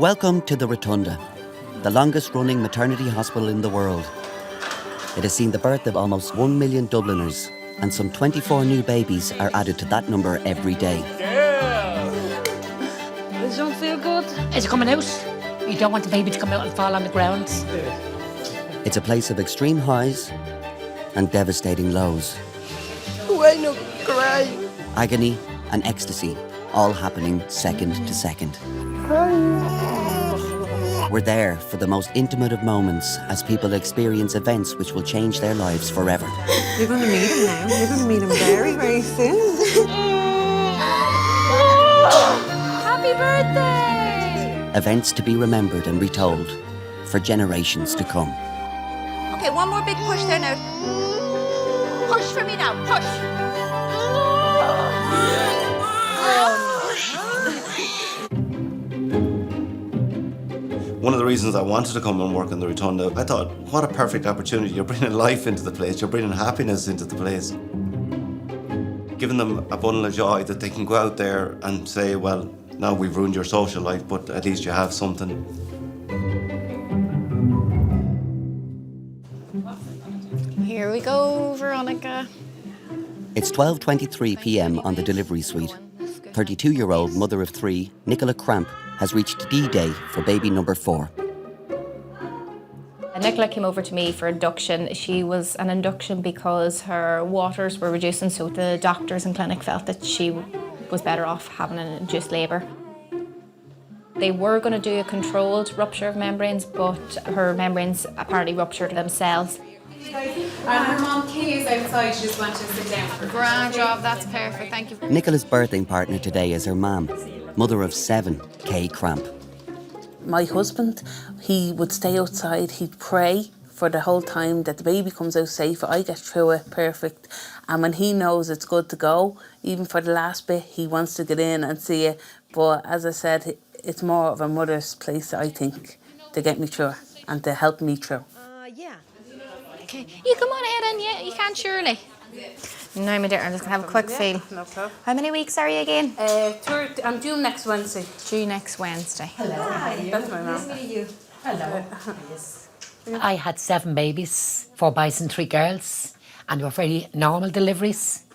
Welcome to the Rotunda, the longest-running maternity hospital in the world. It has seen the birth of almost 1 million Dubliners, and some 24 new babies are added to that number every day. This don't feel good. Is it coming out? You don't want the baby to come out and fall on the ground. It's a place of extreme highs and devastating lows. Why not cry? Agony and ecstasy, all happening second to second. We're there for the most intimate of moments as people experience events which will change their lives forever. You're going to meet him now. You're going to meet him very, very soon. Happy birthday! Events to be remembered and retold for generations to come. Okay, one more big push there now. Push for me now, push. One of the reasons I wanted to come and work in the Rotunda, I thought, what a perfect opportunity. You're bringing life into the place, you're bringing happiness into the place. Giving them a bundle of joy that they can go out there and say, well, now we've ruined your social life, but at least you have something. Here we go, Veronica. It's 12:23 p.m. on the delivery suite. 32-year-old mother of 3, Nicola Cramp, has reached D-Day for baby number 4. Nicola came over to me for induction. She was an induction because her waters were reducing, so the doctors in clinic felt that she was better off having an induced labour. They were going to do a controlled rupture of membranes, but her membranes apparently ruptured themselves. And her mum Kay is outside, she just wanted to sit down for her. Grand job, that's perfect, thank you. Nicola's birthing partner today is her mum, mother of 7, Kay Cramp. My husband, he would stay outside, he'd pray for the whole time that the baby comes out safe, I get through it perfect. And when he knows it's good to go, even for the last bit, he wants to get in and see it. But as I said, it's more of a mother's place, I think, to get me through and to help me through. Yeah. Okay, you come on ahead and you can surely. No, my dear, I'm just going to have a quick feel. No problem. How many weeks are you again? I'm due next Wednesday. Due next Wednesday. That's my mum. I had 7 babies, 4 boys and 3 girls, and they were very normal deliveries.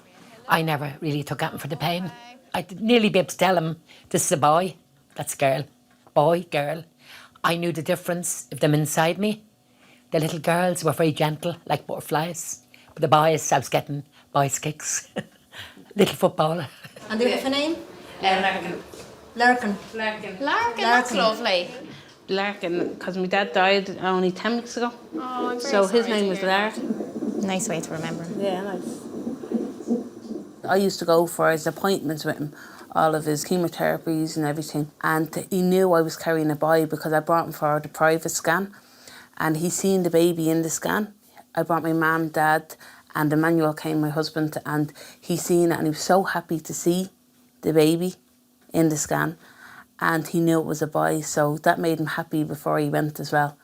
I never really took anything for the pain. I'd nearly be able to tell them, this is a boy, that's a girl. Boy, girl. I knew the difference of them inside me. The little girls were very gentle, like butterflies. But the boys, I was getting boys' kicks. Little footballer. And do you have a name? Larkin. Larkin. Larkin. Larkin, that's lovely. Larkin, because my dad died only 10 weeks ago. Oh, I'm very So his sorry name to was hear that. Larkin. Nice way to remember him. Yeah, nice. I used to go for his appointments with him, all of his chemotherapies and everything. And he knew I was carrying a boy because I brought him for the private scan. And he seen the baby in the scan. I brought my mum, dad, and Emmanuel came, my husband, and he seen it and he was so happy to see the baby in the scan. And he knew it was a boy, so that made him happy before he went as well.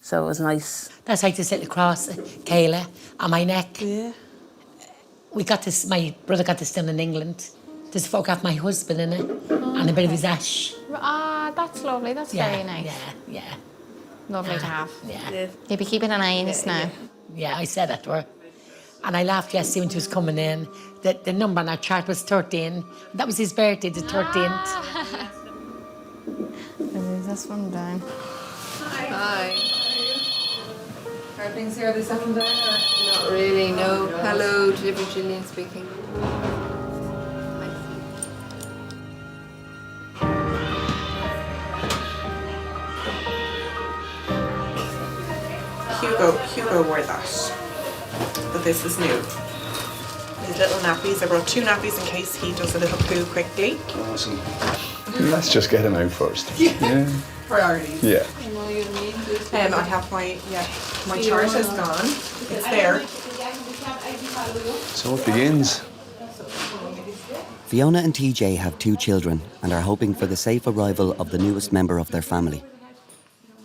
So it was nice. That's like this little cross, Kayla, on my neck. Yeah. We got this, my brother got this done in England. There's a photograph of my husband in it, and a bit of his ash. Ah, that's lovely. That's very nice. Yeah. Lovely to have. Yeah. You'll be keeping an eye on this now. Yeah, I said that to her. And I laughed yesterday when she was coming in. The number on our chart was 13. That was his birthday, the 13th. This one down. Hi. Are things here? Are they settling down? Or? Not really, no. Hello, Delivery Gillian speaking. Hugo wore that, but this is new. These little nappies, I brought 2 nappies in case he does a little poo quickly. Awesome. Let's just get him out first. Yeah. Priorities. Yeah. I have my chart is gone. It's there. So it begins. Fiona and TJ have 2 children and are hoping for the safe arrival of the newest member of their family.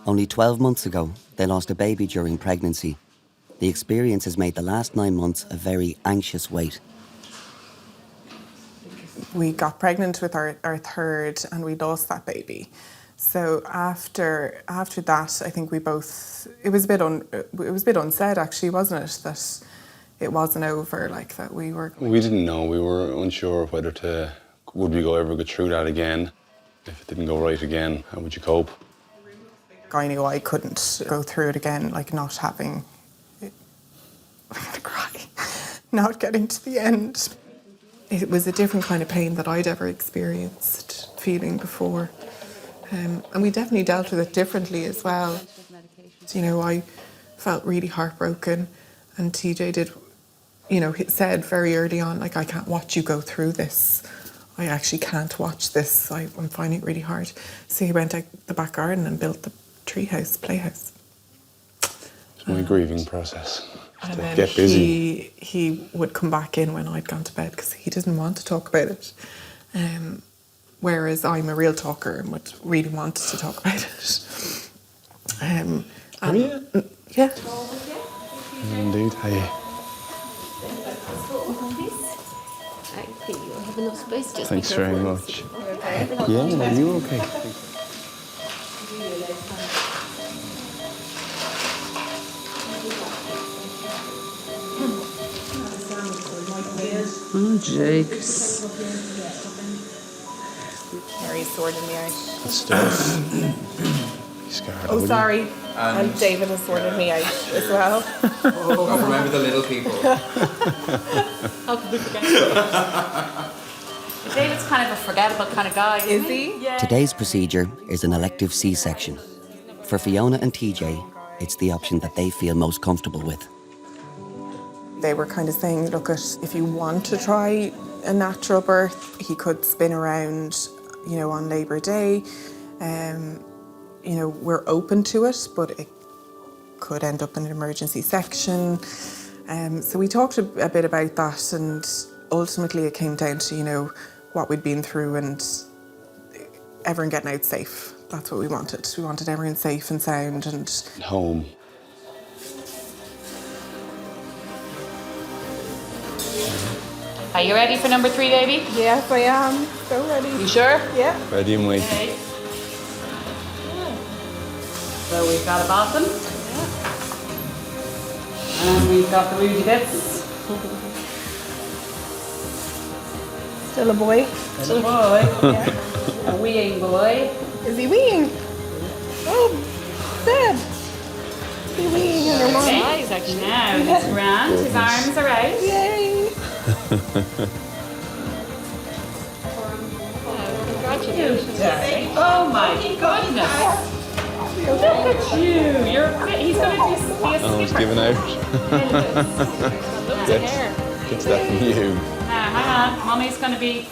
Only 12 months ago, they lost a baby during pregnancy. The experience has made the last 9 months a very anxious wait. We got pregnant with our third and we lost that baby. So after that, I think we both, it was a bit unsaid actually, wasn't it, that it wasn't over, like that we were. We didn't know. We were unsure of would we ever go through that again? If it didn't go right again, how would you cope? I knew I couldn't go through it again, like not having, I'm gonna cry, not getting to the end. It was a different kind of pain that I'd ever experienced feeling before. And we definitely dealt with it differently as well. You know, I felt really heartbroken, and TJ did, you know, he said very early on, like, I can't watch you go through this. I actually can't watch this. I'm finding it really hard. So he went out the back garden and built the treehouse, playhouse. It's my grieving process. And then get busy. he would come back in when I'd gone to bed because he didn't want to talk about it. Whereas I'm a real talker and would really want to talk about it. Are you? Yeah. Indeed. I think you have enough space. Just Thanks very much. Yeah, are you okay? Oh, Jakes. Mary's sorting me out. That's stuff. He's scared. Oh, sorry. And David has sorted me out as well. Oh, remember the little people. How could we forget? David's kind of a forgettable kind of guy. Is he? Yeah. Today's procedure is an elective C-section. For Fiona and TJ, it's the option that they feel most comfortable with. They were kind of saying, look, if you want to try a natural birth, he could spin around, you know, on Labour Day. You know, we're open to it, but it could end up in an emergency section. So we talked a bit about that, and ultimately it came down to, you know, what we'd been through and everyone getting out safe. That's what we wanted. We wanted everyone safe and sound and Home. Are you ready for number 3, baby? yes, I am. So ready. You sure? Yeah. Ready and waiting. Okay. So we've got a bottom. And we've got the rooty bits. Still a boy. Still a boy. Yeah. A weeing boy. Is he weeing? Oh, Dad. Is he weeing on your mom? Okay, he's actually now. He's grand. His arms are out. Yay. Congratulations, darling. Oh my goodness. Look at you. He's going to be a skipper. Oh, he's giving out. Look at hair. Gets that from you. Now, hang on. Mommy's going to be...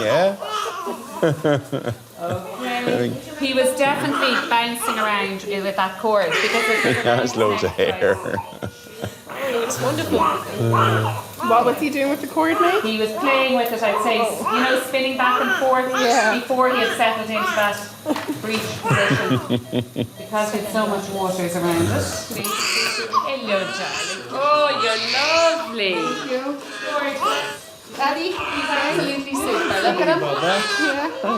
Yeah. Okay. He was definitely bouncing around with that cord because He has loads of hair. It's wonderful. What was he doing with the cord, mate? He was playing with it, I'd say, you know, spinning back and forth before he had settled into that breech position. Because there's so much water around it. Hello, darling. Oh, you're lovely. Thank you. Daddy, he's absolutely super. Look at him. Yeah. Oh,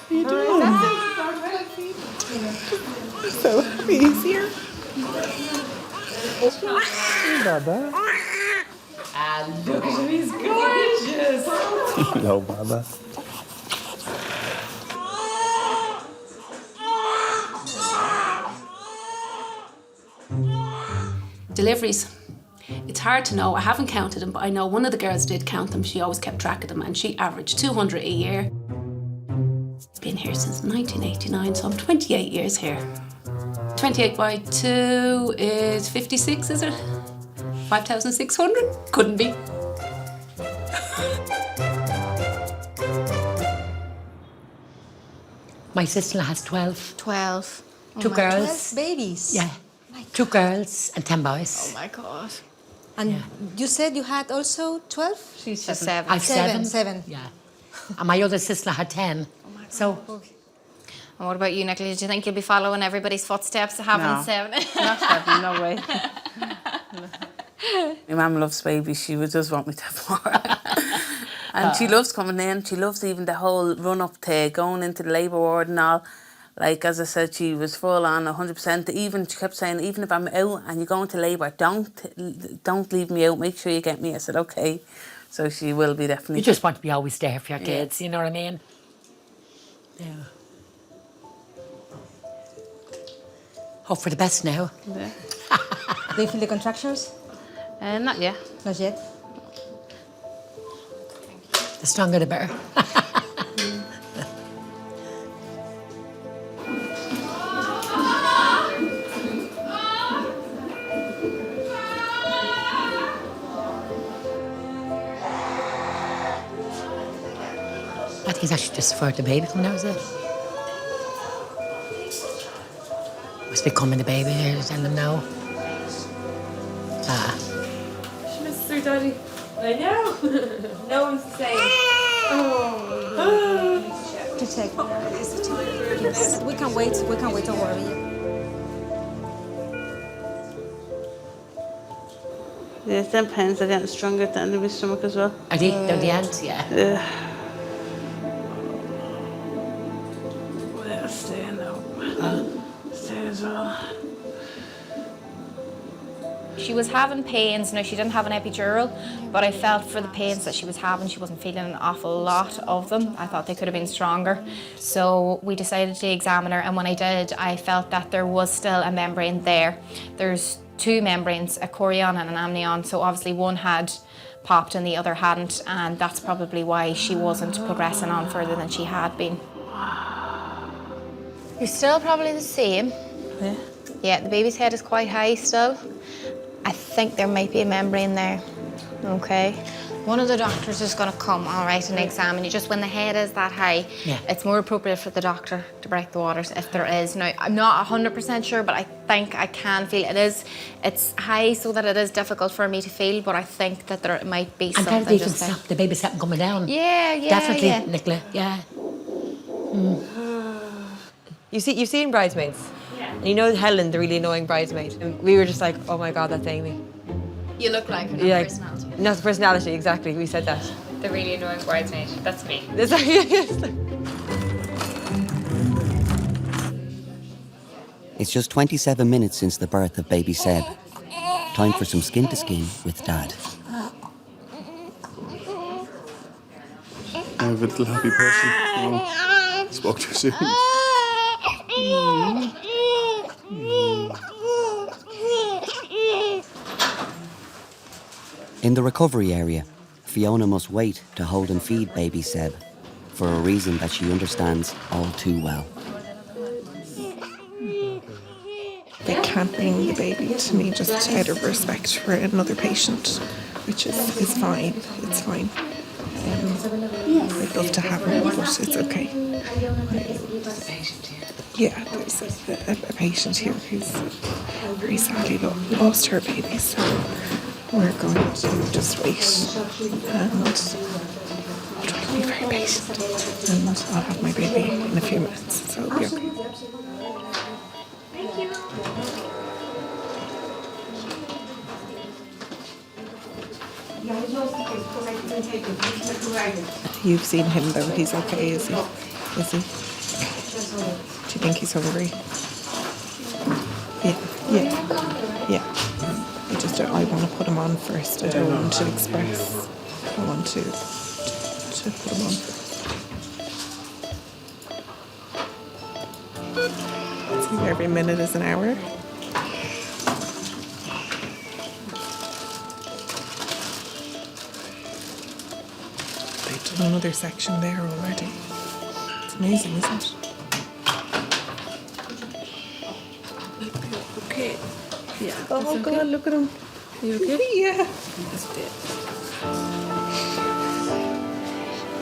How you doing? So happy he's here. Baba. And look at him, he's gorgeous. Hello, Baba. Deliveries. It's hard to know. I haven't counted them, but I know one of the girls did count them. She always kept track of them, and she averaged 200 a year. Been here since 1989, so I'm 28 years here. 28 by 2 is 56, is it? 5,600? Couldn't be. My sister has 12. 12. Two girls. 12 babies. Yeah. 2 girls and 10 boys. Oh my God. And you said you had also 12? She's 7. I've 7. 7. Yeah. And my other sister had 10. Oh my God. So. And what about you, Nicola? Do you think you'll be following everybody's footsteps, having 7? Not 7, no way. My mum loves babies. She would just want me to have more. And she loves coming in. She loves even the whole run up to going into the labour ward and all. Like, as I said, she was full on 100%. Even, she kept saying, even if I'm out and you go into labour, don't leave me out. Make sure you get me. I said, okay. So she will be definitely. You just want to be always there for your kids, you know what I mean? Yeah. Hope for the best now. Yeah. Do you feel the contractions? Not yet. Not yet. The stronger the better. I think it's actually just for the baby coming out, is it? Must be coming the baby here, tell them no. She misses her daddy. I know. No one's the same. Oh. To take. Yes. We can wait, don't worry. Yeah, them pains are getting stronger at the end of my stomach as well. Are they? Down the end, yeah. Well, stay now. Stay as well. She was having pains. Now, she didn't have an epidural, but I felt for the pains that she was having, she wasn't feeling an awful lot of them. I thought they could have been stronger. So we decided to examine her, and when I did, I felt that there was still a membrane there. There's two membranes, a chorion and an amnion, so obviously one had popped and the other hadn't, and that's probably why she wasn't progressing on further than she had been. You're still probably the same. Yeah. Yeah, the baby's head is quite high still. I think there might be a membrane there. Okay. One of the doctors is going to come, all right, and examine you. Just when the head is that high, it's more appropriate for the doctor to break the waters if there is. Now, I'm not 100% sure, but I think I can feel it is. It's high so that it is difficult for me to feel, but I think that there might be something And then just there. stop the baby stepping coming down. Yeah, Definitely, yeah. Nicola, yeah. You've seen Bridesmaids? Yeah. And you know Helen, the really annoying bridesmaid. And we were just like, oh my God, that's Amy. You look like her, not Yeah, personality. Not the personality, exactly. We said that. The really annoying bridesmaid. That's me. It's just 27 minutes since the birth of baby Seb. Time for some skin to skin with Dad. I'm a little happy person. Oh, spoke too soon. In the recovery area, Fiona must wait to hold and feed baby Seb for a reason that she understands all too well. They can't bring the baby to me just out of respect for another patient, which is fine. It's fine. I'd love to have her, but it's okay. There's a patient here. Yeah, there's a patient here who's very sadly lost her baby, so we're going to just wait and I'll try to be very patient and I'll have my baby in a few minutes, so it'll be okay. Thank you. You've seen him though, he's okay, is he? Is he? Do you think he's hungry? Yeah. I want to put him on first. I don't want to express. I want to put him on first. See, every minute is an hour. They've done another section there already. It's amazing, isn't it? Okay. Yeah. Oh God, okay. Look at him. Are you okay? Yeah. That's it.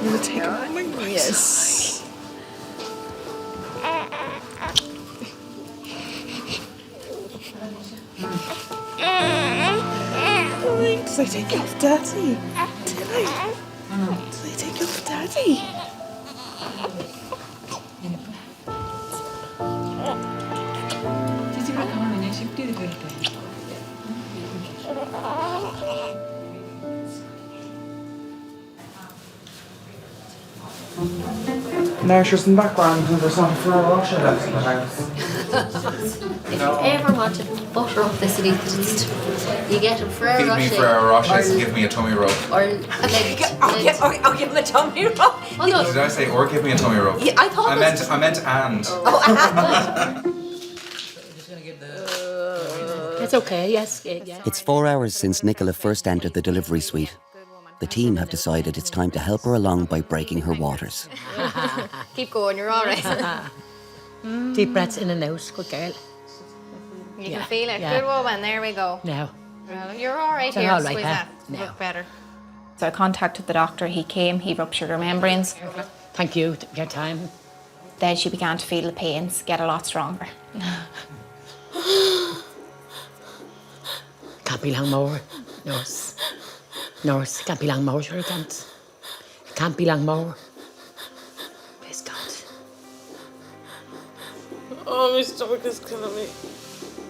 You will take him. Oh my God. Yes. Did I take you off Daddy? Did I take you off Daddy? Nurses in the background and there's some Ferrero Rocher left in the house. If you ever want to butter up this little taste, you get a Ferrero Feed Rocher. me Ferrero Rochers and give me a tummy rub. Or I'll give him a tummy rub. Oh, no. Did I say or give me a tummy rub? Yeah, I thought I meant and. It's okay, yes. Yeah. It's 4 hours since Nicola first entered the delivery suite. The team have decided it's time to help her along by breaking her waters. Keep going, you're all right. Deep breaths in and out. Good girl. You can feel it. Good woman, there we go. Now. Well, you're all right You're here. all right, Squeeze huh? that. No. Look better. So I contacted the doctor. He came, he ruptured her membranes. Thank you, your time. Then she began to feel the pains get a lot stronger. Can't be long more, nurse. Nurse, can't be long more, sure it can't. It can't be long more. Please God. Oh, my stomach is killing me.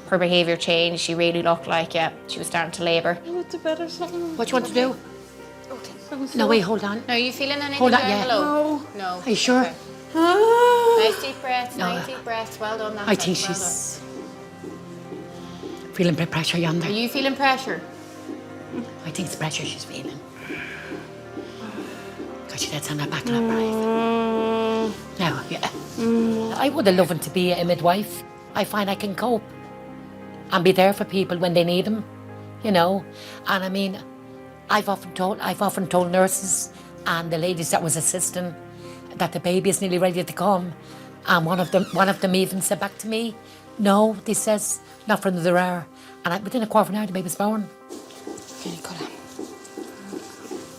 Her behaviour changed. She really looked like, she was starting to labour. I want to bed or something. What do you want to do? No, wait, hold on. No, are you feeling anything Hold on, down yeah. below? No. Are you sure? Okay. Nice deep breaths, nice deep breaths. Well done, that's I think well she's feeling a bit of pressure done. Are yonder. you feeling pressure? I think it's pressure she's feeling. Got your head on her back and her breath. Now, yeah. I would have loved to be a midwife. I find I can cope and be there for people when they need them, you know. And I mean, I've often told nurses and the ladies that was assisting that the baby is nearly ready to come, and one of them even said back to me, "No," they says, "not for another hour." And within a quarter of an hour, the baby's born. Okay, Nicola.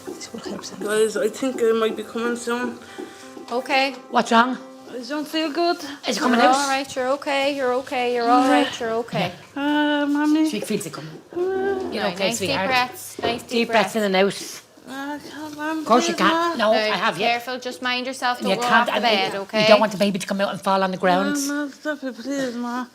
This will help some. Guys, I think I might be coming soon. Okay. What's wrong? I don't feel good. Is it coming You're out? all right, you're okay, you're okay, you're all right, you're okay. Mommy. She feels it coming. You're Right, okay, nice sweetheart. deep breaths, nice Deep breaths in and out. Of course you can't. No, I have you. Careful, just mind yourself, don't You roll can't. off the bed, okay? You don't want the baby to come out and fall on the ground. Ma, stop it, please, Ma.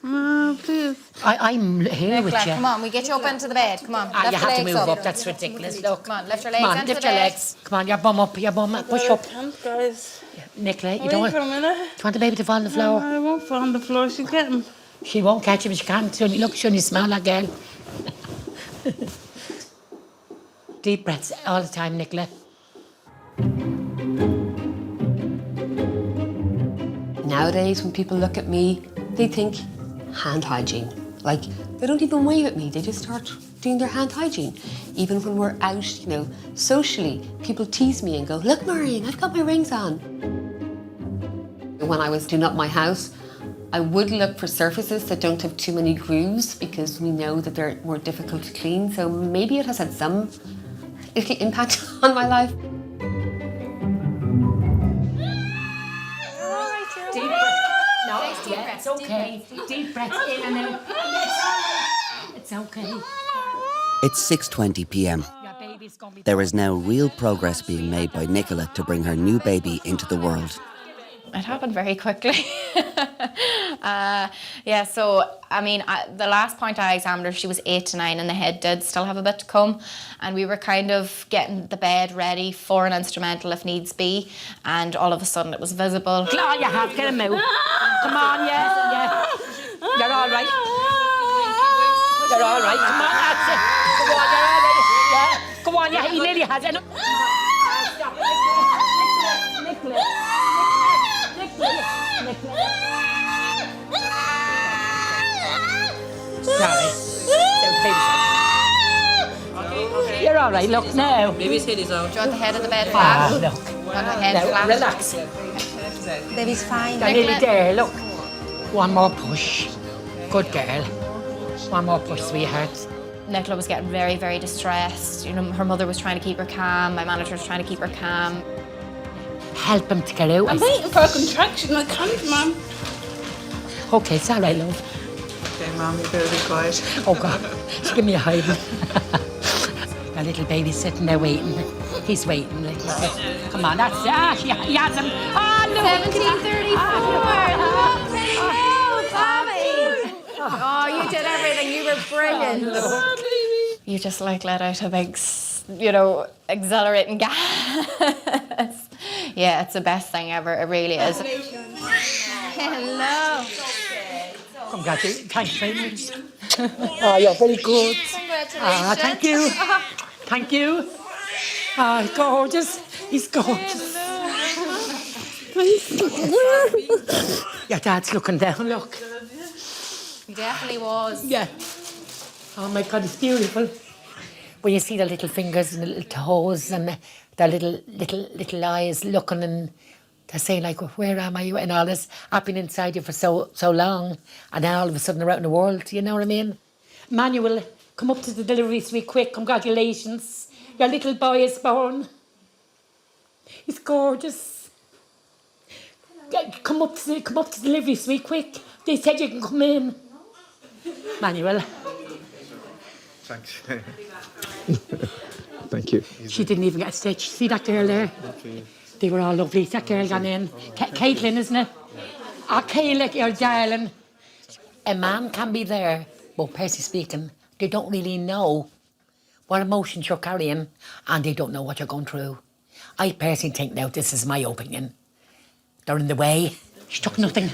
Ma, please. I'm here with Nicola, you. come on, we get you up into the bed, come on. Ah, lift you your have to legs move up. That's ridiculous. Look. Come on, lift your legs Come on, into lift the your bed. legs. Come on, your bum up, your bum up. Push up. I can't, guys. Nicola, you Wait don't want. for a Do minute. you want the baby to fall on the floor? I won't fall on the floor. She'll get him. She won't catch him. She can't. She only smell like girl. Deep breaths all the time, Nicola. Nowadays, when people look at me, they think hand hygiene. Like, they don't even wave at me, they just start doing their hand hygiene. Even when we're out, socially, people tease me and go, "Look, Marion, I've got my rings on." When I was doing up my house, I would look for surfaces that don't have too many grooves because we know that they're more difficult to clean. So maybe it has had some little impact on my life. It's okay. Deep breaths in and out. It's okay. It's 6:20 p.m. There is now real progress being made by Nicola to bring her new baby into the world. It happened very quickly. The last point I examined her, she was 8 to 9 and the head did still have a bit to come. And we were kind of getting the bed ready for an instrumental if needs be. And all of a sudden it was visible. Oh, you have to get him out. Come on, yeah. You're all right. You're all right. Come on, that's it. Come on, you're all right. Yeah. Come on, yeah, he nearly has it. Nicola. Sorry. You're all right, look now. Baby's head is out. Do you want the head of the bed Ah, flat? look. Do you want the head Now, flat? relax. Baby's fine. You're nearly there, look. One more push. Good girl. One more push, sweetheart. Nicola was getting very, very distressed. Her mother was trying to keep her calm. My manager was trying to keep her calm. Help him to get out. I'm waiting for a contraction. I can't, Mum. Okay, it's all right, love. Okay, Mum, you better be quiet. Oh, God. Just give me a hide. Our little baby's sitting there waiting. He's waiting. Like, come on, that's it. He has him. Oh, no. 1734. Oh, you did everything. You were brilliant. You just let out a big, exhilarating gas. Yeah, it's the best thing ever. It really is. Hello. Congratulations. Thanks very much. Oh, you're very good. Congratulations. Thank you. Thank you. Oh, gorgeous. He's gorgeous. Your dad's looking down, look. He definitely was. Yeah. Oh my God, it's beautiful. When you see the little fingers and the little toes and the little eyes looking, and they're saying like, where am I? And all this. I've been inside you for so long, and then all of a sudden they're out in the world, you know what I mean? Manuel, come up to the delivery suite quick. Congratulations. Your little boy is born. He's gorgeous. Come up to the delivery suite quick. They said you can come in. Manuel. Thanks. Thank you. She didn't even get a stitch. See that girl there? They were all lovely. That girl gone in. Caitlin, isn't it? Oh, Kayla, you're darling. A man can be there, but personally speaking, they don't really know what emotions you're carrying, and they don't know what you're going through. I personally think now, this is my opinion, they're in the way. She took nothing.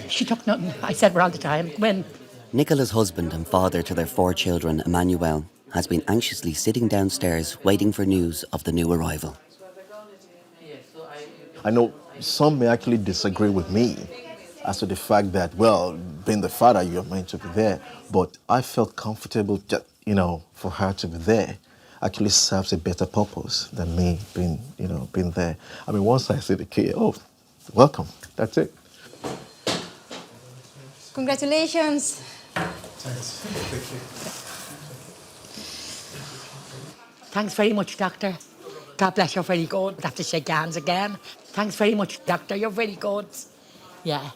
I said her all the time. Come in. Nicola's husband and father to their 4 children, Emmanuel, has been anxiously sitting downstairs waiting for news of the new arrival. I know some may actually disagree with me as to the fact that, well, being the father, you're meant to be there. But I felt comfortable that, for her to be there actually serves a better purpose than me being there. I mean, once I see the kid, welcome. That's it. Congratulations. Thanks very much, Doctor. God bless, you're very good. We'll have to shake hands again. Thanks very much, Doctor. You're very good. Yeah.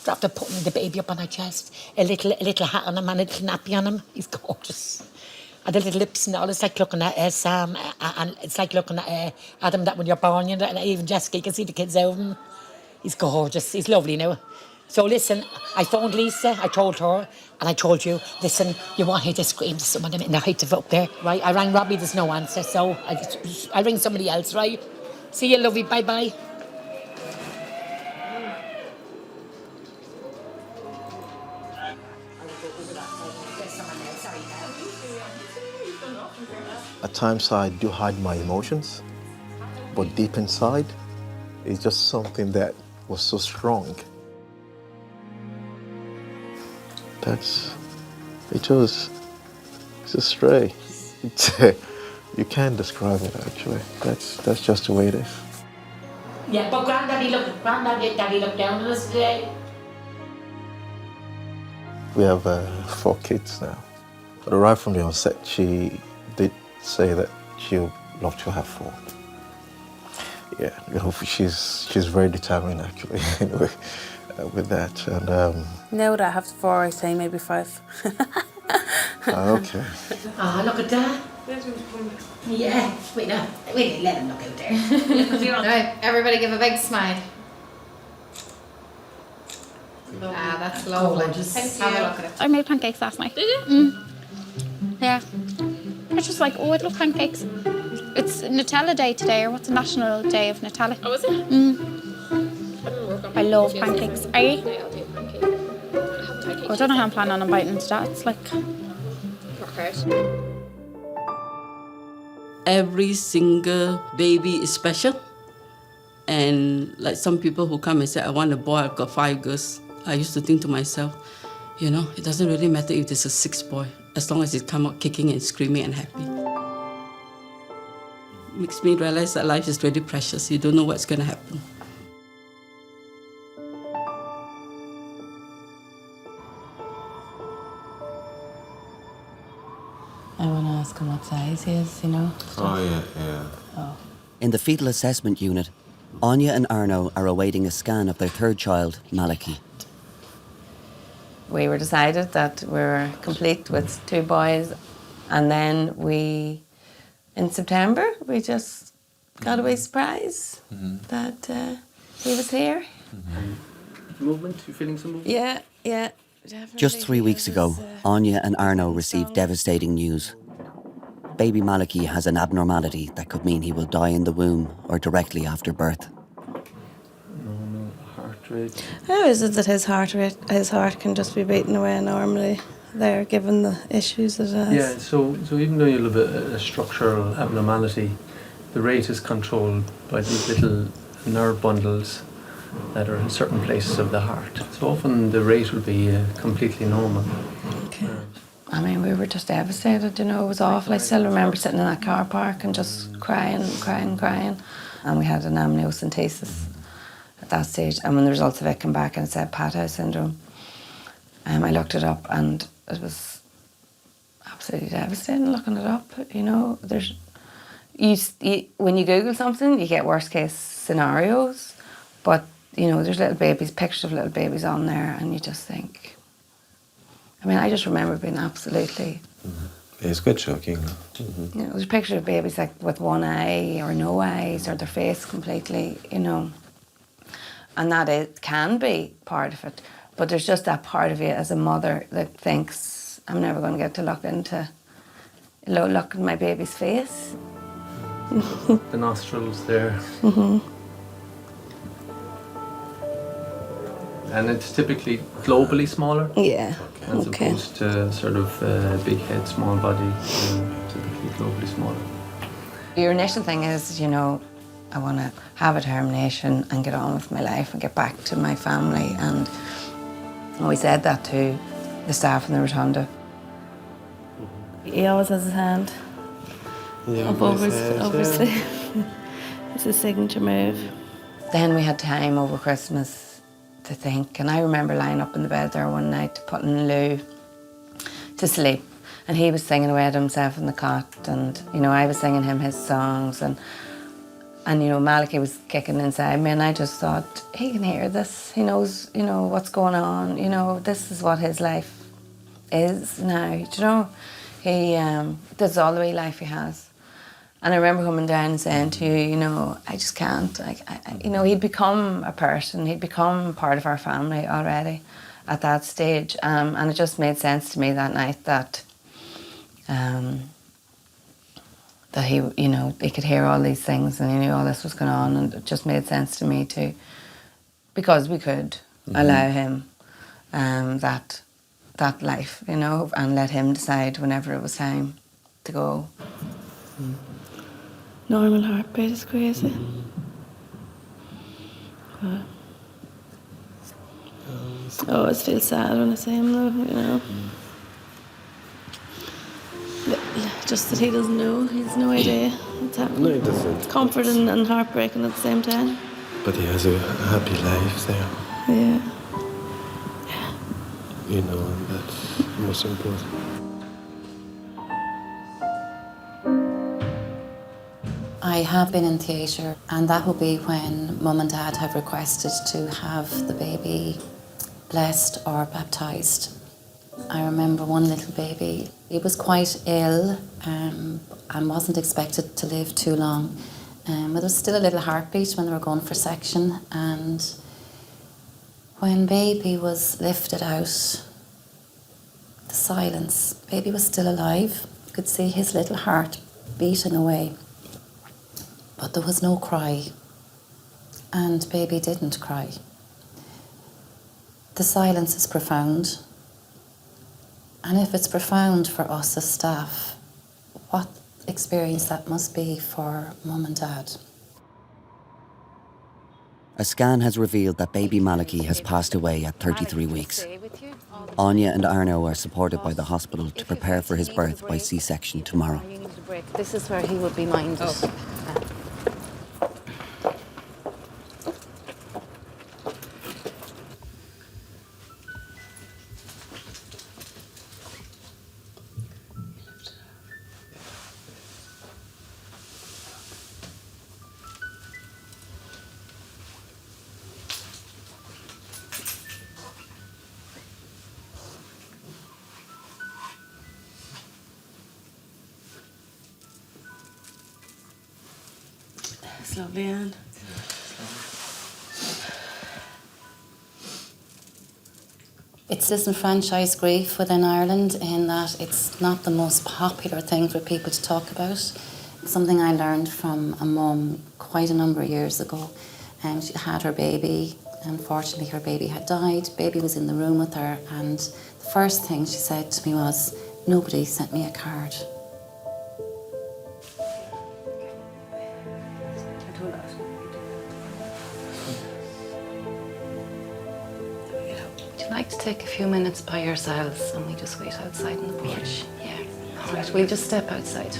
After putting the baby up on her chest, a little hat on him and a little nappy on him. He's gorgeous. And the little lips and all. It's like looking at Sam, and it's like looking at Adam, that when you're born, and even Jessica, you can see the kids out of him. He's gorgeous. He's lovely now. So listen, I phoned Lisa, I told her, and I told you, listen, you want her to scream to someone in the height of up there, right? I rang Robbie, there's no answer, so I'll ring somebody else, right? See you, lovey, bye-bye. At times I do hide my emotions, but deep inside, it's just something that was so strong. It's a stray. You can't describe it actually. That's just the way it is. Yeah, but Daddy looked down on us today. We have 4 kids now. But right from the onset, she did say that she would love to have 4. Yeah, she's very determined actually. Anyway, with that, and Now that I have 4, I say maybe 5. Okay. Oh, look at that. Yeah, wait, let him look out there. Right, everybody give a big smile. That's lovely. Gorgeous. Have a look at it. I made pancakes last night. Did you? Yeah. I was just like, I love pancakes. It's Nutella Day today, or what's the National Day of Nutella? Oh, is it? I love pancakes. Are you? Yeah, I'll do a pancake. I don't know how I'm planning on biting into that. It's like... Every single baby is special. And like some people who come and say, I want a boy, I've got 5 girls. I used to think to myself, it doesn't really matter if there's a 6th boy, as long as it come out kicking and screaming and happy. Makes me realize that life is really precious. You don't know what's going to happen. I want to ask him what size he is, Oh, yeah. Oh. In the fetal assessment unit, Anya and Arno are awaiting a scan of their 3rd child, Malaki. We were decided that we were complete with 2 boys, and then in September, we just got a wee surprise that he was here. Movement? You feeling some movement? Yeah, definitely. Just 3 weeks ago, Anya and Arno received devastating news. Baby Malaki has an abnormality that could mean he will die in the womb or directly after birth. Normal heart rate. How is it that his heart can just be beating away normally there, given the issues that it has? Yeah, so even though you have a structural abnormality, the rate is controlled by these little nerve bundles that are in certain places of the heart. So often the rate will be completely normal. Okay. I mean, we were just devastated, you know, it was awful. I still remember sitting in that car park and just crying. And we had an amniocentesis at that stage. And when the results of it came back and it said Patau syndrome, I looked it up and it was absolutely devastating looking it up. You know, when you Google something, you get worst case scenarios. But, you know, there's little babies, pictures of little babies on there, and you just think, I mean, I just remember being absolutely... It's quite shocking. You know, there's pictures of babies like with one eye or no eyes or their face completely, you know. And that can be part of it. But there's just that part of you as a mother that thinks, I'm never going to get to look at my baby's face. The nostrils there. And it's typically globally smaller? Yeah. As opposed to sort of big head, small body, typically globally smaller. Your initial thing is, you know, I want to have a termination and get on with my life and get back to my family. And we said that to the staff in the Rotunda. He always has his hand up over his It's his signature move. Then we had time over Christmas to think, and I remember lying up in the bed there one night putting Lou to sleep, and he was singing away to himself in the cot, and you know, I was singing him his songs, and you know, Malaki was kicking inside me, and I just thought, he can hear this, he knows, you know, what's going on, you know, this is what his life is now, you know, this is all the wee life he has. And I remember coming down and saying to you, you know, I just can't. You know, he'd become a person. He'd become part of our family already at that stage. And it just made sense to me that night that he, you know, he could hear all these things and he knew all this was going on. And it just made sense to me to, because we could allow him that life, you know, and let him decide whenever it was time to go. Normal heartbeat is crazy. But, I always feel sad when I see him though, you know. Just that he doesn't know, he has no idea what's happening. No, he doesn't. It's comforting and heartbreaking at the same time. But he has a happy life there. Yeah. You know, and that's most important. I have been in theatre, and that will be when Mum and Dad have requested to have the baby blessed or baptised. I remember one little baby, he was quite ill and wasn't expected to live too long. But there was still a little heartbeat when they were going for section, and when baby was lifted out, the silence, baby was still alive. You could see his little heart beating away. But there was no cry, and baby didn't cry. The silence is profound, and if it's profound for us as staff, what experience that must be for Mum and Dad. A scan has revealed that baby Malaki has passed away at 33 weeks. Oana and Arno are supported by the hospital to prepare for his birth by C-section tomorrow. This is where he would be minded. It's lovely, Anne. It's disenfranchised grief within Ireland in that it's not the most popular thing for people to talk about. Something I learned from a mum quite a number of years ago. She had her baby. Unfortunately, her baby had died. Baby was in the room with her, and the first thing she said to me was, "Nobody sent me a card." Would you like to take a few minutes by yourselves and we just wait outside on the porch? Yeah. All right, we'll just step outside.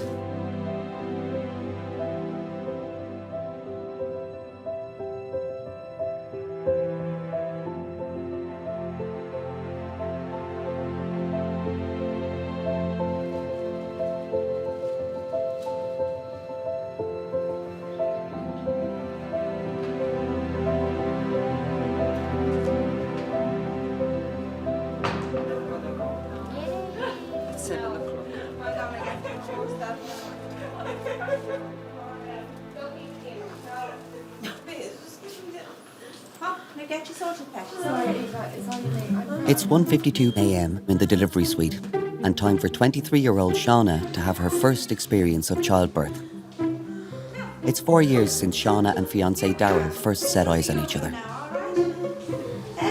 It's 1:52 a.m. in the delivery suite, and time for 23-year-old Shauna to have her first experience of childbirth. It's 4 years since Shauna and fiancé Daryl first set eyes on each other. I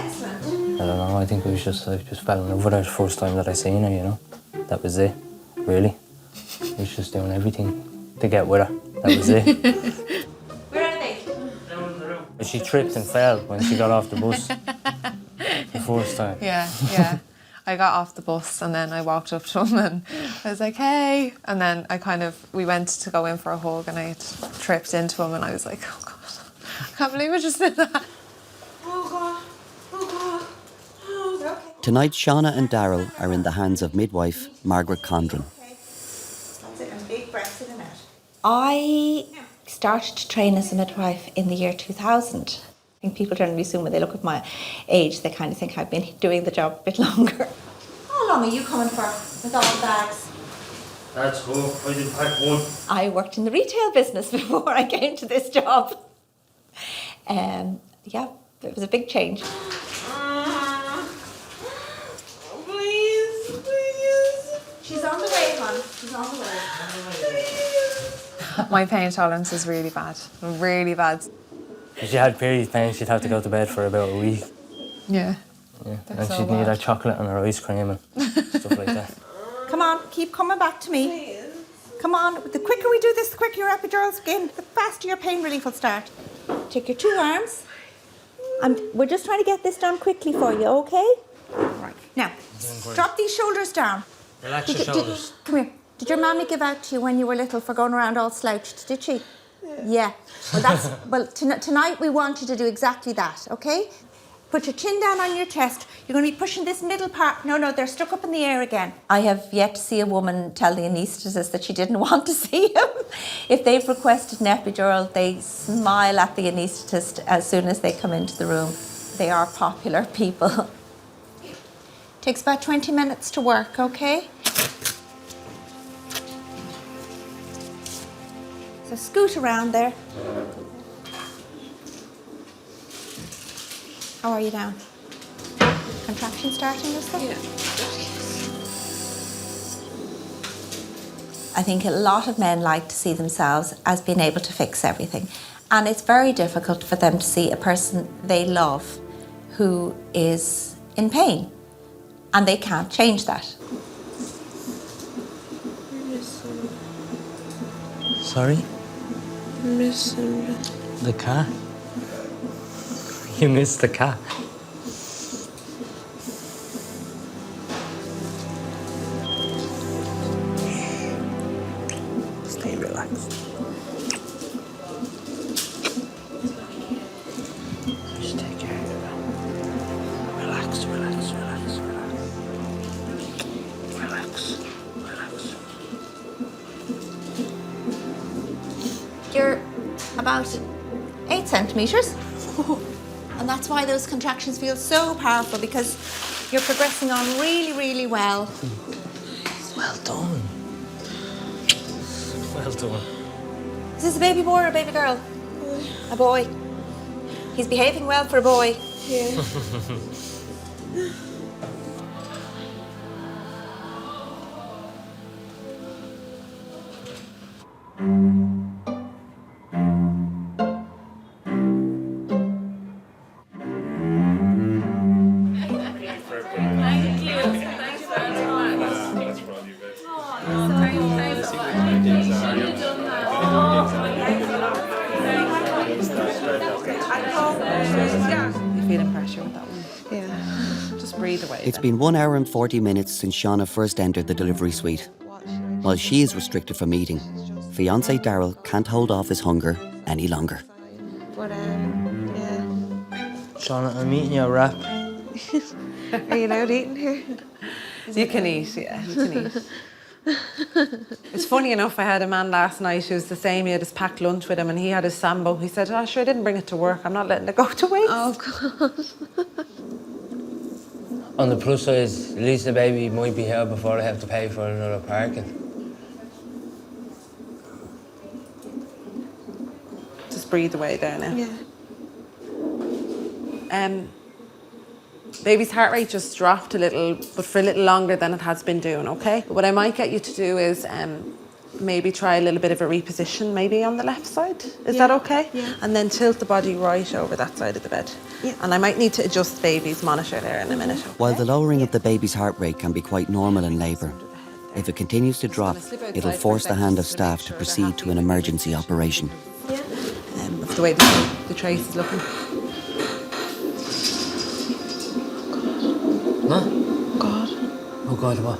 don't know, I think I just fell in love with her the first time that I seen her, you know. That was it, really. I was just doing everything to get with her. That was it. Where are they? She tripped and fell when she got off the bus the first time. Yeah. I got off the bus and then I walked up to him and I was like, hey. And then we went to go in for a hug and I had tripped into him and I was like, oh God, I can't believe I just did that. Oh God. Okay. Tonight, Shauna and Daryl are in the hands of midwife Margaret Condren. That's it, and big breaths in and out. I started to train as a midwife in the year 2000. I think people generally assume when they look at my age, they kind of think I've been doing the job a bit longer. How long are you coming for with all the bags? That's cool. I did pack one. I worked in the retail business before I came to this job. Yeah, it was a big change. Please. She's on the way, hon. She's on the way. My pain tolerance is really bad. Really bad. If she had period pain, she'd have to go to bed for about a week. Yeah. And she'd need her chocolate and her ice cream and stuff like that. Come on, keep coming back to me. Please. Come on, the quicker we do this, the quicker your epidurals begin, the faster your pain relief will start. Take your 2 arms. We're just trying to get this done quickly for you, okay? Right. Now, drop these shoulders down. Relax your shoulders. Come here. Did your mammy give out to you when you were little for going around all slouched, did she? Yeah. Well, tonight we want you to do exactly that, okay? Put your chin down on your chest. You're going to be pushing this middle part. No, they're stuck up in the air again. I have yet to see a woman tell the anaesthetist that she didn't want to see him. If they've requested an epidural, they smile at the anaesthetist as soon as they come into the room. They are popular people. Takes about 20 minutes to work, okay? So scoot around there. How are you now? Contraction starting this thing? Yeah. I think a lot of men like to see themselves as being able to fix everything. And it's very difficult for them to see a person they love who is in pain. And they can't change that. Sorry? Missing the car. You missed the car. Stay relaxed. Just take care of it. Relax. You're about 8 centimetres. And that's why those contractions feel so powerful, because you're progressing on really, really well. Well done. Well done. Is this a baby boy or a baby girl? A boy. He's behaving well for a boy. Yeah. It's been 1 hour and 40 minutes since Shauna first entered the delivery suite. While she is restricted from eating, fiancé Daryl can't hold off his hunger any longer. But yeah. Shauna, I'm eating your wrap. Are you allowed eating here? You can eat, yeah, you can eat. It's funny enough, I had a man last night who's the same. He had his packed lunch with him and he had his Sambo. He said, oh, sure, I didn't bring it to work. I'm not letting it go to waste. Oh, God. On the plus side, at least the baby might be here before I have to pay for another parking. Just breathe away there now. Yeah. Baby's heart rate just dropped a little, but for a little longer than it has been doing, okay? But what I might get you to do is maybe try a little bit of a reposition, maybe on the left side. Is that okay? Yeah. And then tilt the body right over that side of the bed. Yeah. And I might need to adjust baby's monitor there in a minute. Okay? While the lowering of the baby's heart rate can be quite normal in labour, if it continues to drop, it'll force the hand of staff to proceed to an emergency operation. Yeah. That's the way the trace is looking. Huh? God. Oh God, what?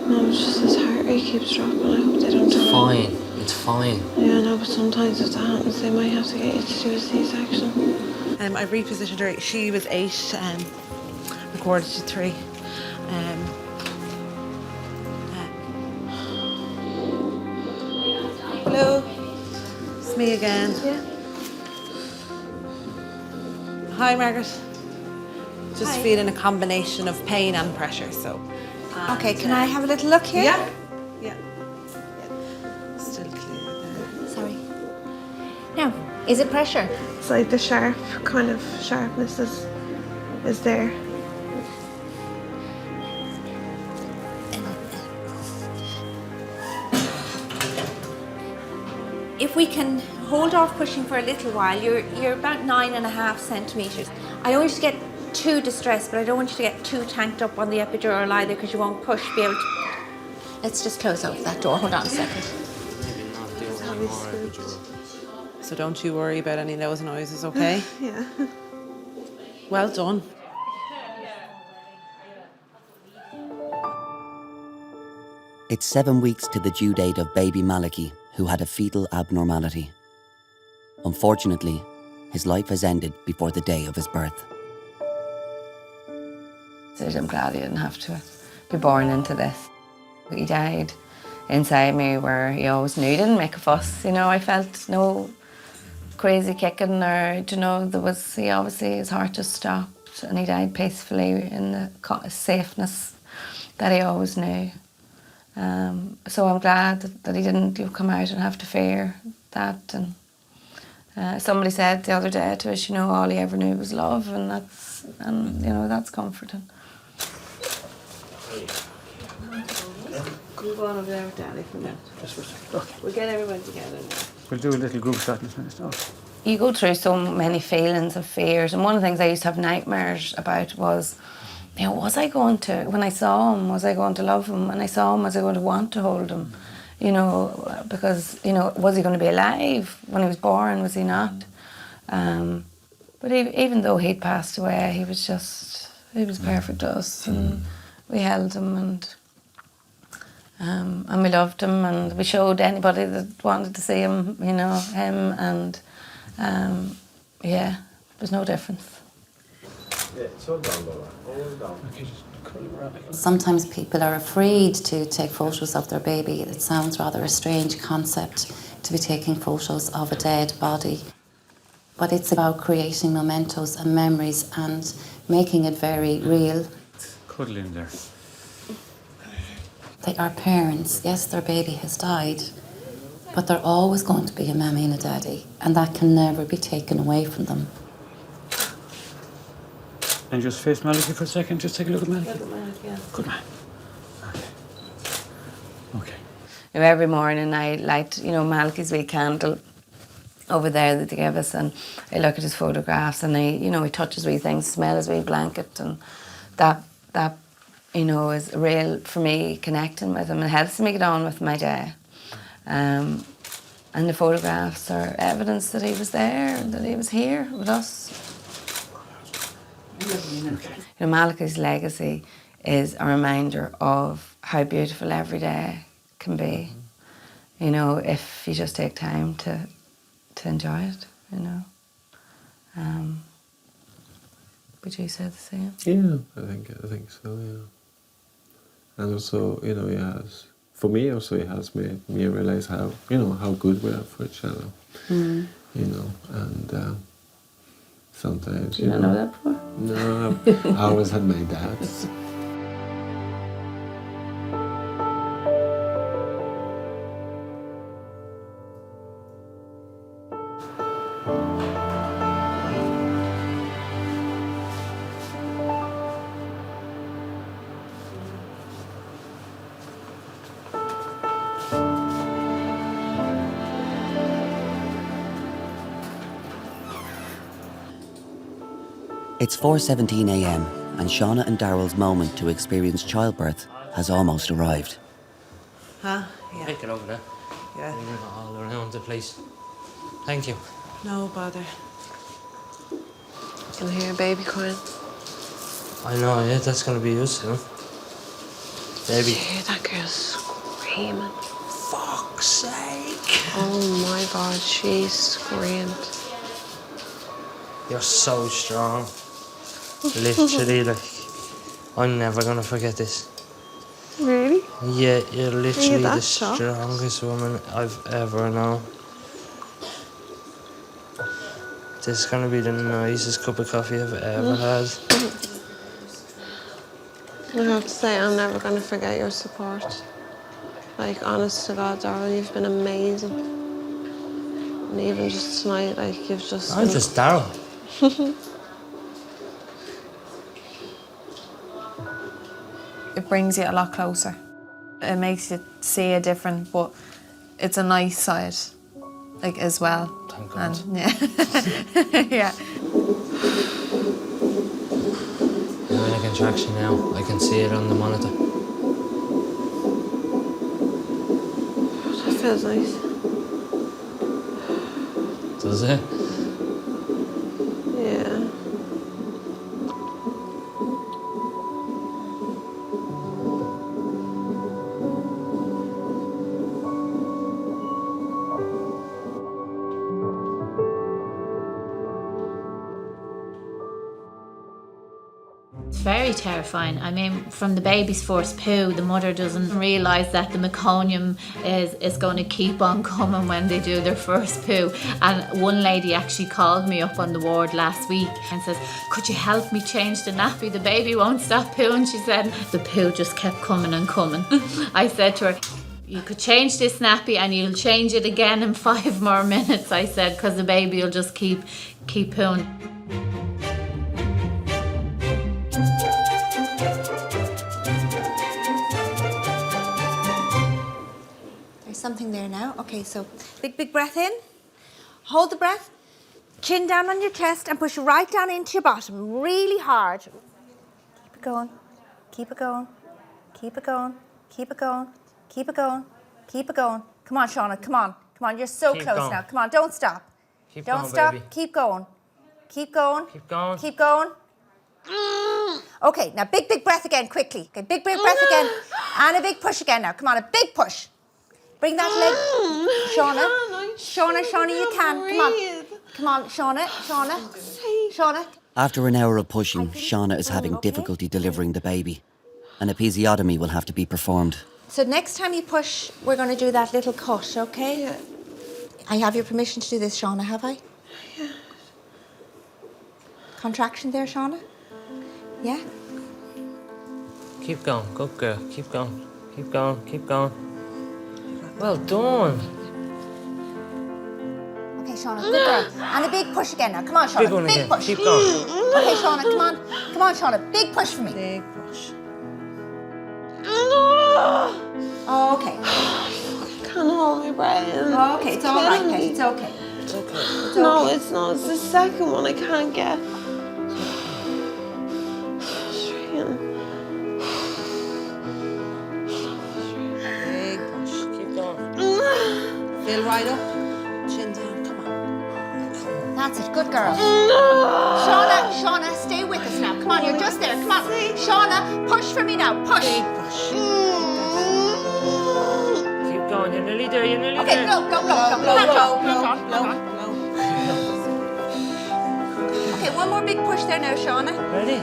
No, it's just his heart rate keeps dropping. I hope they don't It's do fine. It's fine. Yeah, I know, but sometimes if that happens, they might have to get you to do a C-section. I've repositioned her. She was 8, recorded to 3. Hello. It's me again. Yeah. Hi, Margaret. Just Hi. feeling a combination of pain and pressure, so. Okay, can I have a little look here? Yeah. Yeah. Still clear there. Sorry. Now, is it pressure? It's like the sharp kind of sharpness is there. If we can hold off pushing for a little while, you're about 9.5 centimetres. I don't want you to get too distressed, but I don't want you to get too tanked up on the epidural either, because you won't be able to. Let's just close out that door. Hold on a second. So don't you worry about any of those noises, okay? Yeah. Well done. It's 7 weeks to the due date of baby Malaki, who had a fetal abnormality. Unfortunately, his life has ended before the day of his birth. I'm glad he didn't have to be born into this. He died inside me where he always knew he didn't make a fuss. You know, I felt no crazy kicking or, you know, his heart just stopped and he died peacefully in the safeness that he always knew. So I'm glad that he didn't come out and have to fear that. And somebody said the other day to us, you know, all he ever knew was love, and you know, that's comforting. We'll go on over there with Daddy for a minute. Just for a second. Okay. We'll get everyone together now. We'll do a little group shot in a minute. Okay. You go through so many feelings of fears, and one of the things I used to have nightmares about was, you know, was I going to, when I saw him, was I going to love him? When I saw him, was I going to want to hold him? You know, because, you know, was he going to be alive when he was born? Was he not? But even though he'd passed away, he was perfect to us, and we held him, and we loved him, and we showed anybody that wanted to see him, you know, him, and yeah, there's no difference. Yeah, it's all down, Lola. All down. Okay, just curl it around. Sometimes people are afraid to take photos of their baby. It sounds rather a strange concept to be taking photos of a dead body. But it's about creating mementos and memories and making it very real. Cuddle in there. They are parents. Yes, their baby has died, but they're always going to be a mammy and a daddy, and that can never be taken away from them. And just face Malaki for a second. Just take a look at Malaki. Look at Malaki, yeah. Good man. Okay. You know, every morning I light, you know, Malaki's wee candle over there that they give us, and I look at his photographs, and he touches wee things, smell his wee blanket, and that you know, is real for me, connecting with him, and helps me get on with my day. And the photographs are evidence that he was there, that he was here with us. Malaki's legacy is a reminder of how beautiful every day can be. If you just take time to enjoy it, Would you say the same? Yeah, I think so, yeah. And also, he has, for me also, he has made me realize how good we are for each other. Mm. And sometimes, You don't know that before? No, I always had my doubts. It's 4:17 a.m. and Shauna and Daryl's moment to experience childbirth has almost arrived. Huh? Yeah. Take it over there. Yeah. Bring it all around the place. Thank you. No bother. Can hear a baby crying. I know, yeah, that's going to be you soon. Baby. Did you hear that girl screaming? Fuck's sake. Oh my God, she screamed. You're so strong. Literally, I'm never going to forget this. Really? Yeah, you're literally that the shocked? strongest woman I've ever known. This is going to be the nicest cup of coffee I've ever had. I have to say, I'm never going to forget your support. Honest to God, Daryl, you've been amazing. And even just tonight, you've just... I'm just Daryl. It brings you a lot closer. It makes you see it different, but it's a nice side, as well. Thank God. And, yeah. Yeah. You're in a contraction now. I can see it on the monitor. That feels nice. Does it? Yeah. Very terrifying. I mean, from the baby's first poo, the mother doesn't realise that the meconium is going to keep on coming when they do their first poo. And one lady actually called me up on the ward last week and says, could you help me change the nappy? The baby won't stop pooing. She said the poo just kept coming and coming. I said to her, you could change this nappy and you'll change it again in 5 more minutes, I said, because the baby will just keep pooing. Something there now. Okay, so big breath in. Hold the breath. Chin down on your chest and push right down into your bottom really hard. Keep it going. Keep it going. Keep it going. Keep it going. Keep it going. Keep it going. Come on, Shauna. Come on. Come on. You're so Keep close going. now. Come on. Don't stop. Keep Don't going, stop. baby. Keep going. Keep going. Keep going. Keep going. Okay, now big breath again, quickly. Okay, big breath again. And a big push again now. Come on, a big push. Bring that leg. Shauna, you can. Come on. Come on, Shauna. After an hour of pushing, Shauna is having difficulty delivering the baby. An episiotomy will have to be performed. So next time you push, we're going to do that little cut, okay? Yeah. I have your permission to do this, Shauna, have I? Yeah. Contraction there, Shauna? Yeah? Keep going. Good girl. Keep going. Keep going. Keep going. Well done. Okay, Shauna, good girl. And a big push again now. Come on, Shauna. Big one big again. push. Keep going. Okay, Shauna, come on. Come on, Shauna. Big push for me. Big push. Oh, okay. I can't hold my breath. Oh, okay, it's all right, Kate. It's okay. It's okay. It's No, okay. it's not. It's the second one I can't get. Big push. Keep going. Fill right up. Chin down. Come on. That's it. Good girl. Shauna, stay with us now. Come on, you're just there. Come on. Shauna, push for me now. Push. Big push. Keep going. You're nearly there. You're nearly Okay, there. blow. Okay, one more big push there now, Shauna. Ready?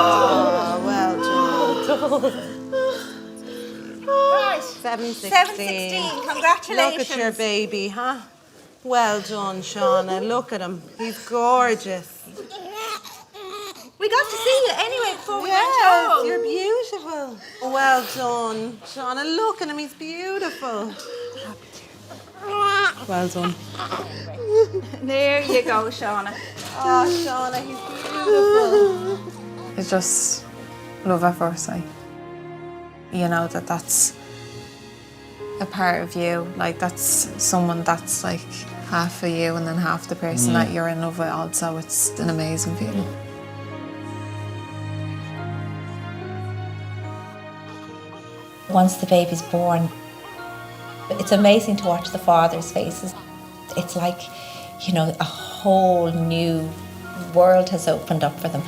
Oh, well done. Right. 7:16. 7:16. Congratulations. Look at your baby, huh? Well done, Shauna. Look at him. He's gorgeous. We got to see you anyway before we went Yes, home. you're beautiful. Well done, Shauna. Look at him. He's beautiful. Well done. There you go, Shauna. Oh, Shauna, he's beautiful. It's just love at first sight. You know that's a part of you. Like that's someone that's like half of you and then half the person that you're in love with also. It's an amazing feeling. Once the baby's born, it's amazing to watch the fathers' faces. It's like, you know, a whole new world has opened up for them.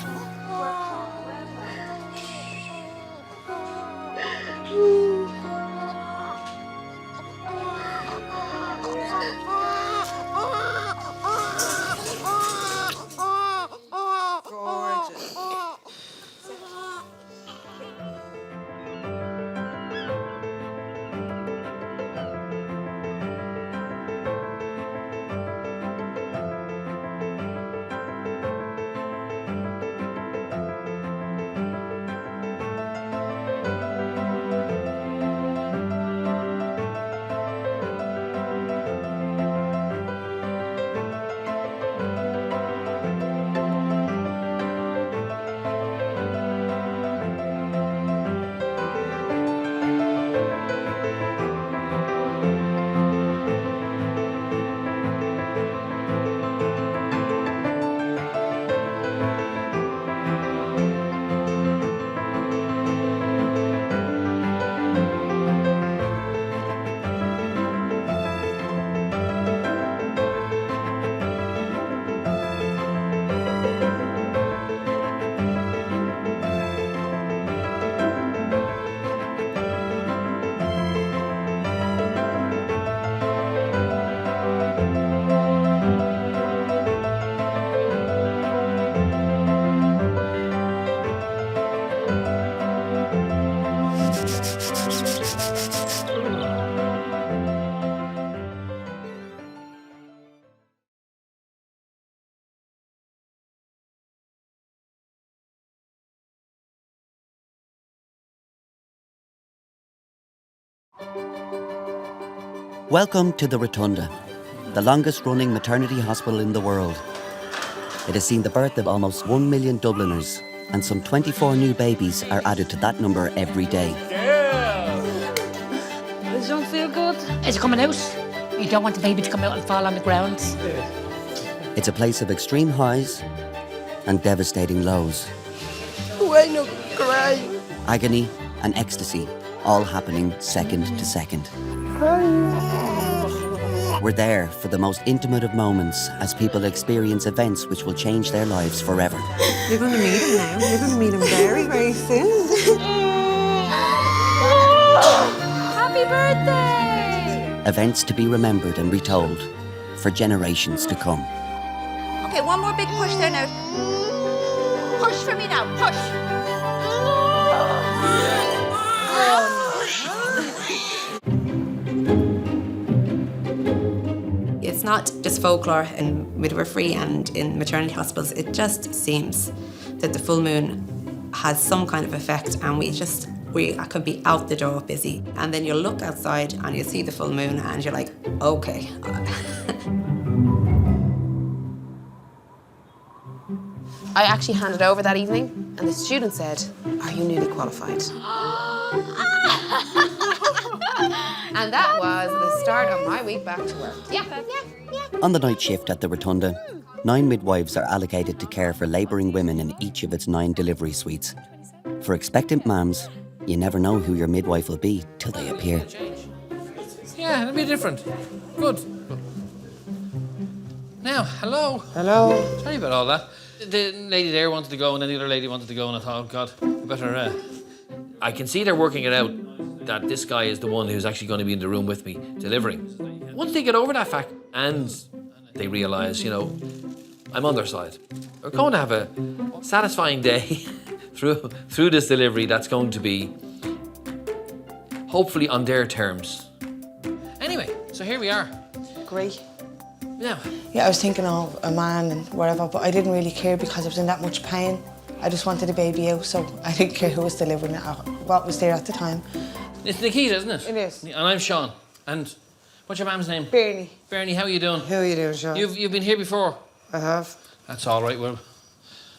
Welcome to the Rotunda, the longest running maternity hospital in the world. It has seen the birth of almost 1 million Dubliners, and some 24 new babies are added to that number every day. Does it feel good? Is it coming out? You don't want the baby to come out and fall on the ground. It's a place of extreme highs and devastating lows. Why not cry? Agony and ecstasy, all happening second to second. We're there for the most intimate of moments as people experience events which will change their lives forever. You're going to meet him now. You're going to meet him very, very soon. Happy birthday! Events to be remembered and retold for generations to come. Okay, one more big push there now. Push for me now. Push. It's not just folklore in midwifery and in maternity hospitals. It just seems that the full moon has some kind of effect, and we could be out the door busy, and then you look outside and you see the full moon and you're like, okay. I actually handed over that evening and the student said, "Are you newly qualified?" And that was the start of my week back to work. Yeah. On the night shift at the Rotunda, 9 midwives are allocated to care for labouring women in each of its 9 delivery suites. For expectant mums, you never know who your midwife will be till they appear. Yeah, it'll be different. Good. Now, hello. Hello. Sorry about all that. The lady there wanted to go and then the other lady wanted to go and I thought, oh God, I better... I can see they're working it out that this guy is the one who's actually going to be in the room with me delivering. Once they get over that fact and they realise, you know, I'm on their side, we're going to have a satisfying day through this delivery that's going to be hopefully on their terms. Anyway, so here we are. Great. Yeah. Yeah, I was thinking of a man and whatever, but I didn't really care because I was in that much pain. I just wanted the baby out, so I didn't care who was delivering it or what was there at the time. It's Nikita, isn't it? It is. And I'm Sean. And what's your mum's name? Bernie. Bernie, how are you doing? How are you doing, Sean? You've been here before? I have. That's all right. Well,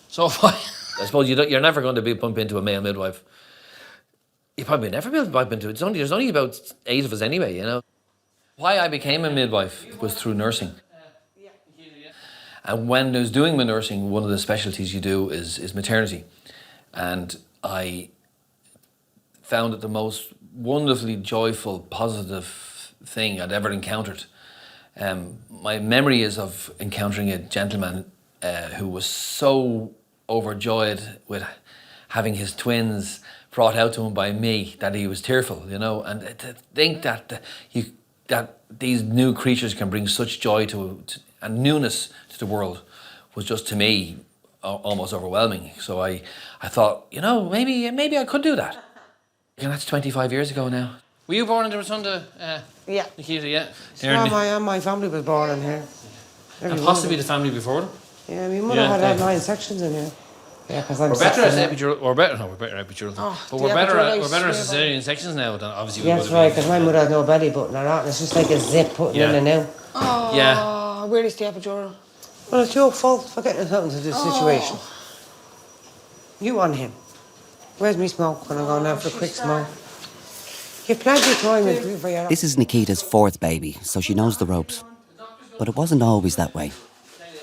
so far. I suppose you're never going to be bumped into a male midwife. You probably never be bumped into it. There's only about 8 of us anyway, you know. Why I became a midwife was through nursing. And when I was doing my nursing, one of the specialties you do is maternity. And I found it the most wonderfully joyful, positive thing I'd ever encountered. My memory is of encountering a gentleman who was so overjoyed with having his twins brought out to him by me that he was tearful, you know. And to think that these new creatures can bring such joy and newness to the world was just, to me, almost overwhelming. So I thought, you know, maybe I could do that. And that's 25 years ago now. Were you born in Rotunda, yeah. Nikita, yeah? My family was born in here. And possibly the family before them? Yeah, my mother had 9 sections in here. Yeah, because I'm we're better at epidural, we're better at epidural. Oh, but we're better at cesarean sections now than obviously yeah, that's right, because my mother had no belly button or that. It's just like a zip putting in and out. Oh, yeah. Where is the epidural? Well, it's your fault for getting us out into this situation. You on him. Where's me smoke when I'm going out for a quick smoke? You've plenty of time for your... This is Nikita's 4th baby, so she knows the ropes. But it wasn't always that way.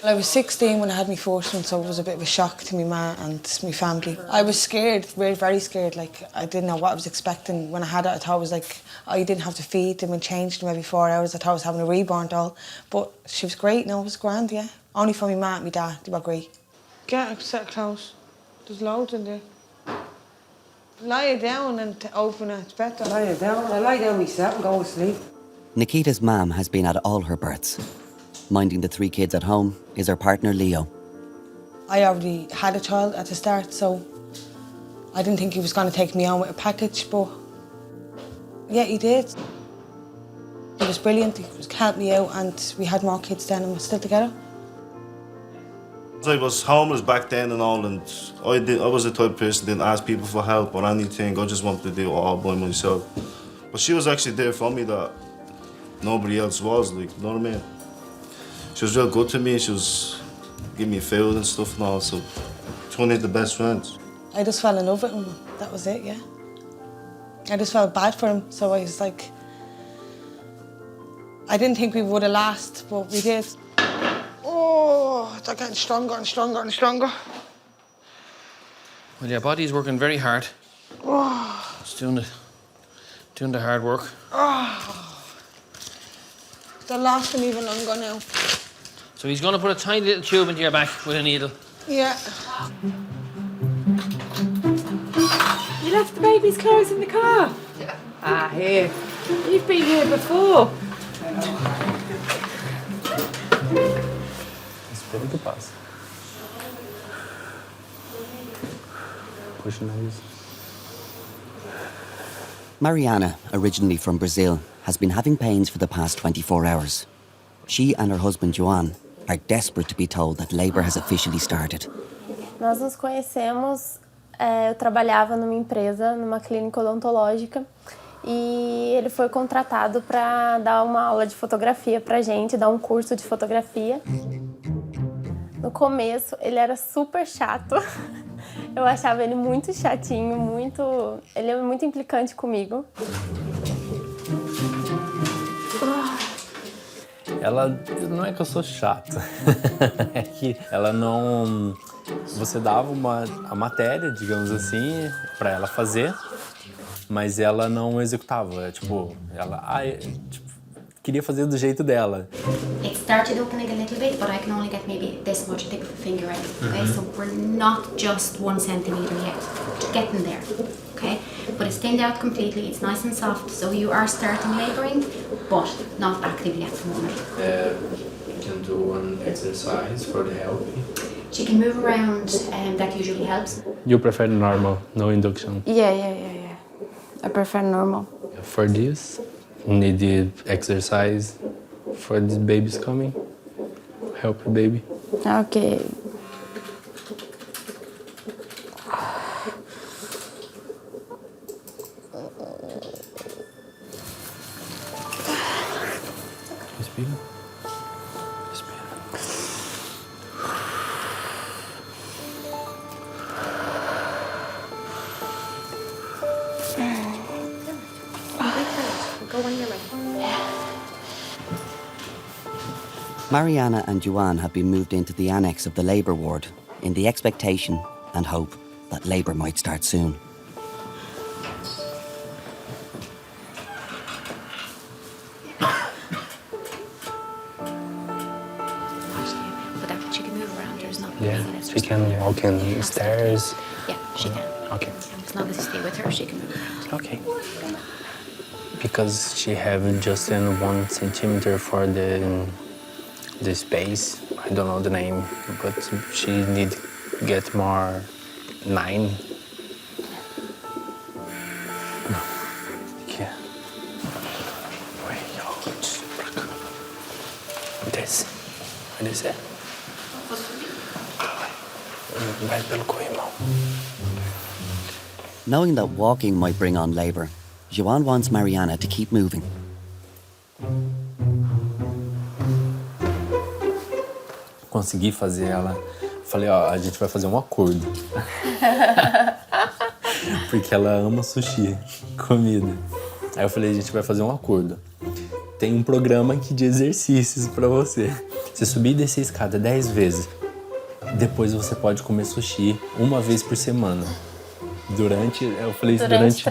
I was 16 when I had my first one, so it was a bit of a shock to my ma and my family. I was scared, very, very scared. Like, I didn't know what I was expecting. When I had it, I thought it was like, oh, you didn't have to feed them and change them every 4 hours. I thought I was having a reborn doll. But she was great, no, it was grand, yeah. Only for my ma and my dad, they were great. Get a set of clothes. There's loads in there. Lie it down and open it, it's better. Lie it down, I lie down myself and go to sleep. Nikita's mum has been at all her births. Minding the 3 kids at home is her partner Leo. I already had a child at the start, so I didn't think he was going to take me on with a package, but yeah, he did. He was brilliant, he helped me out, and we had more kids then and we're still together. I was homeless back then and all, and I was the type of person that didn't ask people for help or anything. I just wanted to do it all by myself. But she was actually there for me that nobody else was, like, you know what I mean? She was real good to me. She was giving me food and stuff and all, so it's one of the best friends. I just fell in love with him. That was it, yeah. I just felt bad for him, so I was like... I didn't think we would have lasted, but we did. Oh, they're getting stronger and stronger and stronger. Well, your body's working very hard. Oh. It's doing the hard work. Oh. They're lasting even longer now. So he's going to put a tiny little tube into your back with a needle. Yeah. You left the baby's clothes in the car? Yeah. Ah, here. You've been here before. Very good pass. Pushing those. Mariana, originally from Brazil, has been having pains for the past 24 hours. She and her husband, Joan, are desperate to be told that labour has officially started. Nós nos conhecemos, eu trabalhava numa empresa, numa clínica odontológica, e ele foi contratado para dar uma aula de fotografia pra gente, dar um curso de fotografia. No começo, ele era super chato. Eu achava ele muito chatinho, ele é muito implicante comigo. Ela, não é que eu sou chato, é que ela não... Você dava a matéria, digamos assim, para ela fazer, mas ela não executava. Tipo, ela queria fazer do jeito dela. It started opening a little bit, but I can only get maybe this much tip of the finger out. Okay, so we're not just 1 centimetre yet. We're getting there. Okay, but it's thinned out completely. It's nice and soft, so you are starting labouring, but not actively at the moment. You can do an exercise for the help. She can move around, that usually helps. You prefer normal, no induction? Yeah. I prefer normal. For this, needed exercise for this baby's coming. Help the baby. Okay. Respira. Go when you're ready. Mariana and Joanne have been moved into the annex of the labour ward in the expectation and hope that labour might start soon. But she can move around, there's not Yeah, she can walk in the stairs. Yeah, she can. Okay. As long as you stay with her, she can move around. Okay. Because she have just 1 centimeter for the space. I don't know the name, but she need get more 9. Yeah. Desce. Vai descer. Vai pelo corrimão. Knowing that walking might bring on labour, Joanne wants Mariana to keep moving. Consegui fazer ela. Falei, ó, a gente vai fazer um acordo. Porque ela ama sushi, comida. Aí eu falei, a gente vai fazer um acordo. Tem um programa aqui de exercícios pra você. Você subir e descer a escada 10 vezes. Depois você pode comer sushi 1 vez por semana. Durante 3 meses.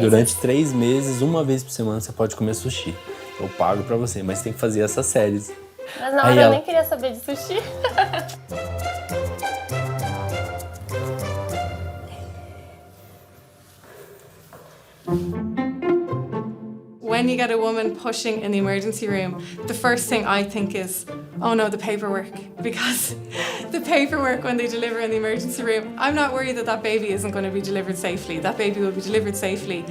Durante 3 meses, 1 vez por semana você pode comer sushi. Eu pago pra você, mas tem que fazer essas séries. Mas na hora eu nem queria saber de sushi. When you get a woman pushing in the emergency room, the first thing I think is, oh no, the paperwork. Because the paperwork when they deliver in the emergency room, I'm not worried that baby isn't going to be delivered safely. That baby will be delivered safely.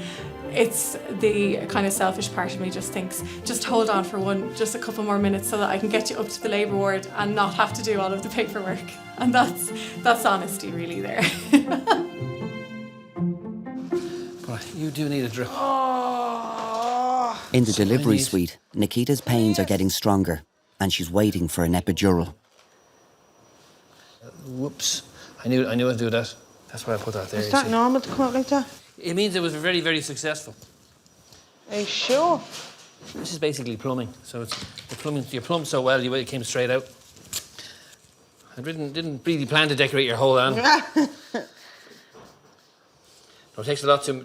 It's the kind of selfish part of me just thinks, just hold on for just a couple more minutes so that I can get you up to the labour ward and not have to do all of the paperwork. And that's honesty really there. Right, you do need a drip. In the delivery suite, Nikita's pains are getting stronger and she's waiting for an epidural. Whoops. I knew I'd do that. That's why I put that there. Is that normal to come out like that? It means it was very, very successful. Are you sure? This is basically plumbing. So it's the plumbing. You plumbed so well, it came straight out. I didn't really plan to decorate your whole hand. No, it takes a lot to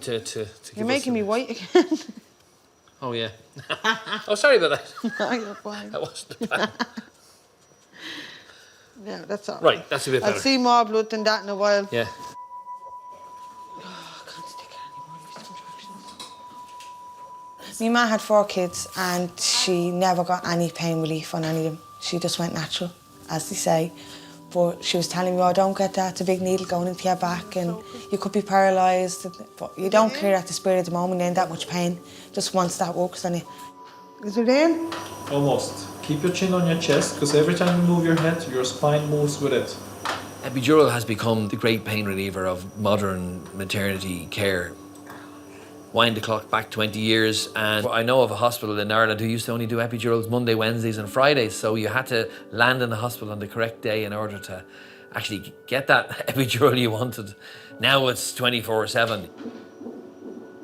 You're making me white again. Oh yeah. Oh, sorry about that. No, you're fine. That wasn't the plan. Yeah, that's all Right, that's a bit better. I'll see more blood than that in a while. Yeah. My ma had 4 kids and she never got any pain relief on any of them. She just went natural, as they say. But she was telling me, oh, don't get that, it's a big needle going into your back and you could be paralysed. But you don't care at the spirit at the moment, you're in that much pain. Just once that works on you. Is it in? Almost. Keep your chin on your chest, because every time you move your head, your spine moves with it. Epidural has become the great pain reliever of modern maternity care. Wind the clock back 20 years, and I know of a hospital in Ireland who used to only do epidurals Monday, Wednesdays and Fridays, so you had to land in the hospital on the correct day in order to actually get that epidural you wanted. Now it's 24/7.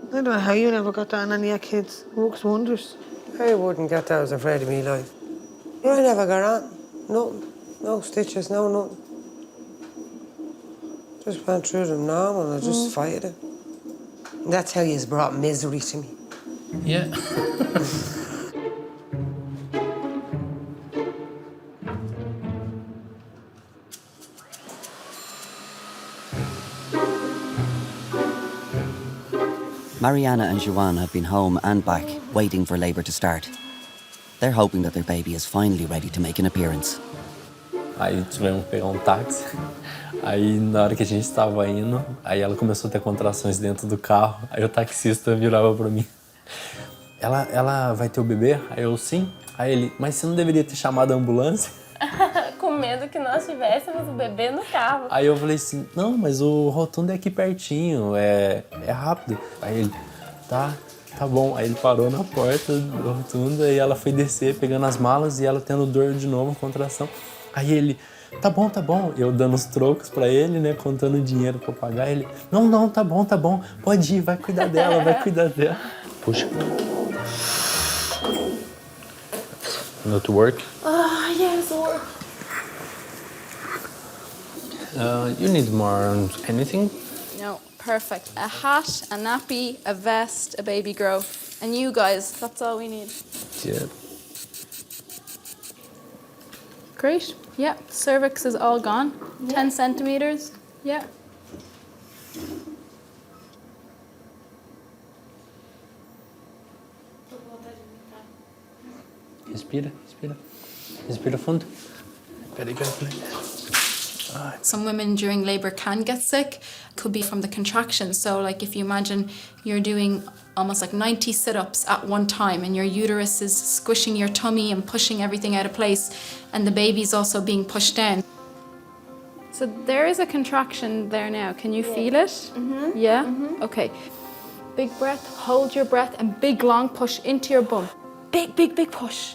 I don't know how you never got that on any of your kids. It works wonders. I wouldn't get that. I was afraid of me life. I never got on. Nothing. No stitches, no nothing. Just went through them normal and I just fighted it. And that's how you brought misery to me. Yeah. Mariana and Joanne have been home and back, waiting for labour to start. They're hoping that their baby is finally ready to make an appearance. Aí tivemos que pegar um táxi. Aí na hora que a gente estava indo, aí ela começou a ter contrações dentro do carro. Aí o taxista virava pra mim. Ela vai ter o bebê? Aí eu, sim. Aí ele, mas você não deveria ter chamado a ambulância? Com medo que nós tivéssemos o bebê no carro. Aí eu falei assim, não, mas o Rotunda é aqui pertinho, é rápido. Aí ele, tá bom. Aí ele parou na porta do Rotunda e ela foi descer pegando as malas e ela tendo dor de novo, contração. Aí ele, tá bom. Eu dando os trocos pra ele, né, contando o dinheiro pra pagar. Ele, não, tá bom. Pode ir, vai cuidar dela. Puxa. Not to work? Yes, work. You need more anything? No, perfect. A hat, a nappy, a vest, a baby grow. And you guys, that's all we need. Yeah. Great. Yeah, cervix is all gone. 10 centimeters. Yeah. Respira fundo. Very good. Some women during labour can get sick. Could be from the contractions. So like if you imagine you're doing almost like 90 sit-ups at one time and your uterus is squishing your tummy and pushing everything out of place and the baby's also being pushed down. So there is a contraction there now. Can you feel it? Mm-hmm. Yeah? Mm-hmm. Okay. Big breath, hold your breath, and big long push into your bum. Big push.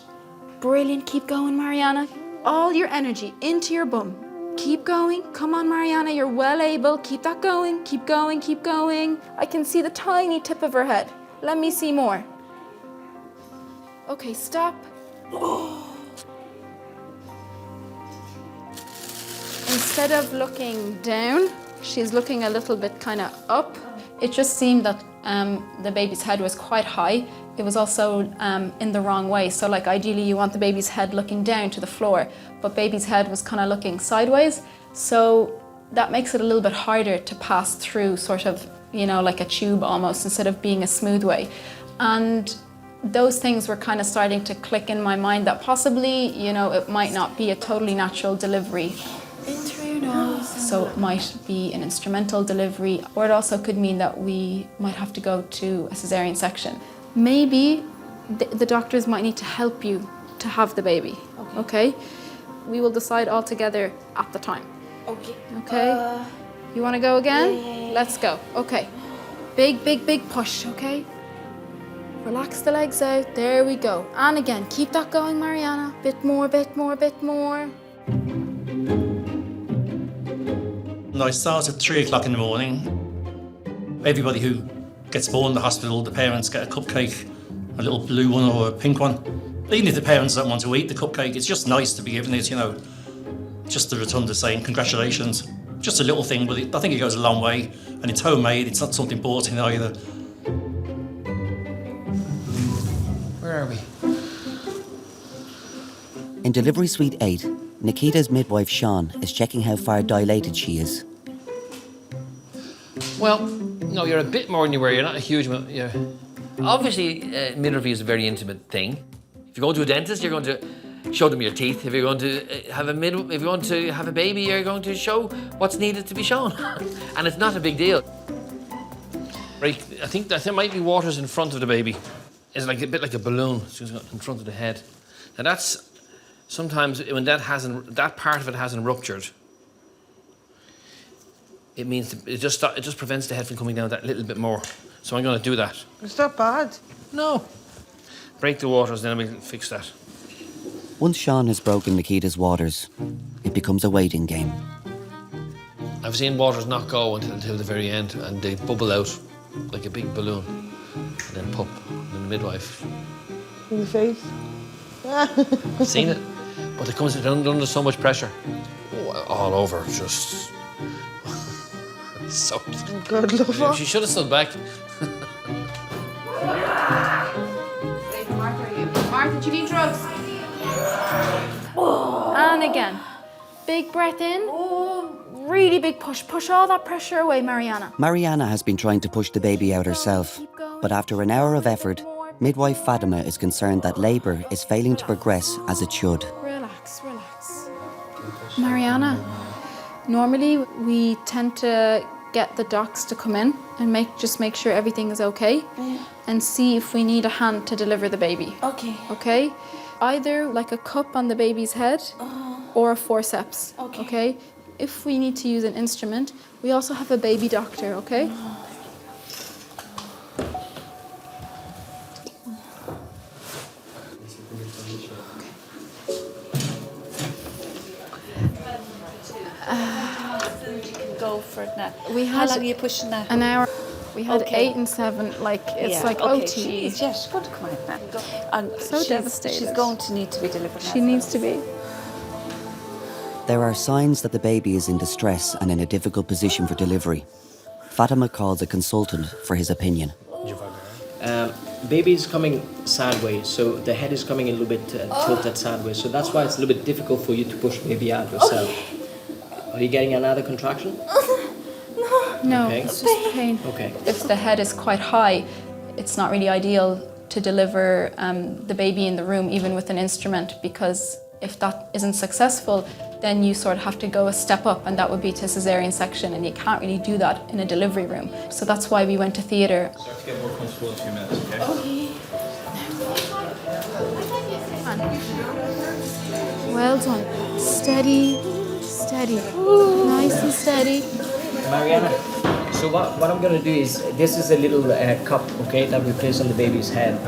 Brilliant, keep going, Mariana. All your energy into your bum. Keep going, come on, Mariana, you're well able. Keep that going, keep going. I can see the tiny tip of her head. Let me see more. Okay, stop. Instead of looking down, she's looking a little bit kind of up. It just seemed that the baby's head was quite high. It was also in the wrong way. So like ideally you want the baby's head looking down to the floor, but baby's head was kind of looking sideways. So that makes it a little bit harder to pass through, sort of, you know, like a tube almost, instead of being a smooth way. And those things were kind of starting to click in my mind that possibly, you know, it might not be a totally natural delivery. In through your nose. So it might be an instrumental delivery, or it also could mean that we might have to go to a cesarean section. Maybe the doctors might need to help you to have the baby, okay? We will decide all together at the time. Okay? You want to go again? Yeah. Let's go. Okay. Big push, okay? Relax the legs out. There we go. And again, keep that going, Mariana. Bit more. I start at 3 o'clock in the morning. Everybody who gets born in the hospital, the parents get a cupcake, a little blue one or a pink one. Even if the parents don't want to eat the cupcake, it's just nice to be given it, you know. Just the Rotunda saying congratulations. Just a little thing, but I think it goes a long way. And it's homemade, it's not something bought in either. Where are we? In delivery suite 8, Nikita's midwife Shauna is checking how far dilated she is. Well, no, you're a bit more than you were. You're not a huge amount. Obviously, midwifery is a very intimate thing. If you go to a dentist, you're going to show them your teeth. If you're going to have a baby, you're going to show what's needed to be shown, and it's not a big deal. Right? I think that there might be waters in front of the baby. It's like a bit like a balloon. It's just in front of the head. Now that's sometimes when that part of it hasn't ruptured. It means it just prevents the head from coming down that little bit more. So I'm going to do that. It's not bad. No. Break the waters, then we'll fix that. Once Shauna has broken Nikita's waters, it becomes a waiting game. I've seen waters not go until the very end, and they bubble out like a big balloon, and then pop. And then the midwife. In the face. Seen it? But it comes under so much pressure. All over, just... so... God love her. She should have stood back. Martha, do you need drugs? And again. Big breath in. Really big push. Push all that pressure away, Mariana. Mariana has been trying to push the baby out herself, but after an hour of effort, midwife Fatima is concerned that labour is failing to progress as it should. Relax, relax. Mariana, normally we tend to get the docs to come in and just make sure everything is okay and see if we need a hand to deliver the baby. Okay. Okay? Either like a cup on the baby's head or a forceps. Okay? If we need to use an instrument, we also have a baby doctor, okay? Go for it now. How long are you pushing that? An hour. We had 8 and 7, like it's like okay. OT. She's just going to come out now. And So devastated. She's going to need to be delivered now. She needs to be. There are signs that the baby is in distress and in a difficult position for delivery. Fatima calls a consultant for his opinion. Baby is coming sideways, so the head is coming a little bit tilted sideways. So that's why it's a little bit difficult for you to push baby out yourself. Are you getting another contraction? No, Okay. it's just pain. Okay. If the head is quite high, it's not really ideal to deliver the baby in the room, even with an instrument, because if that isn't successful, then you sort of have to go a step up, and that would be to cesarean section, and you can't really do that in a delivery room. So that's why we went to theatre. Start to get more comfortable in a few minutes, okay? Well done. Steady, steady. Nice and steady. Mariana, so what I'm going to do is, this is a little cup, okay, that we place on the baby's head.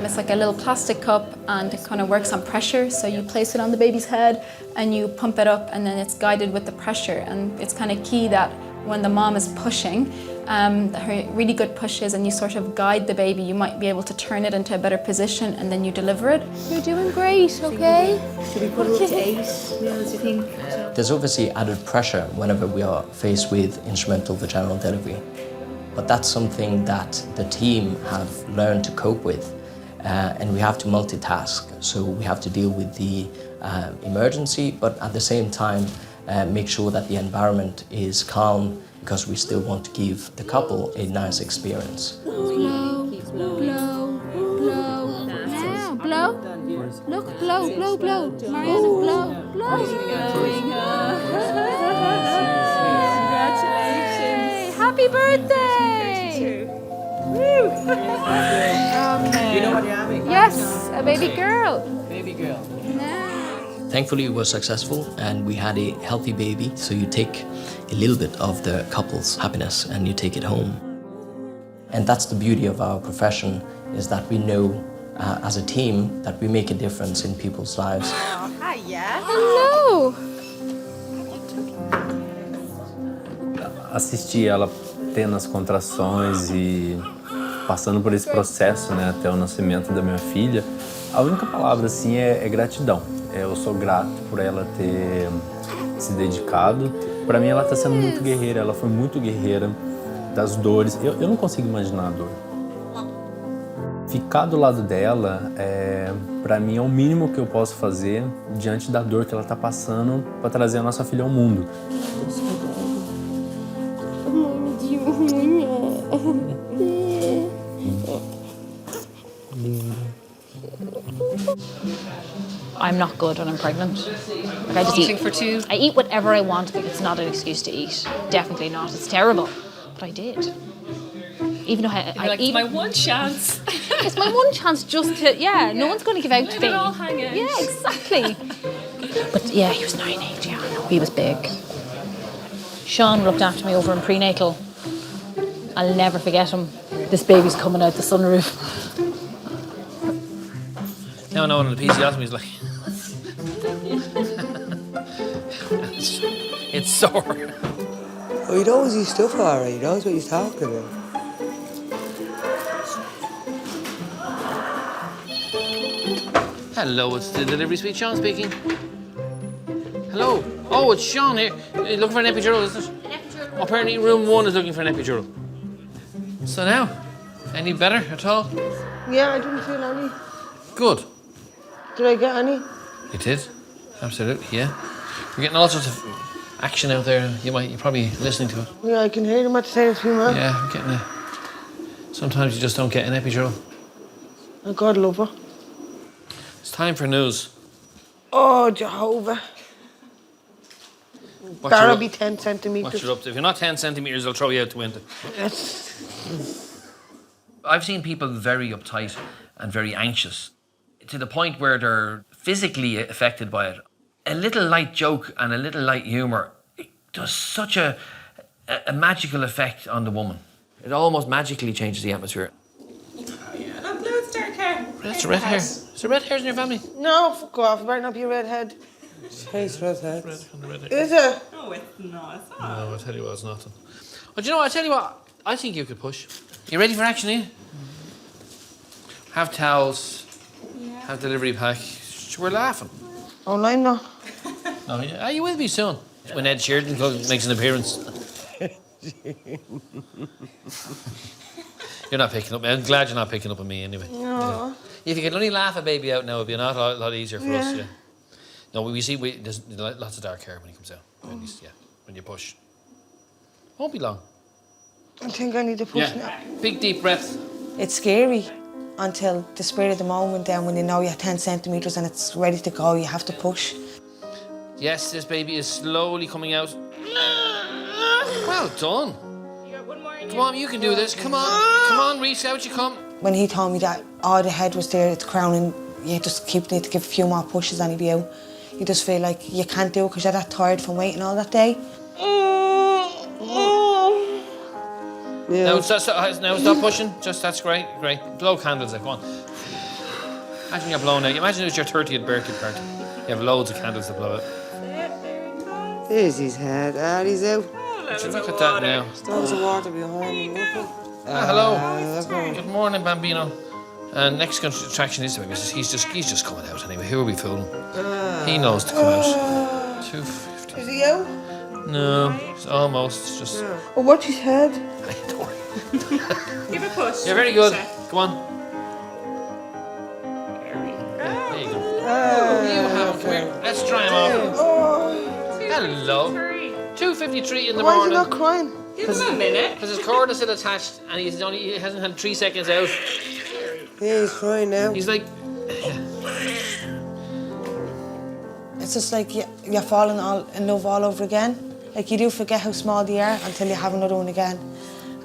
It's like a little plastic cup, and it kind of works on pressure. So you place it on the baby's head and you pump it up, and then it's guided with the pressure. And it's kind of key that when the mom is pushing, her really good pushes, and you sort of guide the baby, you might be able to turn it into a better position, and then you deliver it. You're doing great, okay? Should we put it up to 8 meals, you think? There's obviously added pressure whenever we are faced with instrumental vaginal delivery. But that's something that the team have learned to cope with. And we have to multitask. So we have to deal with the emergency, but at the same time, make sure that the environment is calm, because we still want to give the couple a nice experience. Blow, blow, blow. Now, blow. Look, blow, blow, blow. Mariana, blow, blow. Congratulations. Happy birthday. Do you know what you're having? Yes, a baby girl. Baby girl. Thankfully, it was successful, and we had a healthy baby. So you take a little bit of the couple's happiness and you take it home. And that's the beauty of our profession, is that we know as a team that we make a difference in people's lives. Hello. Assistir ela tendo as contrações e passando por esse processo, né, até o nascimento da minha filha, a única palavra assim é gratidão. Eu sou grato por ela ter se dedicado. Para mim ela está sendo muito guerreira, ela foi muito guerreira das dores. Eu não consigo imaginar a dor. Ficar do lado dela, para mim é o mínimo que eu posso fazer diante da dor que ela está passando para trazer a nossa filha ao mundo. I'm not good when I'm pregnant. Like I just Eating eat for two? I eat whatever I want, but it's not an excuse to eat. Definitely not. It's terrible. But I did. Even though It's my one chance. It's my one chance just to, no one's going to give out to me. all hang out. Yeah, exactly. But yeah, he was 9'8", yeah, no, he was big. Sean looked after me over in prenatal. I'll never forget him. This baby's coming out the sunroof. Now one of the episiotomy is like... it's sore. Oh, he knows his stuff alright, he knows what he's talking about. Hello, it's the Deliveries with Sean speaking. Hello. Oh, it's Sean here. You're looking for an epidural, isn't it? An epidural. Apparently room 1 is looking for an epidural. So now, any better at all? Yeah, I didn't feel any. Good. Did I get any? You did? Absolutely, yeah. We're getting all sorts of action out there. You're probably listening to it. Yeah, I can hear them at the same time, man. Yeah, I'm getting it. Sometimes you just don't get an epidural. Oh, God love her. It's time for news. Oh, Jehovah. That'll be 10 centimetres. What you're up to. If you're not 10 centimetres, they'll throw you out the window. I've seen people very uptight and very anxious to the point where they're physically affected by it. A little light joke and a little light humour, it does such a magical effect on the woman. It almost magically changes the atmosphere. Look, it's dark hair. That's red hair. Is there red hairs in your family? No, fuck off. It better not be a redhead. Face redhead. Is it? No, it's not. No, I'll tell you what, it's nothing. But you know what, I'll tell you what, I think you could push. You ready for action, Ian? Have towels, have delivery pack. We're laughing. Oh, I'm not. No, you will be soon. When Ed Sheeran makes an appearance. You're not picking up. I'm glad you're not picking up on me anyway. No. Yeah. If you could only laugh a baby out now, it'd be a lot easier for us. Yeah. No, we see there's lots of dark hair when he comes out. At least, when you push. Won't be long. I think I need to push now. Big deep breath. It's scary until the spirit of the moment, then when you know you're 10 centimetres and it's ready to go, you have to push. Yes, this baby is slowly coming out. Well done. Come on, you can do this. Come on, Reese, out you come. When he told me that the head was there, it's crowning, you just need to give a few more pushes and he'll be out. You just feel like you can't do it because you're that tired from waiting all that day. Now stop pushing. That's great. Blow candles, go on. Imagine you're blowing out. Imagine it was your 30th birthday party. You have loads of candles to blow out. There's his head. He's out. Look at that now. Stones of water behind him. Hello. Good morning, Bambino. And next attraction is he's just coming out anyway. Who are we fooling? He knows to come out. 250. Is he out? No, it's almost just. Oh, watch his head. Don't worry. Give a push. You're very good. Come on. There you go. Come here. Let's try him off. Hello. 2:53 in the morning. Why is he not crying? Give him a minute. Because his cord is still attached and he hasn't had 3 seconds out. Yeah, he's crying now. He's like. It's just like you're falling in love all over again. Like you do forget how small they are until you have another one again.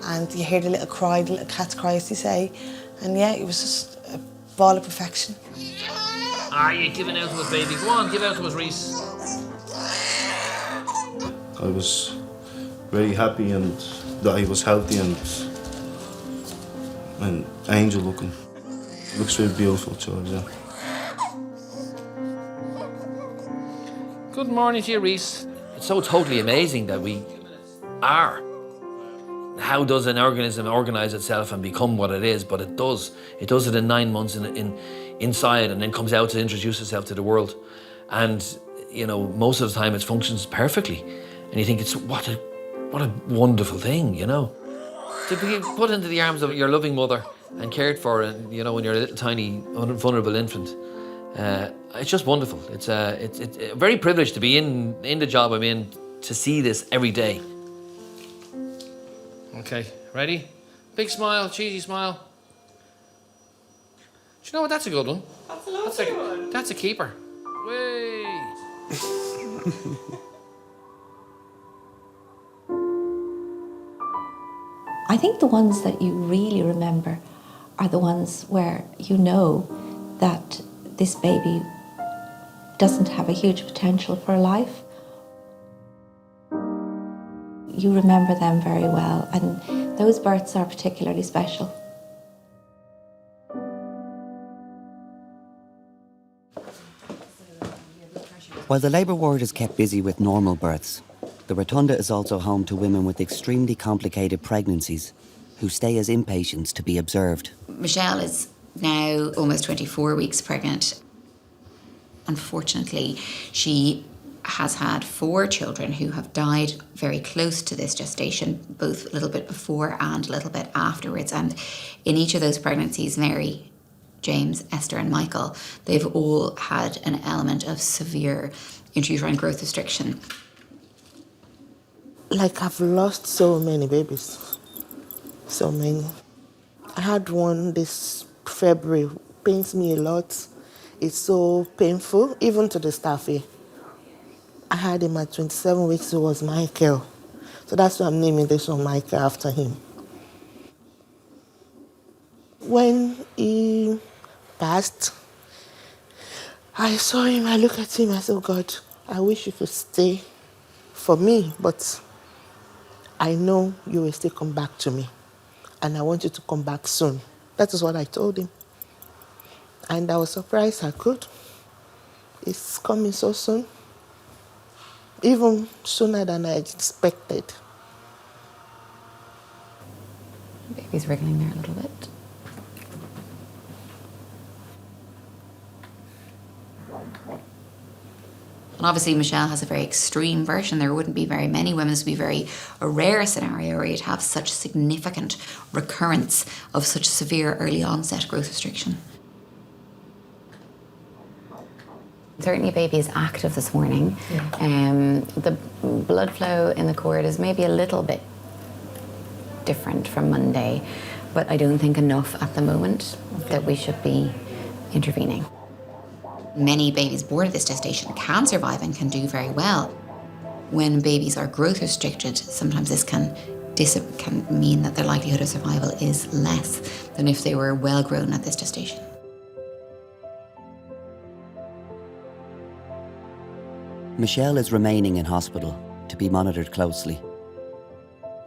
And you hear the little cry, the little cat's cry, as they say. And yeah, it was just a ball of perfection. You're giving out to us, baby. Go on, give out to us, Reese. I was very happy and that he was healthy and angel looking. Looks really beautiful, George, yeah. Good morning to you, Reese. It's so totally amazing that we are. How does an organism organise itself and become what it is? But it does. It does it in 9 months inside and then comes out to introduce itself to the world. And, most of the time it functions perfectly. And you think, what a wonderful thing, To be put into the arms of your loving mother and cared for, and when you're a little tiny, vulnerable infant. It's just wonderful. It's very privileged to be in the job I'm in, to see this every day. Okay, ready? Big smile, cheesy smile. Do you know what? That's a good one. That's a lovely one. That's a keeper. Way. I think the ones that you really remember are the ones where you know that this baby doesn't have a huge potential for life. You remember them very well, and those births are particularly special. While the labour ward is kept busy with normal births, the Rotunda is also home to women with extremely complicated pregnancies who stay as inpatients to be observed. Michelle is now almost 24 weeks pregnant. Unfortunately, she has had 4 children who have died very close to this gestation, both a little bit before and a little bit afterwards. And in each of those pregnancies, Mary, James, Esther and Michael, they've all had an element of severe intrauterine growth restriction. Like, I've lost so many babies. So many. I had one this February. Pains me a lot. It's so painful, even to the staff here. I had him at 27 weeks. It was Michael. So that's why I'm naming this one Michael after him. When he passed, I saw him, I looked at him, I said, oh God, I wish you could stay for me, but I know you will still come back to me. And I want you to come back soon. That is what I told him. And I was surprised I could. It's coming so soon. Even sooner than I expected. Baby's wriggling there a little bit. And obviously Michelle has a very extreme version. There wouldn't be very many women. This would be a rare scenario where you'd have such significant recurrence of such severe early onset growth restriction. Certainly baby is active this morning. The blood flow in the cord is maybe a little bit different from Monday, but I don't think enough at the moment that we should be intervening. Many babies born at this gestation can survive and can do very well. When babies are growth restricted, sometimes this can mean that their likelihood of survival is less than if they were well grown at this gestation. Michelle is remaining in hospital to be monitored closely.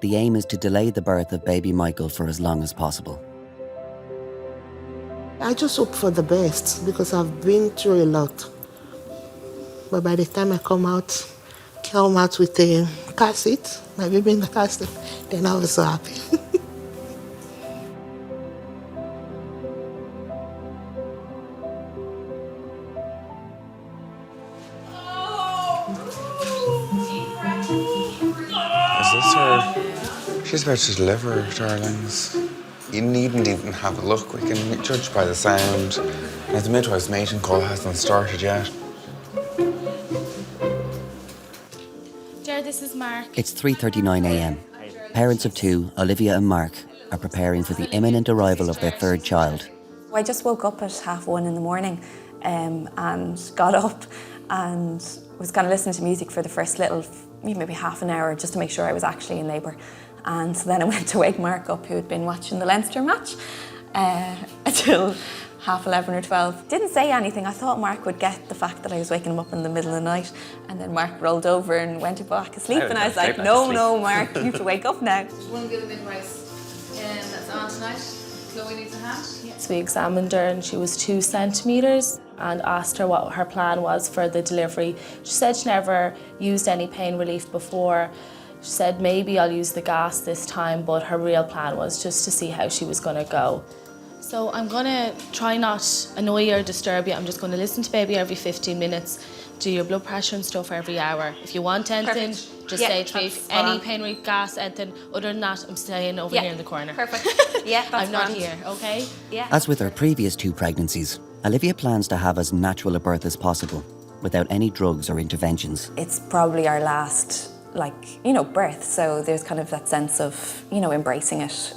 The aim is to delay the birth of baby Michael for as long as possible. I just hope for the best because I've been through a lot. But by the time I come out with a car seat, my baby in the car seat, then I was so happy. Is this her? She's about to deliver, darlings. You needn't even have a look. We can judge by the sound. Now, the midwife's mating call hasn't started yet. Jared, this is Mark. It's 3:39 a.m. Parents of 2, Olivia and Mark, are preparing for the imminent arrival of their 3rd child. I just woke up at 1:30 in the morning and got up and was kind of listening to music for the first maybe half an hour just to make sure I was actually in labour. And so then I went to wake Mark up, who had been watching the Leinster match until 11:30 or 12. Didn't say anything. I thought Mark would get the fact that I was waking him up in the middle of the night. And then Mark rolled over and went back asleep. And I was like, no, Mark, you have to wake up now. One give a midwife that's on tonight. Chloe needs a hand. So we examined her and she was 2 centimetres and asked her what her plan was for the delivery. She said she never used any pain relief before. She said maybe I'll use the gas this time, but her real plan was just to see how she was going to go. So I'm going to try not annoy you or disturb you. I'm just going to listen to baby every 15 minutes, do your blood pressure and stuff every hour. If you want anything, just say to me, any pain relief, gas, anything. Other than that, I'm staying over here in the corner. Perfect. Yeah, that's I'm not grand. here, okay? Yeah. As with her previous 2 pregnancies, Olivia plans to have as natural a birth as possible, without any drugs or interventions. It's probably our last, birth. So there's kind of that sense of, embracing it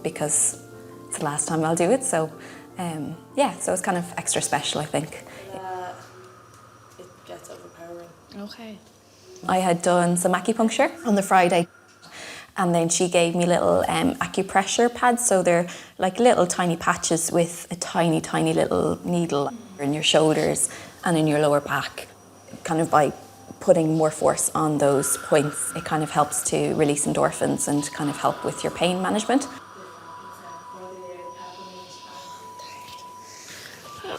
because it's the last time I'll do it. So, so it's kind of extra special, I think. It gets overpowering. Okay. I had done some acupuncture on the Friday. And then she gave me little acupressure pads. So they're like little tiny patches with a tiny, tiny little needle in your shoulders and in your lower back. Kind of by putting more force on those points, it kind of helps to release endorphins and kind of help with your pain management.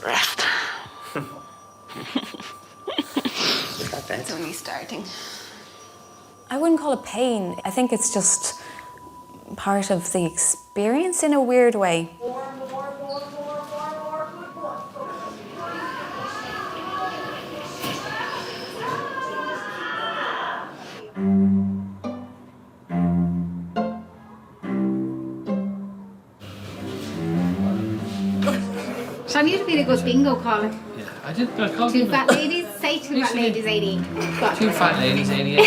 Rest. It's only starting. I wouldn't call it pain. I think it's just part of the experience in a weird way. Shauna, you'd have been a good bingo caller. Yeah, I did. I called Two him. fat ladies, say two fat ladies, 80. Two fat ladies, 88.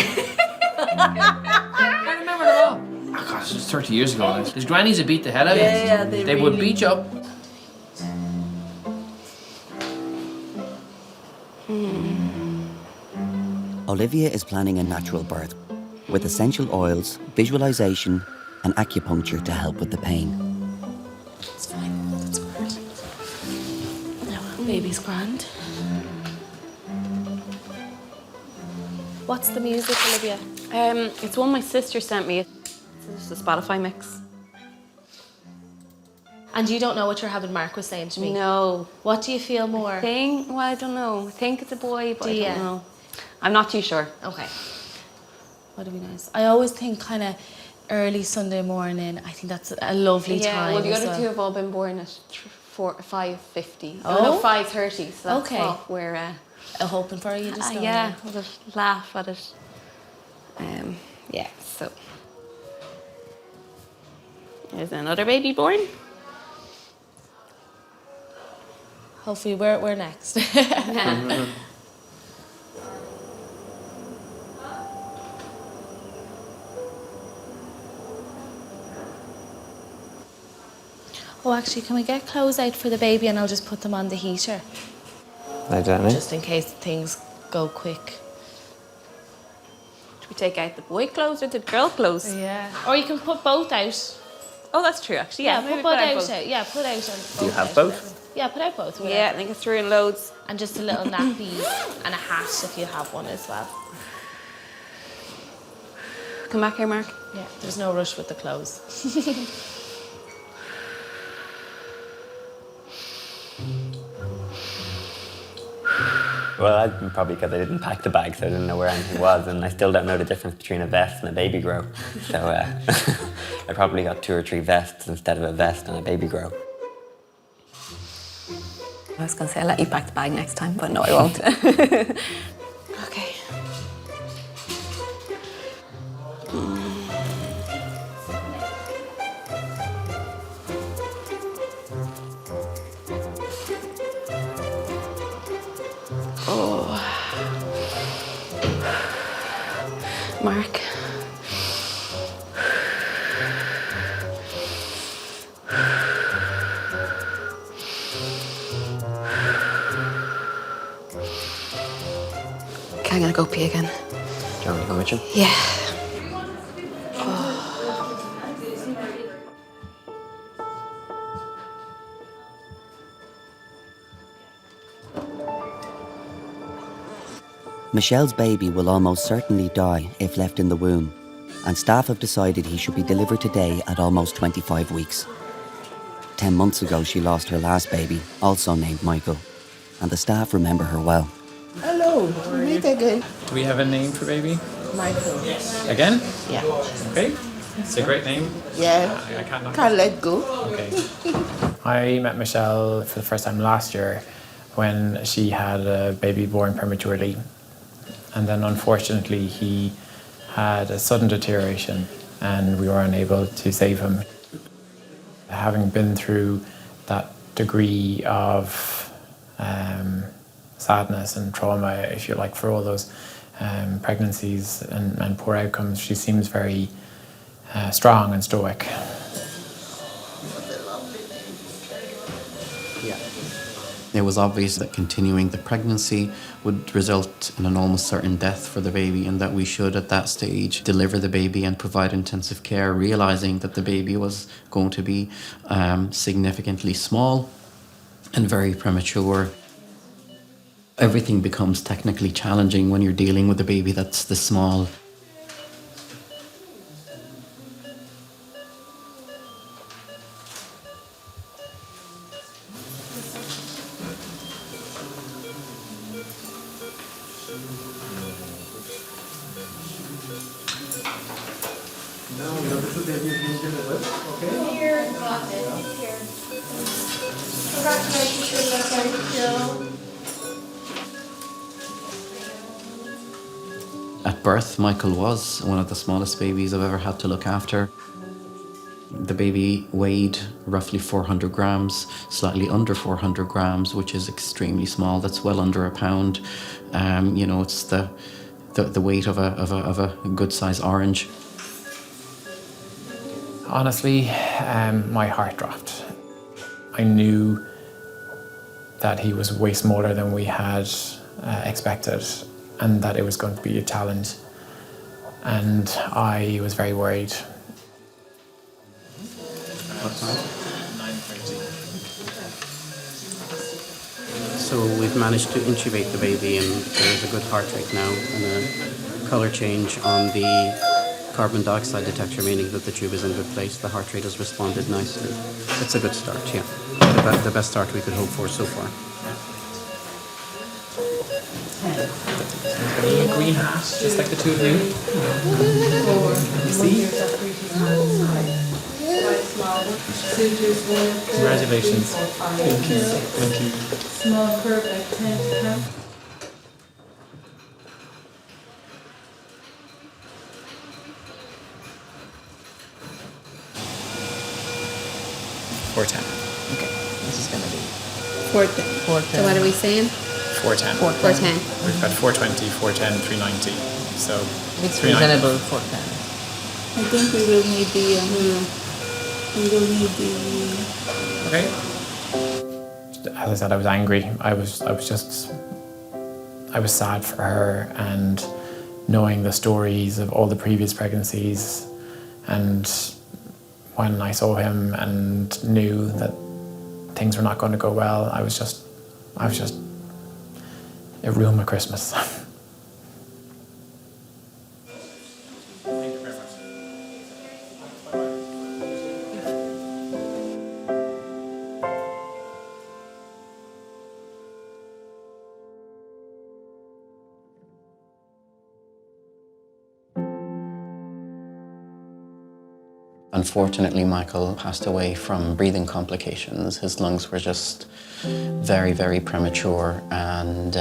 I remember them all. Oh gosh, it was 30 years ago. His grannies would beat the hell out of you. Yeah, they would really- beat you up. Olivia is planning a natural birth with essential oils, visualization, and acupuncture to help with the pain. It's fine. That's good. No, baby's grand. What's the music, Olivia? It's one my sister sent me. It's just a Spotify mix. And you don't know what you're having, Mark was saying to me? No. What do you feel more? Well, I don't know. I think it's a boy, but Do I you? don't know. I'm not too sure. Okay. That'd be nice. I always think kind of early Sunday morning. I think that's a lovely time. Well, the as other uh, two have all been born at 5:50. Oh? No, 5:30. So that's Okay. what we're hoping for. You just don't yeah, know. we'll just laugh at it. Yeah. So there's another baby born. Hopefully, we're next. Oh, actually, can we get clothes out for the baby and I'll just put them on the heater? I don't know. Just in case things go quick. Should we take out the boy clothes or the girl clothes? Yeah. Or you can put both out. Oh, that's true, actually. Yeah, maybe put both out. both. Yeah, put out. Do you have both? Yeah, put out both. whatever. Yeah, I think it's through in loads. And just a little nappy and a hat if you have one as well. Come back here, Mark. Yeah, there's no rush with the clothes. Well, I'd probably because I didn't pack the bag, so I didn't know where anything was, and I still don't know the difference between a vest and a baby grow. So I probably got 2 or 3 vests instead of a vest and a baby grow. I was going to say, I'll let you pack the bag next time, but no, I won't. Okay. Oh. Mark. Okay, I'm gonna go pee again. Do you want me to go with you? Yeah. Michelle's baby will almost certainly die if left in the womb, and staff have decided he should be delivered today at almost 25 weeks. 10 months ago, she lost her last baby, also named Michael, and the staff remember her well. Hello, we meet again. Do we have a name for baby? Michael. Again? Yeah. Okay. It's a great name. Yeah. I can't let go. Okay. I met Michelle for the first time last year when she had a baby born prematurely. And then unfortunately he had a sudden deterioration and we were unable to save him. Having been through that degree of sadness and trauma, if you like, for all those pregnancies and poor outcomes, she seems very strong and stoic. It was obvious that continuing the pregnancy would result in an almost certain death for the baby, and that we should at that stage deliver the baby and provide intensive care, realising that the baby was going to be significantly small and very premature. Everything becomes technically challenging when you're dealing with a baby that's this small. At birth, Michael was one of the smallest babies I've ever had to look after. The baby weighed roughly 400 grams, slightly under 400 grams, which is extremely small. That's well under a pound. It's the weight of a good-sized orange. Honestly, my heart dropped. I knew that he was way smaller than we had expected, and that it was going to be a challenge. And I was very worried. So we've managed to intubate the baby, and there is a good heart rate now and a colour change on the carbon dioxide detector, meaning that the tube is in a good place. The heart rate has responded nicely. It's a good start, yeah. The best start we could hope for so far. A green hat, just like the two of you. You see? Congratulations. Thank you. Thank you. Small curve like 10. 410. Okay, this is going to be 410. So what are we saying? 410. 410. We've got 420, 410, 390. So It's 390. reasonable for them. I think we will need the. Okay. As I said, I was angry. I was sad for her, and knowing the stories of all the previous pregnancies, and when I saw him and knew that things were not going to go well, I was just, it ruined my Christmas. Unfortunately, Michael passed away from breathing complications. His lungs were just very, very premature, and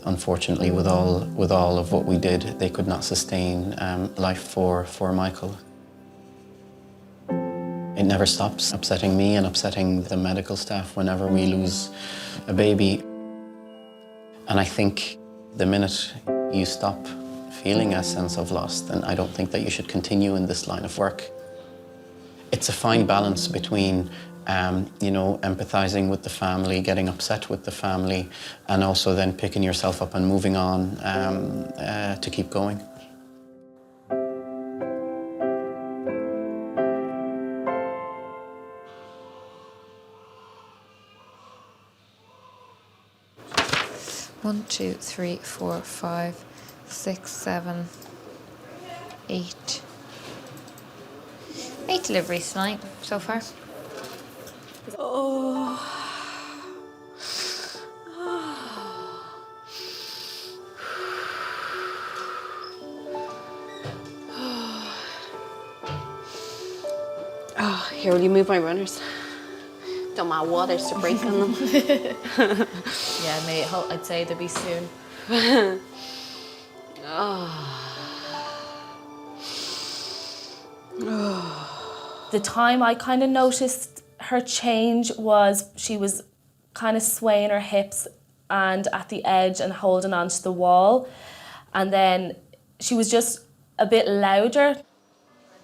unfortunately, with all of what we did, they could not sustain life for Michael. It never stops upsetting me and upsetting the medical staff whenever we lose a baby. And I think the minute you stop feeling a sense of loss, then I don't think that you should continue in this line of work. It's a fine balance between, empathizing with the family, getting upset with the family, and also then picking yourself up and moving on to keep going. One, 2, 3, 4, 5, 6, 7, 8. 8 deliveries tonight so far. Oh. Oh, here, will you move my runners? Don't mind what, there's to break on them. Yeah, mate, I'd say they'll be soon. The time I kind of noticed her change was she was kind of swaying her hips and at the edge and holding onto the wall. And then she was just a bit louder.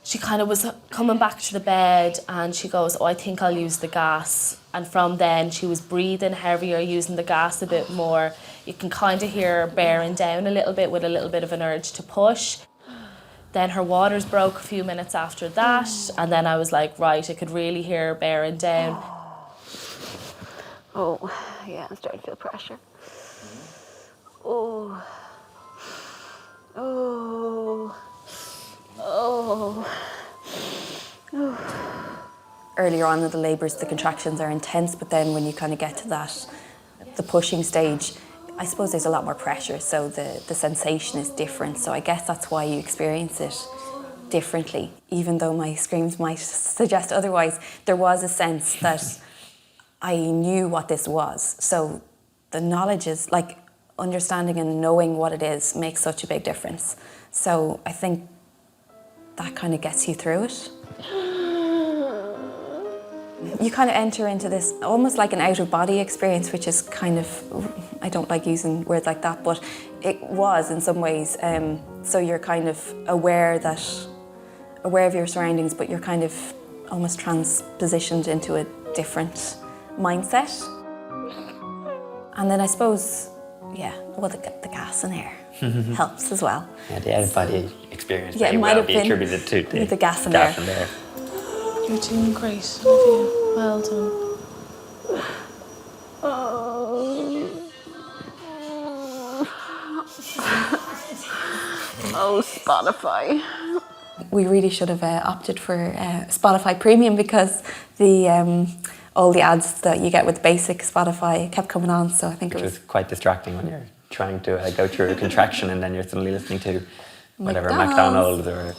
She kind of was coming back to the bed and she goes, "Oh, I think I'll use the gas." And from then she was breathing heavier, using the gas a bit more. You can kind of hear her bearing down a little bit with a little bit of an urge to push. Then her waters broke a few minutes after that. And then I was like, right, I could really hear her bearing down. Oh, yeah, I'm starting to feel pressure. Oh. Oh. Oh. Earlier on in the labours, the contractions are intense, but then when you kind of get to that, the pushing stage, I suppose there's a lot more pressure, so the sensation is different. So I guess that's why you experience it differently. Even though my screams might suggest otherwise, there was a sense that I knew what this was. So the knowledge is, like, understanding and knowing what it is makes such a big difference. So I think that kind of gets you through it. You kind of enter into this almost like an out-of-body experience, which is kind of, I don't like using words like that, but it was in some ways. So you're kind of aware of your surroundings, but you're kind of almost transpositioned into a different mindset. And then I suppose, yeah, well, the gas and air helps as well. Yeah, the out-of-body experience Yeah, may it might well have be been attributed to the gas and air. You're doing great, Olivia. Well done. Oh, Spotify. We really should have opted for Spotify Premium because the all the ads that you get with basic Spotify kept coming on. So I think Which it was was quite distracting when you're trying to go through a contraction and then you're suddenly listening to whatever McDonald's or...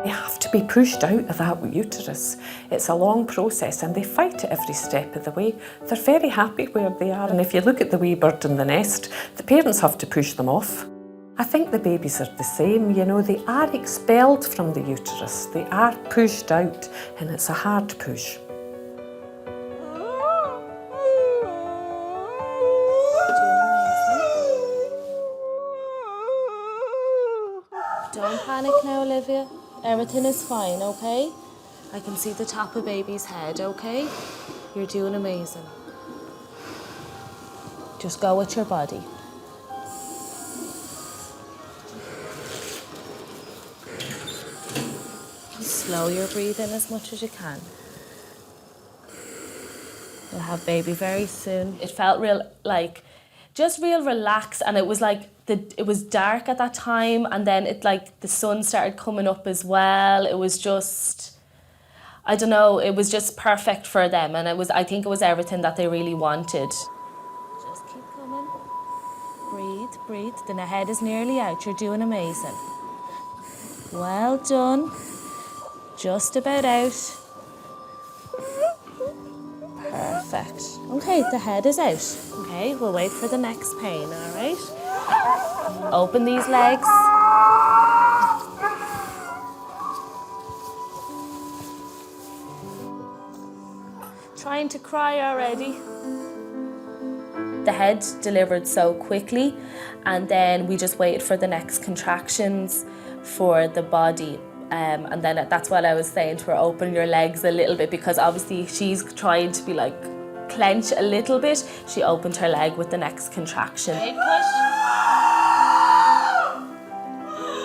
They have to be pushed out of that uterus. It's a long process and they fight it every step of the way. They're very happy where they are, and if you look at the wee bird in the nest, the parents have to push them off. I think the babies are the same, you know, they are expelled from the uterus, they are pushed out, and it's a hard push. Don't panic now, Olivia. Everything is fine, okay? I can see the top of baby's head, okay? You're doing amazing. Just go with your body. Slow your breathing as much as you can. We'll have baby very soon. It felt real, like, just real relaxed, and it was like, it was dark at that time, and then it like the sun started coming up as well. It was just, I don't know, it was just perfect for them, and I think it was everything that they really wanted. Just keep coming. Breathe, breathe. Then the head is nearly out. You're doing amazing. Well done. Just about out. Perfect. Okay, the head is out. Okay, we'll wait for the next pain, all right? Open these legs. Trying to cry already. The head delivered so quickly, and then we just waited for the next contractions for the body. And then that's what I was saying to her, open your legs a little bit, because obviously she's trying to be like, clench a little bit. She opened her leg with the next contraction. Okay, push.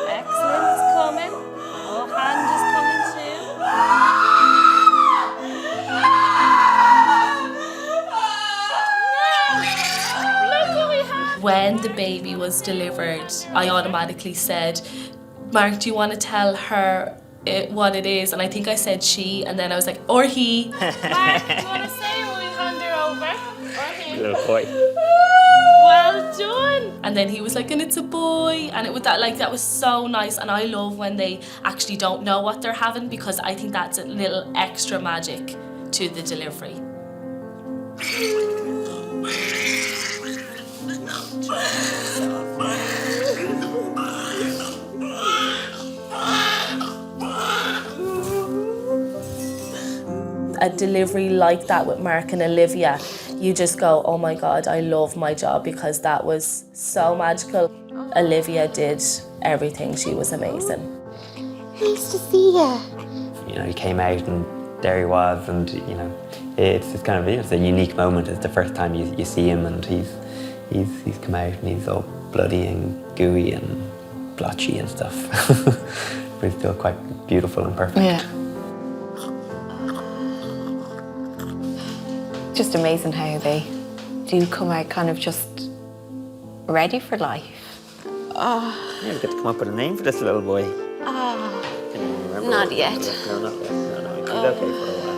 Excellent, it's coming. Oh, hand is coming too. Look what we have. When the baby was delivered, I automatically said, Mark, do you want to tell her what it is? And I think I said she, and then I was like, or he. Mark, do you want to say it? Will we hand her over? Or him? Little boy. Well done. And then he was like, and it's a boy. And it was that was so nice. And I love when they actually don't know what they're having, because I think that's a little extra magic to the delivery. A delivery like that with Mark and Olivia, you just go, oh my God, I love my job, because that was so magical. Olivia did everything. She was amazing. Nice to see you. You know, he came out and there he was, and you know, it's kind of, it's a unique moment. It's the first time you see him, and he's come out and he's all bloody and gooey and blotchy and stuff. But he's still quite beautiful and perfect. Yeah. Just amazing how they do come out kind of just ready for life. Yeah, we get to come up with a name for this little boy. Can you remember? Not yet. No, not yet. No, he's okay for a while.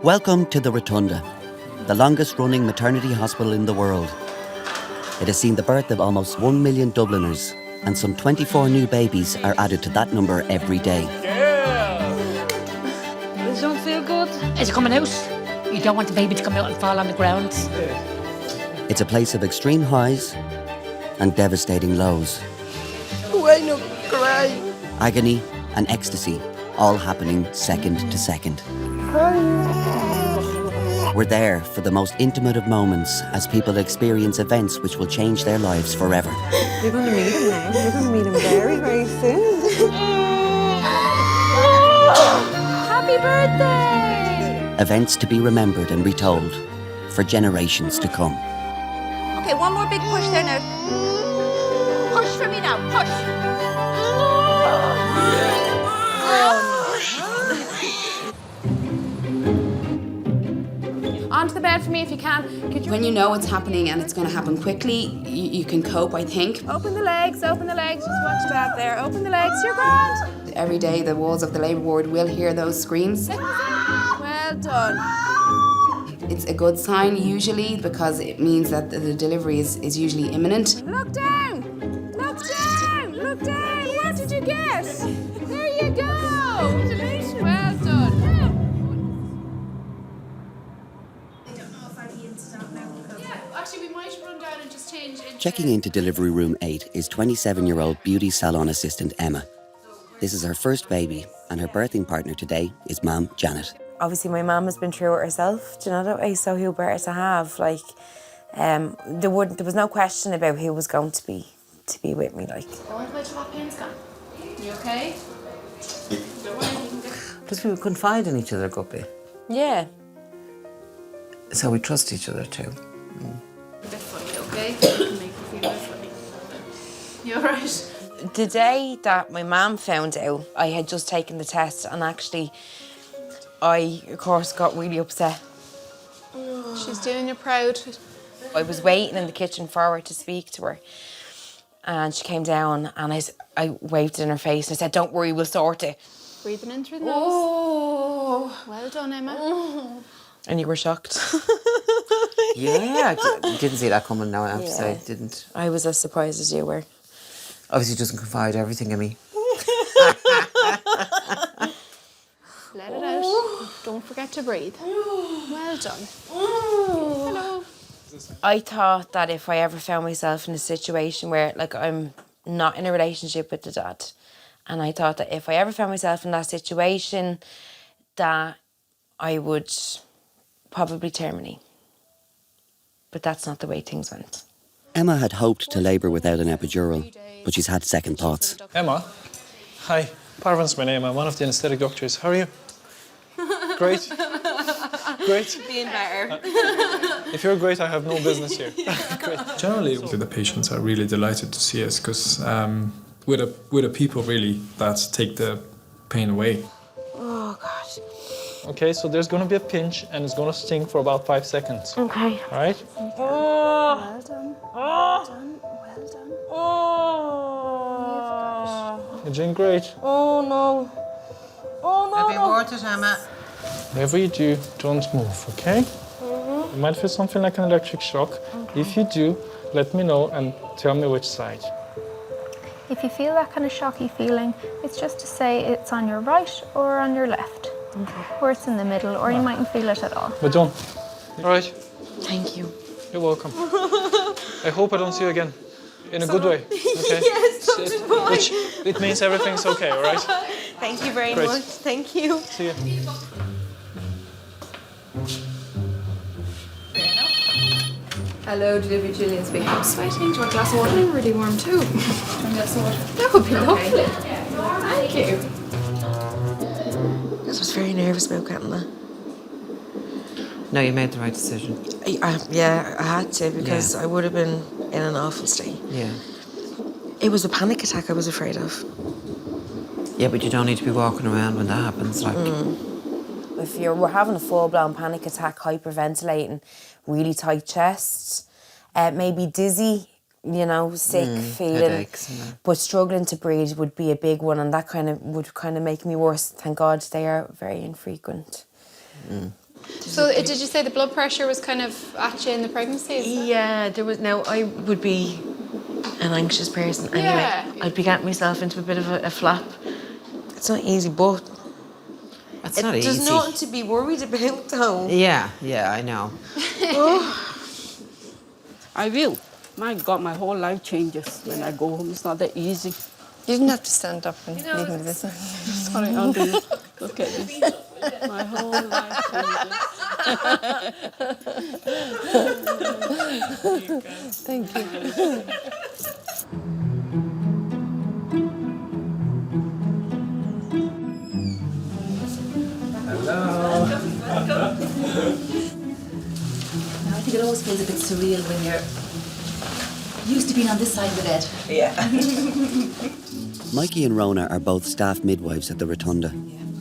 Welcome to the Rotunda, the longest running maternity hospital in the world. It has seen the birth of almost 1 million Dubliners, and some 24 new babies are added to that number every day. This don't feel good. Is it coming out? You don't want the baby to come out and fall on the ground. It's a place of extreme highs and devastating lows. Why not cry? Agony and ecstasy, all happening second to second. We're there for the most intimate of moments as people experience events which will change their lives forever. You're going to meet him now. You're going to meet him very, very soon. Happy birthday! Events to be remembered and retold for generations to come. Okay, one more big push there now. Push for me now, push. Onto the bed for me if you can. When you know it's happening and it's going to happen quickly, you can cope, I think. Open the legs, just watch that there. Open the legs, you're grand. Every day the walls of the labour ward will hear those screams. Well done. It's a good sign usually because it means that the delivery is usually imminent. Look down, look down, look down. What did you get? There you go. Well done. Actually, we might run down and just change into... Checking into delivery room 8 is 27-year-old beauty salon assistant Emma. This is her first baby, and her birthing partner today is Mum Janet. Obviously, my mum has been through it herself, do you know that way? So who better to have? Like, there was no question about who was going to be with me. Like, I want to wait till that pain's gone. You okay? Plus, we confide in each other a good bit. yeah. So we trust each other too. A bit funny, okay? It can make you feel a bit funny. You alright? The day that my mum found out, I had just taken the test, and actually, I, of course, got really upset. She's doing you proud. I was waiting in the kitchen for her to speak to her. And she came down and I waved in her face and I said, "Don't worry, we'll sort it." Breathing in through the nose. Oh. Well done, Emma. And you were shocked. Yeah, I didn't see that coming now, I have to say, didn't. I was as surprised as you were. Obviously doesn't confide everything in me. Let it out. Don't forget to breathe. Well done. Hello. I thought that if I ever found myself in a situation where, like, I'm not in a relationship with the dad, and I thought that if I ever found myself in that situation, that I would probably terminate. But that's not the way things went. Emma had hoped to labour without an epidural, but she's had second thoughts. Emma, hi. Parvin's my name. I'm one of the anaesthetic doctors. How are you? Great. Great. Being better. If you're great, I have no business here. Great. Generally, the patients are really delighted to see us because we're the people really that take the pain away. Oh, God. Okay, so there's going to be a pinch and it's going to sting for about 5 seconds. Okay. All right? Oh. Well done. Well done. Well done. Oh. You're doing great. Oh, no. Oh, no, Have you watered, Emma? Whatever you do, don't move, okay? You might feel something like an electric shock. Okay. If you do, let me know and tell me which side. If you feel that kind of shocky feeling, it's just to say it's on your right or on your left. Okay. Or it's in the middle, or you mightn't feel it at all. But don't. All right? Thank you. You're welcome. I hope I don't see you again. In a good way, okay? Yes, so did I. Which it means everything's okay, all right? Thank you very Great. much. Thank you. See you. Hello, Delivery Gillian speaking. I'm sweating. Do you want a glass of water? I'm really warm too. Do you want a glass of water? That would be lovely. Thank you. I was very nervous about getting that. No, you made the right decision. Yeah, I had to because I would have been in an awful state. Yeah. It was a panic attack I was afraid of. Yeah, but you don't need to be walking around when that happens. Like, If we're having a full-blown panic attack, hyperventilating, really tight chest, maybe dizzy, you know, sick feeling. Headaches. But struggling to breathe would be a big one, and that would make me worse. Thank God they are very infrequent. So did you say the blood pressure was kind of at you in the pregnancy? Yeah, there was. Now I would be an anxious person anyway. Yeah. I'd be getting myself into a bit of a flap. It's not easy, but It's not easy. There's nothing to be worried about, though. Yeah, I know. I will. My God, my whole life changes when I go home. It's not that easy. You didn't have to stand up and make me listen. Sorry, I'll do it. Look at this. My whole life changes. Thank you. Hello. I think it always feels a bit surreal when you're used to being on this side of the bed. Yeah. Mikey and Rona are both staff midwives at the Rotunda.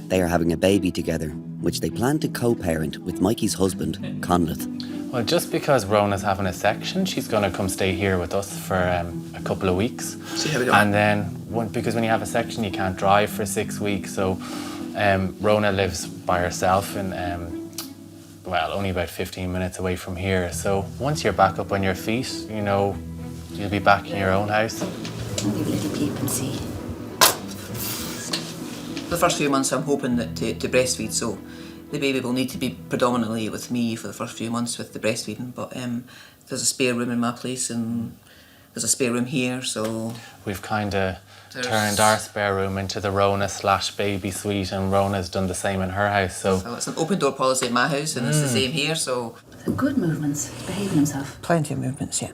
They are having a baby together, which they plan to co-parent with Mikey's husband, Conleth. Well, just because Rona's having a section, she's going to come stay here with us for a couple of weeks. See how we go. And then, because when you have a section, you can't drive for 6 weeks. So Rona lives by herself in, only about 15 minutes away from here. So once you're back up on your feet, you know, you'll be back in your own house. I'll leave a little peep and see. The first few months I'm hoping that to breastfeed, so the baby will need to be predominantly with me for the first few months with the breastfeeding, but there's a spare room in my place and there's a spare room here, so... We've kind of turned our spare room into the Rona/baby suite, and Rona's done the same in her house, so it's an open door policy in my house and it's the same here, so... Good movements, behaving himself. Plenty of movements, yeah.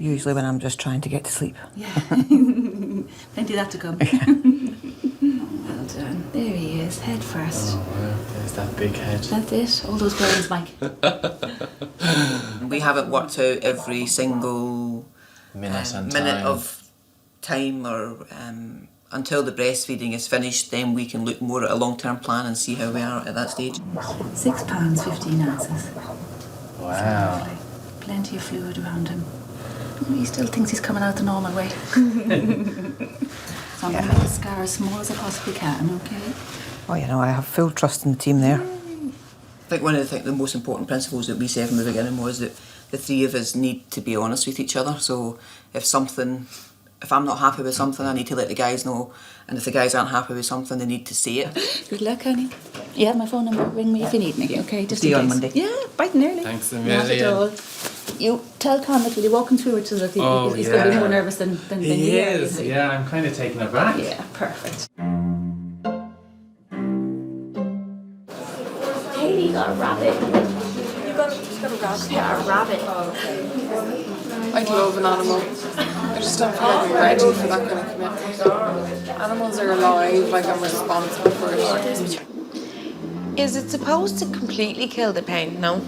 Usually when I'm just trying to get to sleep. Yeah. Plenty of that to come. Well done. There he is, head first. Oh, wow. There's that big head. That's it. All those brains, Mike. We haven't worked out every single minute of time or until the breastfeeding is finished, then we can look more at a long-term plan and see how we are at that stage. 6 pounds, 15 ounces. Wow. Lovely. Plenty of fluid around him. He still thinks he's coming out the normal way. So I'm going to make the scar as small as I possibly can, okay? Oh, you know, I have full trust in the team there. I think one of the most important principles that we said from the beginning was that the three of us need to be honest with each other. So if I'm not happy with something, I need to let the guys know. And if the guys aren't happy with something, they need to say it. Good luck, honey. You have my phone number. Ring me if you need me, okay? Just See in you on case. Monday. Yeah, bright and early. Thanks a Not million. at all. You tell Conleth, will you walk him through it so that he's going to be more nervous than He you are, is, isn't he? yeah, I'm kind of taken aback. Yeah, perfect. Katie got a rabbit. You just got a rabbit? Yeah, a rabbit. I'd love an animal. I just don't feel like I'm ready for that kind of commitment. Animals are alive, like I'm responsible for it. Is it supposed to completely kill the pain? No.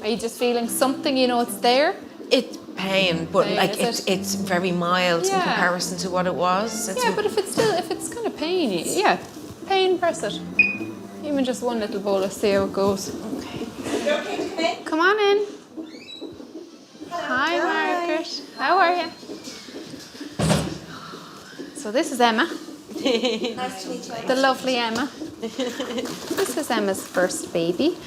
Are you just feeling something, you know, it's there? It's pain, but Pain, like is it? it's very mild in Yeah. comparison to what it was. It's Yeah, but if it's kind of pain, yeah, pain, press it. Even just one little bolus, see how it goes. Okay. Come on in. Hi, Margaret. How are you? So this is Emma. Nice to meet you. The lovely Emma. This is Emma's first baby.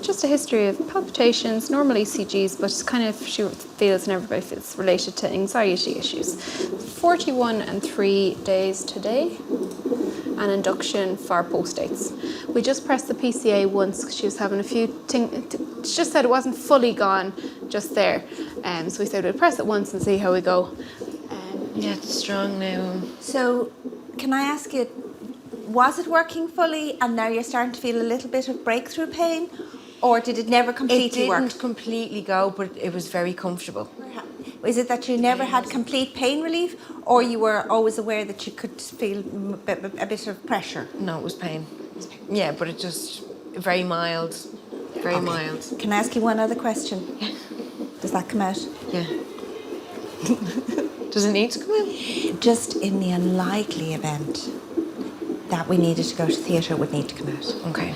Just a history of palpitations, normal ECGs, but it's kind of, she feels and everybody feels related to anxiety issues. 41 and 3 days today, and induction for post dates. We just pressed the PCA once because she was having a few she just said it wasn't fully gone just there. So we said we'll press it once and see how we go. Yeah, it's strong now. So, can I ask you, was it working fully and now you're starting to feel a little bit of breakthrough pain? Or did it never completely work? It didn't completely go, but it was very comfortable. Is it that you never had complete pain relief, or you were always aware that you could feel a bit of pressure? No, it was pain. Yeah, but it just very mild. Very mild. Can I ask you one other question? Yeah. Does that come out? Yeah. Does it need to come out? Just in the unlikely event that we needed to go to theatre, it would need to come out. Okay.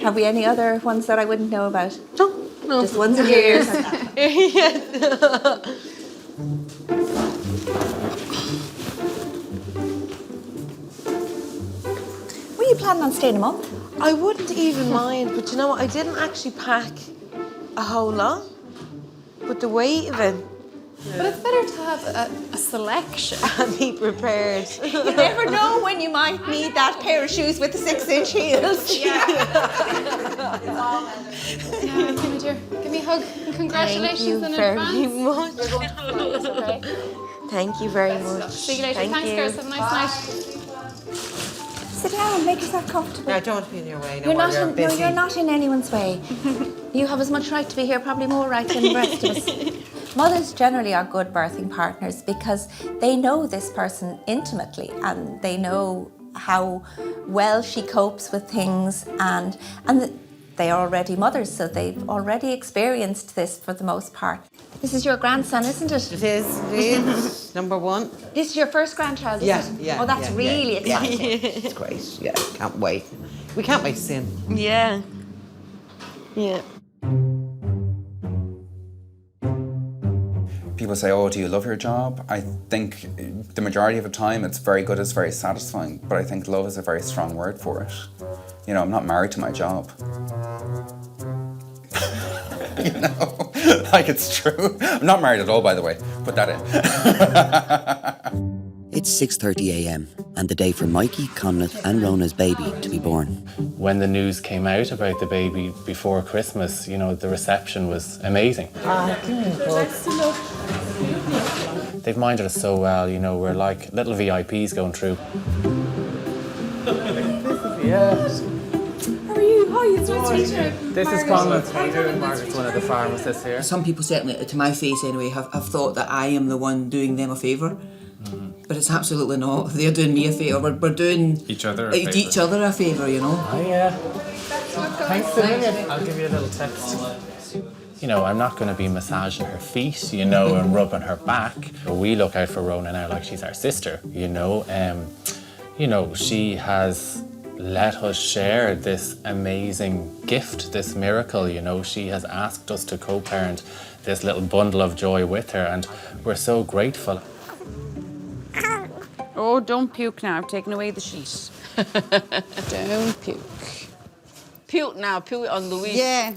Have we any other ones that I wouldn't know about? No, no. Just ones in your ears. Were you planning on staying a month? I wouldn't even mind, but you know what? I didn't actually pack a whole lot. But the weight of it. But it's better to have a selection. And be prepared. You never know when you might need that pair of shoes with the 6-inch heels. Yeah, come here. Give me a hug. And congratulations in advance. Thank you very much. See you later. Thank Thanks, you. girls. Have a nice night. Sit down, make yourself comfortable. No, I don't want to be in your way. You're not in anyone's way. You have as much right to be here, probably more right than the rest of us. Mothers generally are good birthing partners because they know this person intimately and they know how well she copes with things and they are already mothers, so they've already experienced this for the most part. This is your grandson, isn't it? It is. Number one. This is your first grandchild, Yeah, isn't it? yeah. Oh, that's really exciting. It's great. Yeah, can't wait. We can't wait to see him. Yeah. Yeah. People say, oh, do you love your job? I think the majority of the time it's very good, it's very satisfying, but I think love is a very strong word for it. You know, I'm not married to my job. You know, like it's true. I'm not married at all, by the way. Put that in. It's 6:30 a.m. and the day for Mikey, Conleth and Rona's baby to be born. When the news came out about the baby before Christmas, you know, the reception was amazing. They've minded us so well, you know, we're like little VIPs going through. Yes. How are you? Hi, it's nice to meet you. This is Conleth. How you doing? Margaret's one of the pharmacists here. Some people, certainly to my face anyway, have thought that I am the one doing them a favour. But it's absolutely not. They're doing me a favour. We're doing each other a favour, you know. Oh, yeah. Thanks a million. I'll give you a little text. You know, I'm not going to be massaging her feet, you know, and rubbing her back. We look out for Rona now like she's our sister, you know. You know, she has let us share this amazing gift, this miracle, you know. She has asked us to co-parent this little bundle of joy with her, and we're so grateful. Oh, don't puke now. I've taken away the sheet. Don't puke. Puke now. Puke on Louise. Yeah.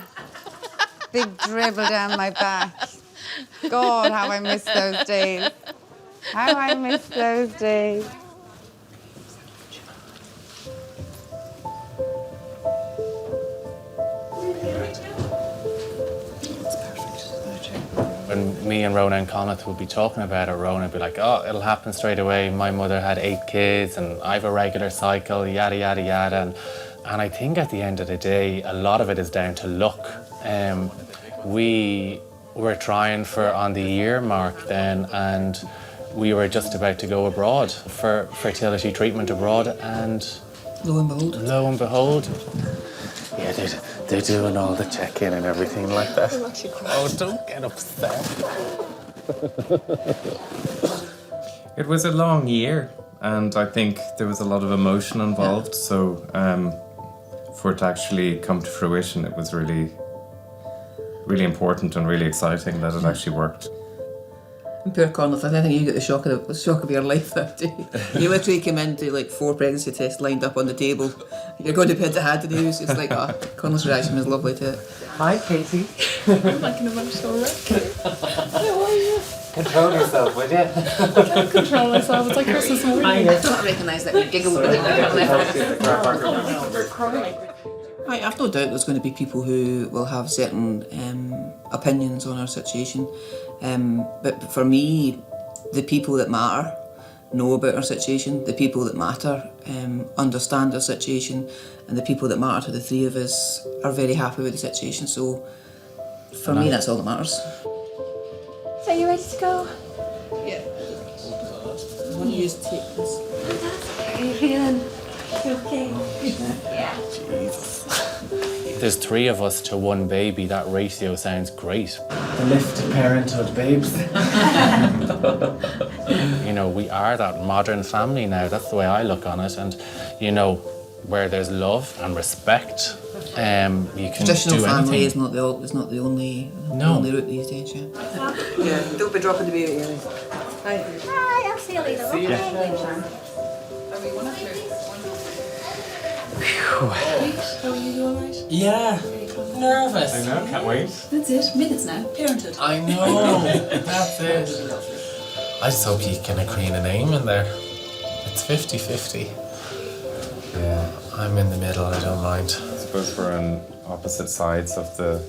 Big dribble down my back. God, how I miss those days. How I miss those days. When me and Rona and Conleth would be talking about it, Rona would be like, oh, it'll happen straight away. My mother had 8 kids and I have a regular cycle, yada, yada, yada. And I think at the end of the day, a lot of it is down to luck. We were trying for on the year mark then, and we were just about to go abroad for fertility treatment abroad, and lo and behold. Yeah, they're doing all the check-in and everything like that. Oh, don't get upset. It was a long year, and I think there was a lot of emotion involved. So for it to actually come to fruition, it was really, really important and really exciting that it actually worked. And poor Conleth, I think you got the shock of your life that day. You literally came into like 4 pregnancy tests lined up on the table. You're going to bed to had the news. It's like, Conleth's reaction was lovely to it. Hi, Katie. I'm like an emotional wreck. How are you? Control yourself, would you? I can't control myself. It's like Christmas morning. I don't recognise that giggle. I have no doubt there's going to be people who will have certain opinions on our situation. But for me, the people that matter know about our situation, the people that matter understand our situation, and the people that matter to the 3 of us are very happy with the situation. So for me, that's all that matters. So are you ready to go? Yeah. When you use take this. How are you feeling? Okay. Yeah. There's 3 of us to 1 baby. That ratio sounds great. The lift to parenthood, babes. You know, we are that modern family now. That's the way I look on it. And, you know, where there's love and respect, you can Traditional do family anything. is not the only route these days. Yeah. Yeah, don't be dropping the baby. Hi. Hi, I'll see you later. See ya. Okay. How are you doing, right? Yeah. Nervous. I know, can't wait. That's it. Minutes now. Parenthood. I know. That's it. I just hope you can agree on a name in there. It's 50-50. Yeah. I'm in the middle, I don't mind. I suppose we're on opposite sides of the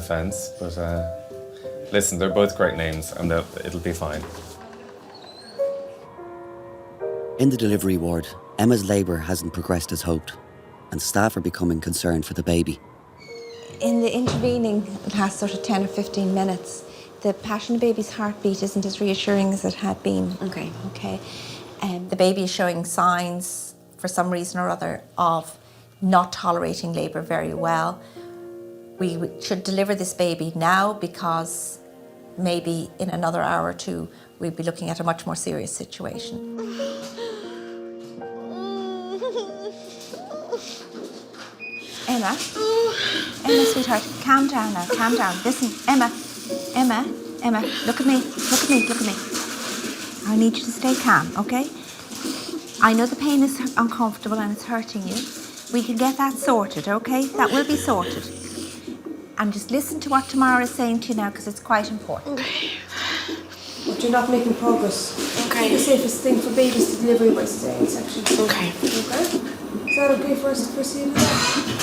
fence, but listen, they're both great names, and it'll be fine. In the delivery ward, Emma's labour hasn't progressed as hoped, and staff are becoming concerned for the baby. In the intervening last sort of 10 or 15 minutes, the passion baby's heartbeat isn't as reassuring as it had been. Okay. The baby is showing signs, for some reason or other, of not tolerating labour very well. We should deliver this baby now because maybe in another hour or two we'll be looking at a much more serious situation. Emma, sweetheart, calm down now, calm down. Listen, Emma, look at me. I need you to stay calm, okay? I know the pain is uncomfortable and it's hurting you. We can get that sorted, okay? That will be sorted. And just listen to what Tamara is saying to you now because it's quite important. Okay. But you're not making progress. Okay. The safest thing for babies to deliver by staying section. Okay. Okay? Is that okay for us to proceed with that?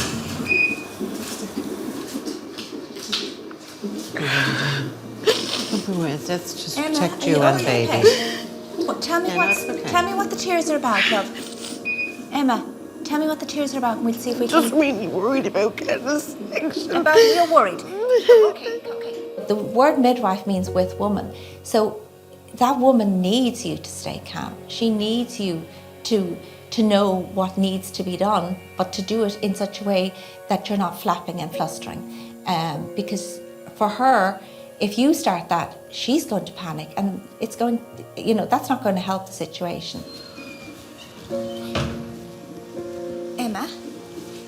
Let's just Emma, protect are you and okay? baby. Well, tell me what the tears are about, love. Emma, tell me what the tears are about and we'll see if we can... Just really worried about getting a section. You're worried? Okay. The word midwife means with woman. So that woman needs you to stay calm. She needs you to know what needs to be done, but to do it in such a way that you're not flapping and flustering. Because for her, if you start that, she's going to panic and it's going, that's not going to help the situation. Emma,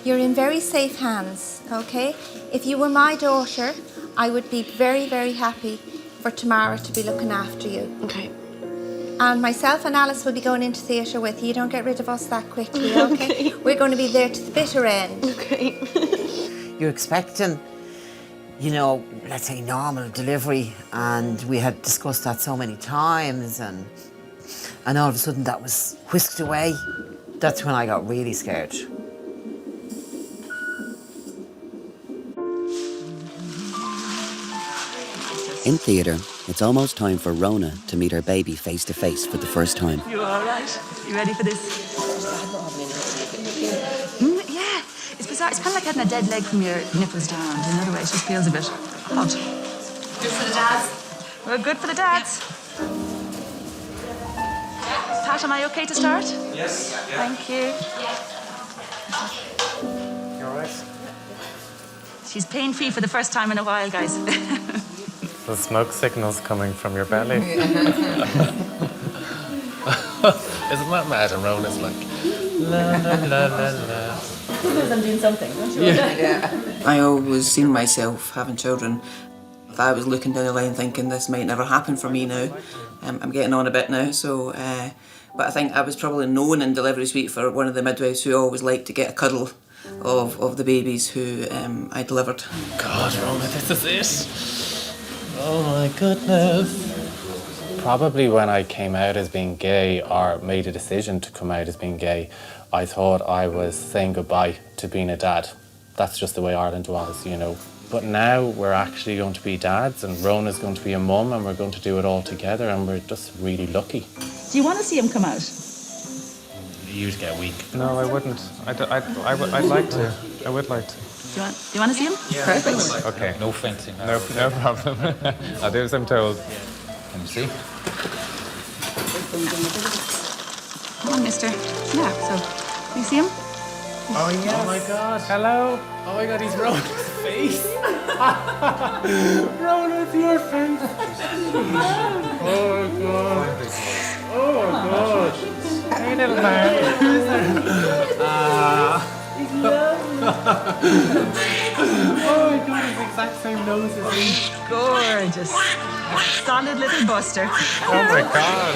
you're in very safe hands, okay? If you were my daughter, I would be very, very happy for Tamara to be looking after you. Okay. And myself and Alice will be going into theatre with you. You don't get rid of us that quickly, okay? We're going to be there to the bitter end. Okay. You're expecting, let's say normal delivery, and we had discussed that so many times, and all of a sudden that was whisked away. That's when I got really scared. In theatre, it's almost time for Rona to meet her baby face to face for the first time. You all right? You ready for this? Yeah. It's bizarre. It's kind of like having a dead leg from your nipples down. In another way, it just feels a bit odd. Good for the dads. Well, good for the dads. Pat, am I okay to start? Yes. Thank you. You all right? She's pain-free for the first time in a while, guys. The smoke signal's coming from your belly. Isn't that mad? And Rona's like, la la la la la. I'm doing something, don't you? Yeah. I always seen myself having children. I was looking down the line thinking this might never happen for me now. I'm getting on a bit now, so... but I think I was probably known in Delivery Suite for one of the midwives who always liked to get a cuddle of the babies who I delivered. God, Rona, this is it. Oh my goodness. Probably when I came out as being gay, or made a decision to come out as being gay, I thought I was saying goodbye to being a dad. That's just the way Ireland was, But now we're actually going to be dads, and Rona's going to be a mum, and we're going to do it all together, and we're just really lucky. Do you want to see him come out? You'd get weak. No, I wouldn't. I'd like to. I would like to. Do you want to see him? Yeah. Perfect. Okay. No fencing. No problem. I'll do as I'm told. Let me see. Come on, mister. Yeah, so, you see him? Oh, yes. Oh, my God. Hello. Oh, my God, he's Rona's face. Rona's your face. Oh, God. Oh, God. Hey, little man. Oh my god, it's the exact same nose as me. Gorgeous. Solid little buster. Oh my god.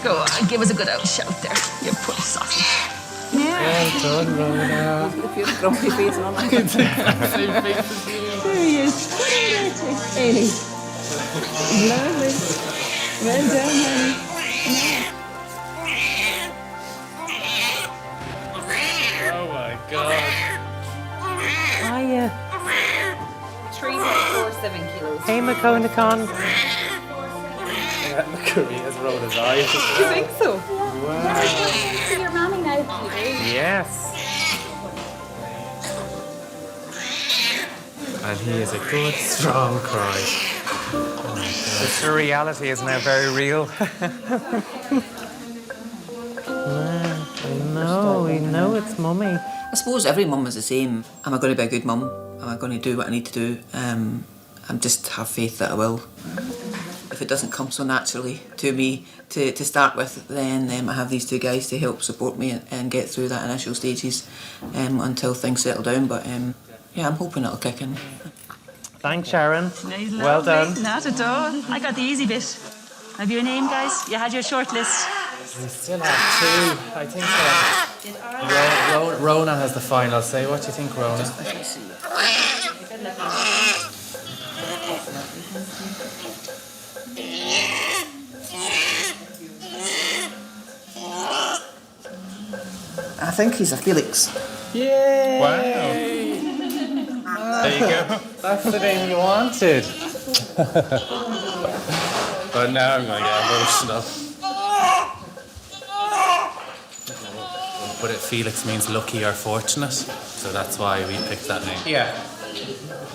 Go on, give us a good old shout there, you poor sausage. Well done, Rona. If you have grumpy face and all that. It's the exact same face as you. There he is. Ailey. Lovely. Well done, honey. Oh my god. Hiya. 3.47 kilos. Hey, Maconicon. Yeah, look at me, has Rona's eyes. You think so? Wow. See your mommy now, Peter. Yes. And he is a good, strong cry. The surreality is now very real. We know it's mummy. I suppose every mum is the same. Am I going to be a good mum? Am I going to do what I need to do? I just have faith that I will. If it doesn't come so naturally to me to start with, then I have these two guys to help support me and get through that initial stages until things settle down. But yeah, I'm hoping it'll kick in. Thanks, Sharon. Nice, Well lovely. done. Not at all. I got the easy bit. Have you a name, guys? You had your short list. We still have two, I think so. Rona has the final say. What do you think, Rona? I think he's a Felix. Yay! Wow. There you go. That's the name you wanted. But now I'm going to get emotional. But Felix means lucky or fortunate, so that's why we picked that name. Yeah.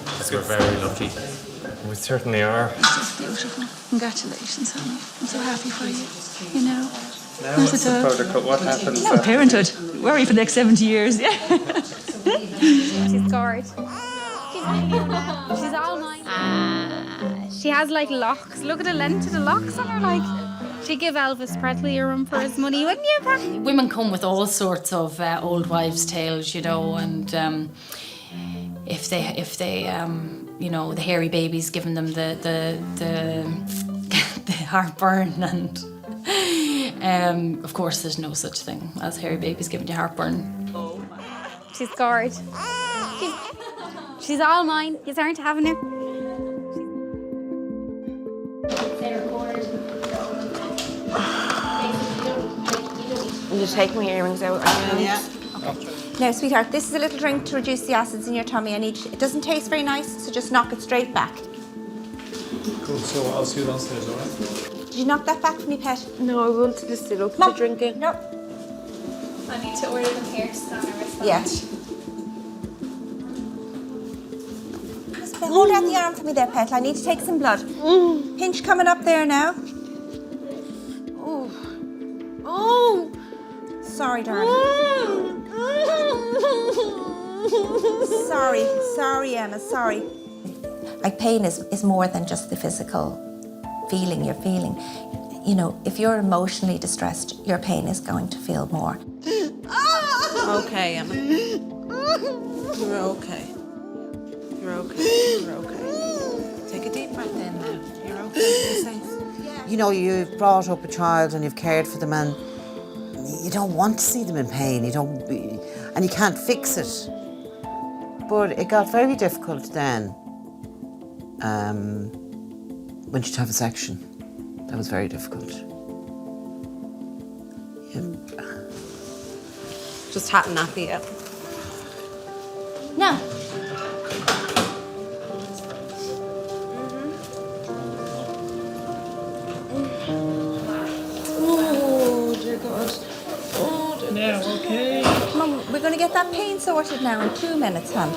Because we're very lucky. We certainly are. This is beautiful. Congratulations, honey. I'm so happy for you. You know. Now what's the protocol? What happens? No, parenthood. Worry for the next 70 years. Yeah. She's scored. She's all mine. She has like locks. Look at the length of the locks on her. Like, she'd give Elvis Presley a run for his money, wouldn't you, Pat? Women come with all sorts of old wives' tales, you know, and if they you know, the hairy baby's giving them the heartburn, and of course there's no such thing as hairy babies giving you heartburn. She's scored. She's all mine. You aren't having her. Will you take my earrings out? Yeah. Okay. Now, sweetheart, this is a little drink to reduce the acids in your tummy. It doesn't taste very nice, so just knock it straight back. Cool, so I'll see you downstairs, alright? Did you knock that back for me, pet? No, I wanted to sit up Mom. for drinking. No. I need to order them here to stand our response. Yeah. Hold out the arm for me there, pet. I need to take some blood. Pinch coming up there now. Oh. Sorry, darling. Sorry, Emma, sorry. Like, pain is more than just the physical feeling you're feeling. You know, if you're emotionally distressed, your pain is going to feel more. Okay, Emma. You're okay. You're okay. You're okay. Take a deep breath in now. You're okay. You're safe. You know, you've brought up a child and you've cared for them, and you don't want to see them in pain. And you can't fix it. But it got very difficult then when she'd have a section. That was very difficult. Yeah. Just hat and nappy it. No. Oh, dear God. Oh, dear. Now, okay. Mum, we're going to get that pain sorted now in 2 minutes, hon.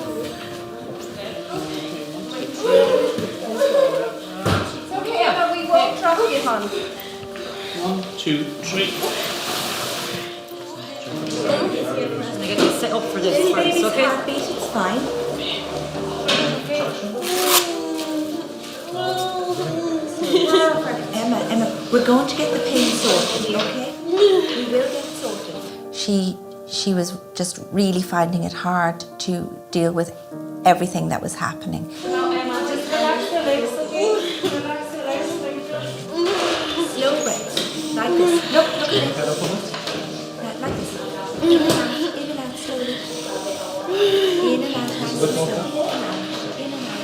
It's okay, Emma, we won't drop you, hon. 1, 2, 3. I'm going to get you set up for this first, okay? It's fine. Emma, We're going to get the pain sorted, okay? We will get it sorted. She was just really finding it hard to deal with everything that was happening. Now, Emma, just relax your legs, okay? Relax your legs. Slow breaths, like this. Look at it. Like this. In and out slowly. In and out, nice and slow. In and out.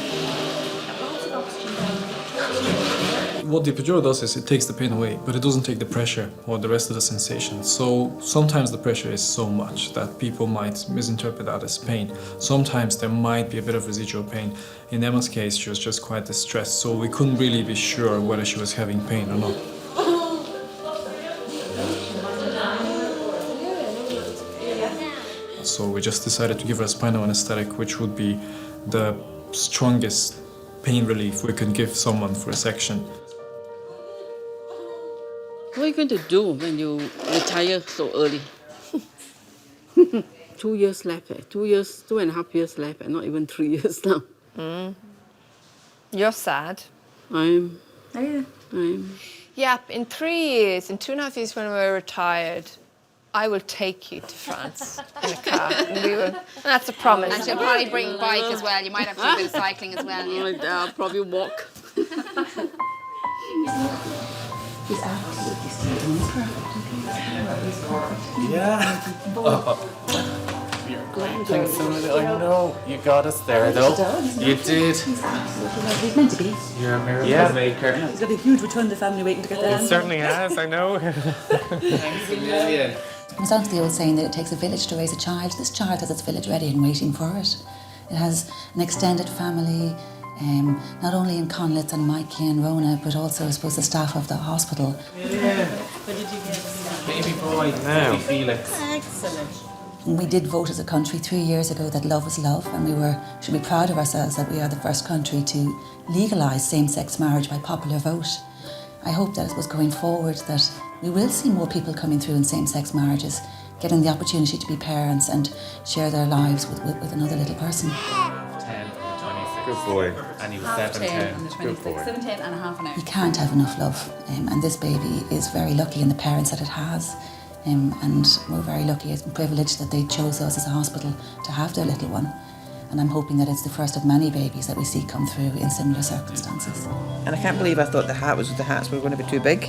Lots of oxygen down. What the epidural does is it takes the pain away, but it doesn't take the pressure or the rest of the sensation. So sometimes the pressure is so much that people might misinterpret that as pain. Sometimes there might be a bit of residual pain. In Emma's case, she was just quite distressed, so we couldn't really be sure whether she was having pain or not. So we just decided to give her a spinal anesthetic, which would be the strongest pain relief we can give someone for a section. What are you going to do when you retire so early? 2 years left, 2.5 years left, and not even 3 years now. You're sad. I'm. Are you? I'm. Yeah, in 3 years, in 2.5 years when we're retired, I will take you to France in a car. And we will, and that's a promise. And she'll probably bring a bike as well. You might have to do a bit of cycling as well. Yeah. I'll probably walk. He's absolutely still doing perfect. Yeah. Thanks so much. I know you got us there, though. You did. He's absolutely he's meant to be. You're a miracle maker. He's got a huge Rotunda family waiting to get there. It certainly has, I know. Thanks a million. It's on to the old saying that it takes a village to raise a child. This child has its village ready and waiting for it. It has an extended family, not only in Conlitz and Malaki and Rona, but also, I suppose, the staff of the hospital. Yeah. What did you get? Baby boy now, Felix. Excellent. We did vote as a country 3 years ago that love is love, and we should be proud of ourselves that we are the first country to legalise same-sex marriage by popular vote. I hope that, I suppose, going forward, that we will see more people coming through in same-sex marriages, getting the opportunity to be parents and share their lives with another little person. 10, 26. Good boy. And he was 7, 10. Good boy. 7, 10 and a half an hour. You can't have enough love, and this baby is very lucky in the parents that it has. And we're very lucky and privileged that they chose us as a hospital to have their little one. And I'm hoping that it's the first of many babies that we see come through in similar circumstances. And I can't believe I thought the hats were going to be too big.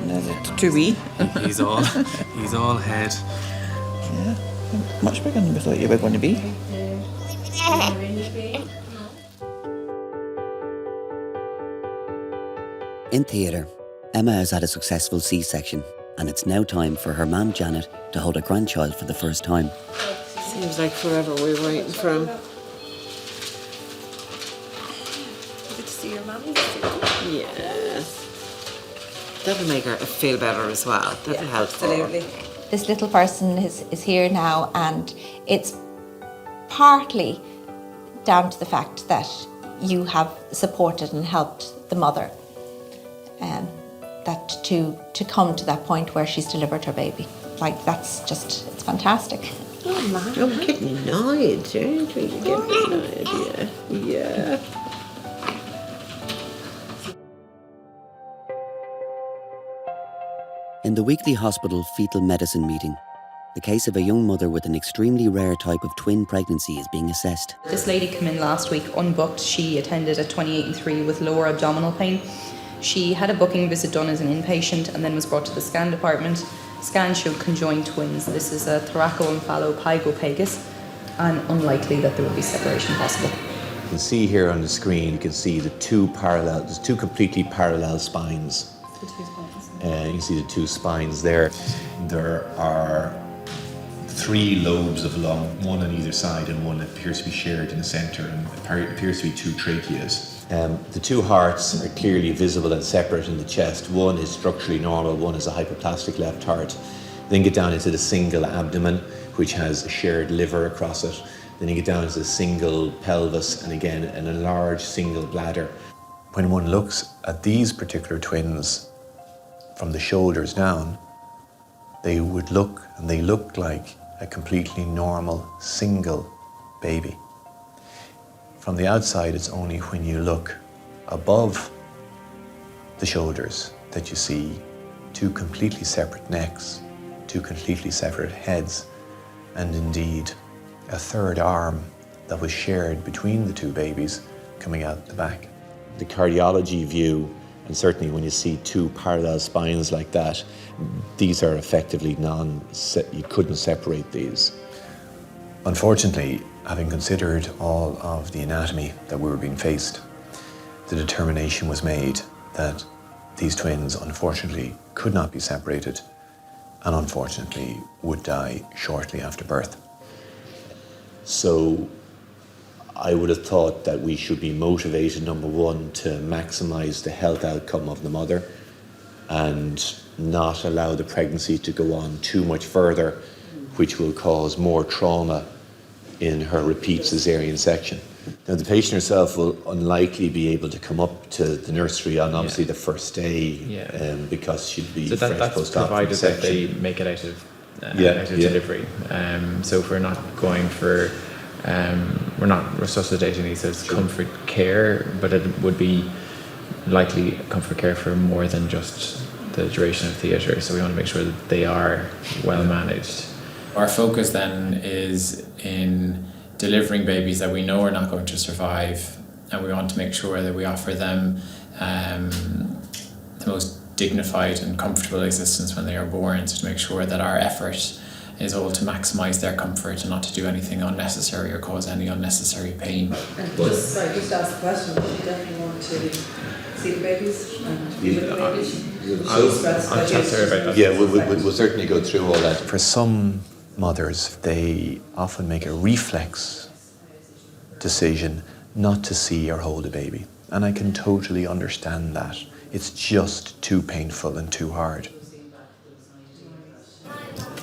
No, they're too wee. He's all head. Yeah, much bigger than we thought you were going to be. In theatre, Emma has had a successful C-section, and it's now time for her mum Janet to hold a grandchild for the first time. Seems like forever we're waiting for him. Good to see your mummy. Yes. That'll make her feel better as well. That'll help. Absolutely. This little person is here now, and it's partly down to the fact that you have supported and helped the mother, that to come to that point where she's delivered her baby. Like, that's just, it's fantastic. Oh, man, I'm getting annoyed, aren't we? You're getting annoyed, yeah. In the weekly hospital fetal medicine meeting, the case of a young mother with an extremely rare type of twin pregnancy is being assessed. This lady came in last week unbooked. She attended at 28 and 3 with lower abdominal pain. She had a booking visit done as an inpatient and then was brought to the scan department. Scan showed conjoined twins. This is a thoracoemphalopygopagus, and unlikely that there would be separation possible. You can see here on the screen, you can see there's two completely parallel spines. The 2 spines. You can see the 2 spines there. There are 3 lobes of lung, one on either side and one that appears to be shared in the centre, and appears to be 2 tracheas. The 2 hearts are clearly visible and separate in the chest. One is structurally normal, one is a hypoplastic left heart. Then get down into the single abdomen, which has a shared liver across it. Then you get down into the single pelvis, and again an enlarged single bladder. When one looks at these particular twins from the shoulders down, they look like a completely normal single baby. From the outside, it's only when you look above the shoulders that you see, 2 completely separate necks, 2 completely separate heads, and indeed a third arm that was shared between the 2 babies coming out the back. The cardiology view, and certainly when you see 2 parallel spines like that, these are effectively you couldn't separate these. Unfortunately, having considered all of the anatomy that we were being faced, the determination was made that these twins unfortunately could not be separated and unfortunately would die shortly after birth. So I would have thought that we should be motivated, number one, to maximise the health outcome of the mother and not allow the pregnancy to go on too much further, which will cause more trauma in her repeat caesarean section. Now, the patient herself will unlikely be able to come up to the nursery on obviously the first day because she'd be so fresh that's post-op provided that they make it out of delivery. So if we're not going for, we're not resuscitating these as comfort care, but it would be likely comfort care for more than just the duration of theatre. So we want to make sure that they are well managed. Our focus then is in delivering babies that we know are not going to survive, and we want to make sure that we offer them the most dignified and comfortable existence when they are born, so to make sure that our effort is all to maximise their comfort and not to do anything unnecessary or cause any unnecessary pain. And just ask the question, do you definitely want to see the babies and be with the babies? I'll chat to her about that. Yeah, we'll certainly go through all that. For some mothers, they often make a reflex decision not to see or hold a baby. And I can totally understand that. It's just too painful and too hard.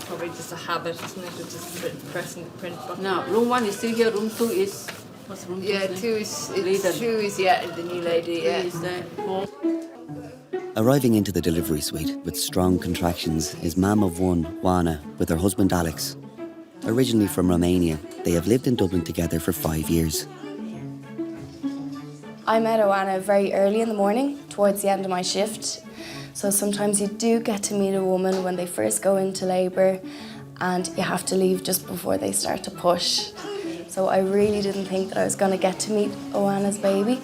Probably just a habit, isn't it? Just pressing the print button. No, room 1 is still here, room 2 is... What's room 2? Yeah, 2 is the new lady, yeah. 3 is there, 4. Arriving into the delivery suite with strong contractions is mum of 1, Oana, with her husband Alex. Originally from Romania, they have lived in Dublin together for 5 years. I met Oana very early in the morning, towards the end of my shift. So sometimes you do get to meet a woman when they first go into labour, and you have to leave just before they start to push. So I really didn't think that I was going to get to meet Oana's baby.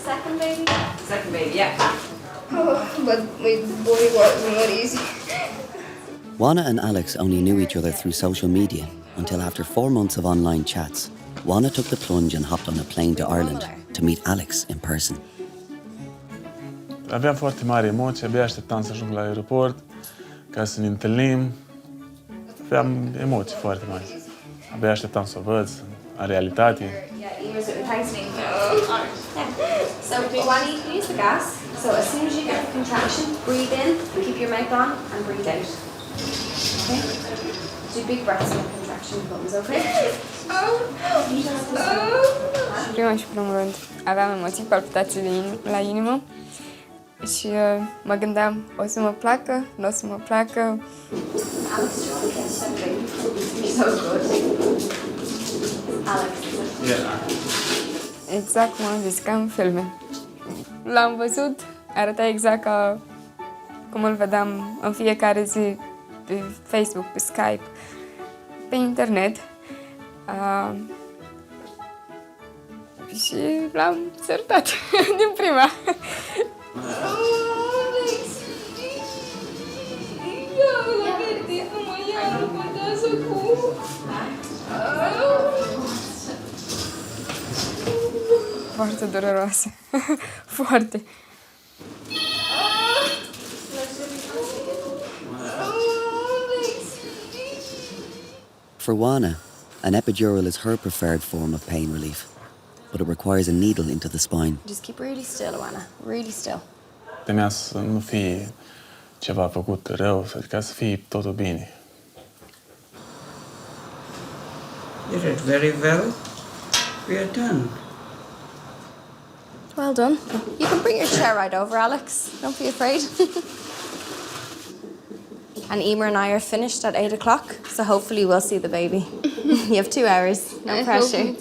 Second baby? Second baby, yeah. Oh, but my boy was not easy. Oana and Alex only knew each other through social media until after 4 months of online chats, Oana took the plunge and hopped on a plane to Ireland to meet Alex in person. Aveam foarte mare emoție, abia așteptam să ajung la aeroport ca să ne întâlnim. Aveam emoții foarte mari. Abia așteptam să o văd în realitate. So, Oana, you can use the gas. So, as soon as you get the contraction, breathe in, keep your mouth on, and breathe out. Okay? Do big breaths when the contraction comes, okay? Prima și primul rând, aveam emoții, palpitații la inimă și mă gândeam, o să mă placă, nu o să mă placă. Alex, so good. Alex. Exact cum am zis, ca în filme. L-am văzut, arăta exact ca cum îl vedeam în fiecare zi pe Facebook, pe Skype, pe internet. Și l-am sărutat din prima. Foarte dureroasă. Foarte. For Oana, an epidural is her preferred form of pain relief, but it requires a needle into the spine. Just keep really still, Oana. Really still. Temea să nu fie ceva făcut rău, ca să fie totul bine. You did very well. We are done. Well done. You can bring your chair right over, Alex. Don't be afraid. And Emer and I are finished at 8 o'clock, so hopefully we'll see the baby. You have 2 hours, no pressure.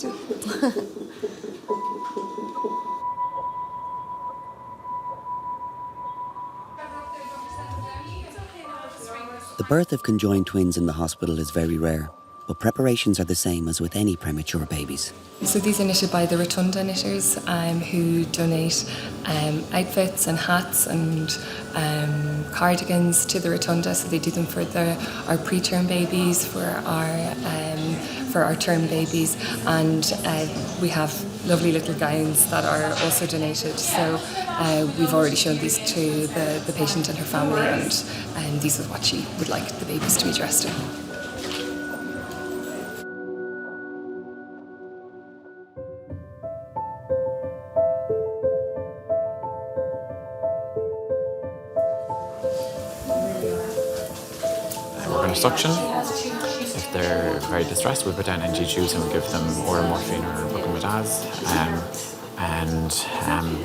The birth of conjoined twins in the hospital is very rare, but preparations are the same as with any premature babies. So these are knitted by the Rotunda knitters who donate outfits and hats and cardigans to the Rotunda. So they do them for our preterm babies, for our term babies, and we have lovely little gowns that are also donated. So we've already shown these to the patient and her family, and these are what she would like the babies to be dressed in. Suction. If they're very distressed, we put down NG tubes and we give them oral morphine or bucomidaz, and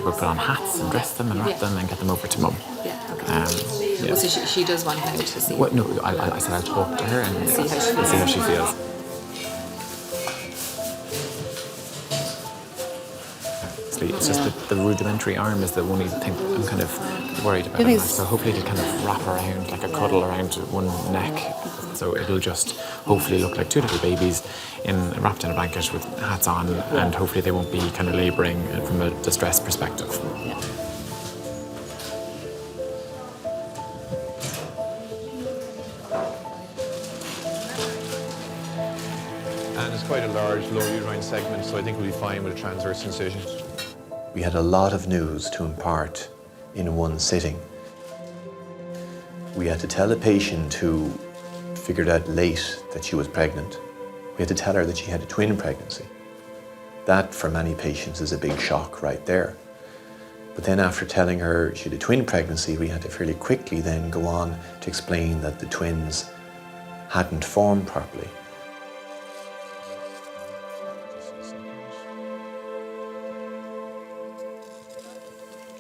we put on hats and dress them and wrap them and get them over to mum. So she does want now to see. What? No, I said I'll talk to her and see how she feels. It's just the rudimentary arm is the only thing I'm kind of worried about. So hopefully it'll kind of wrap around like a cuddle around one neck. So it'll just hopefully look like two little babies wrapped in a blanket with hats on, and hopefully they won't be kind of labouring from a distress perspective. And it's quite a large lower uterine segment, so I think we'll be fine with a transverse incision. We had a lot of news to impart in one sitting. We had to tell a patient who figured out late that she was pregnant. We had to tell her that she had a twin pregnancy. That, for many patients, is a big shock right there. But then after telling her she had a twin pregnancy, we had to fairly quickly then go on to explain that the twins hadn't formed properly.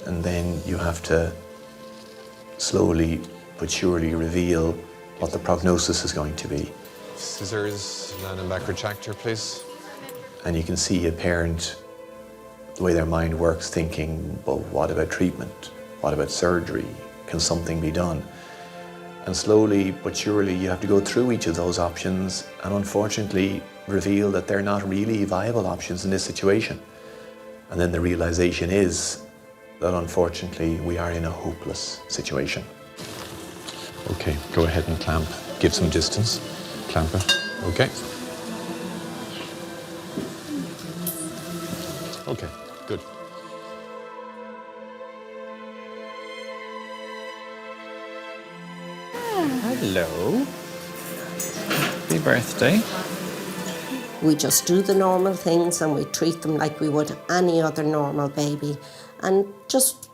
And then you have to slowly but surely reveal what the prognosis is going to be. Scissors, land and back retractor, please. And you can see a parent, the way their mind works, thinking, well, what about treatment? What about surgery? Can something be done? And slowly but surely you have to go through each of those options and unfortunately reveal that they're not really viable options in this situation. And then the realization is that unfortunately we are in a hopeless situation. Okay, go ahead and clamp. Give some distance. Clamp it. Okay. Okay, good. Hello. Happy birthday. We just do the normal things and we treat them like we would any other normal baby and just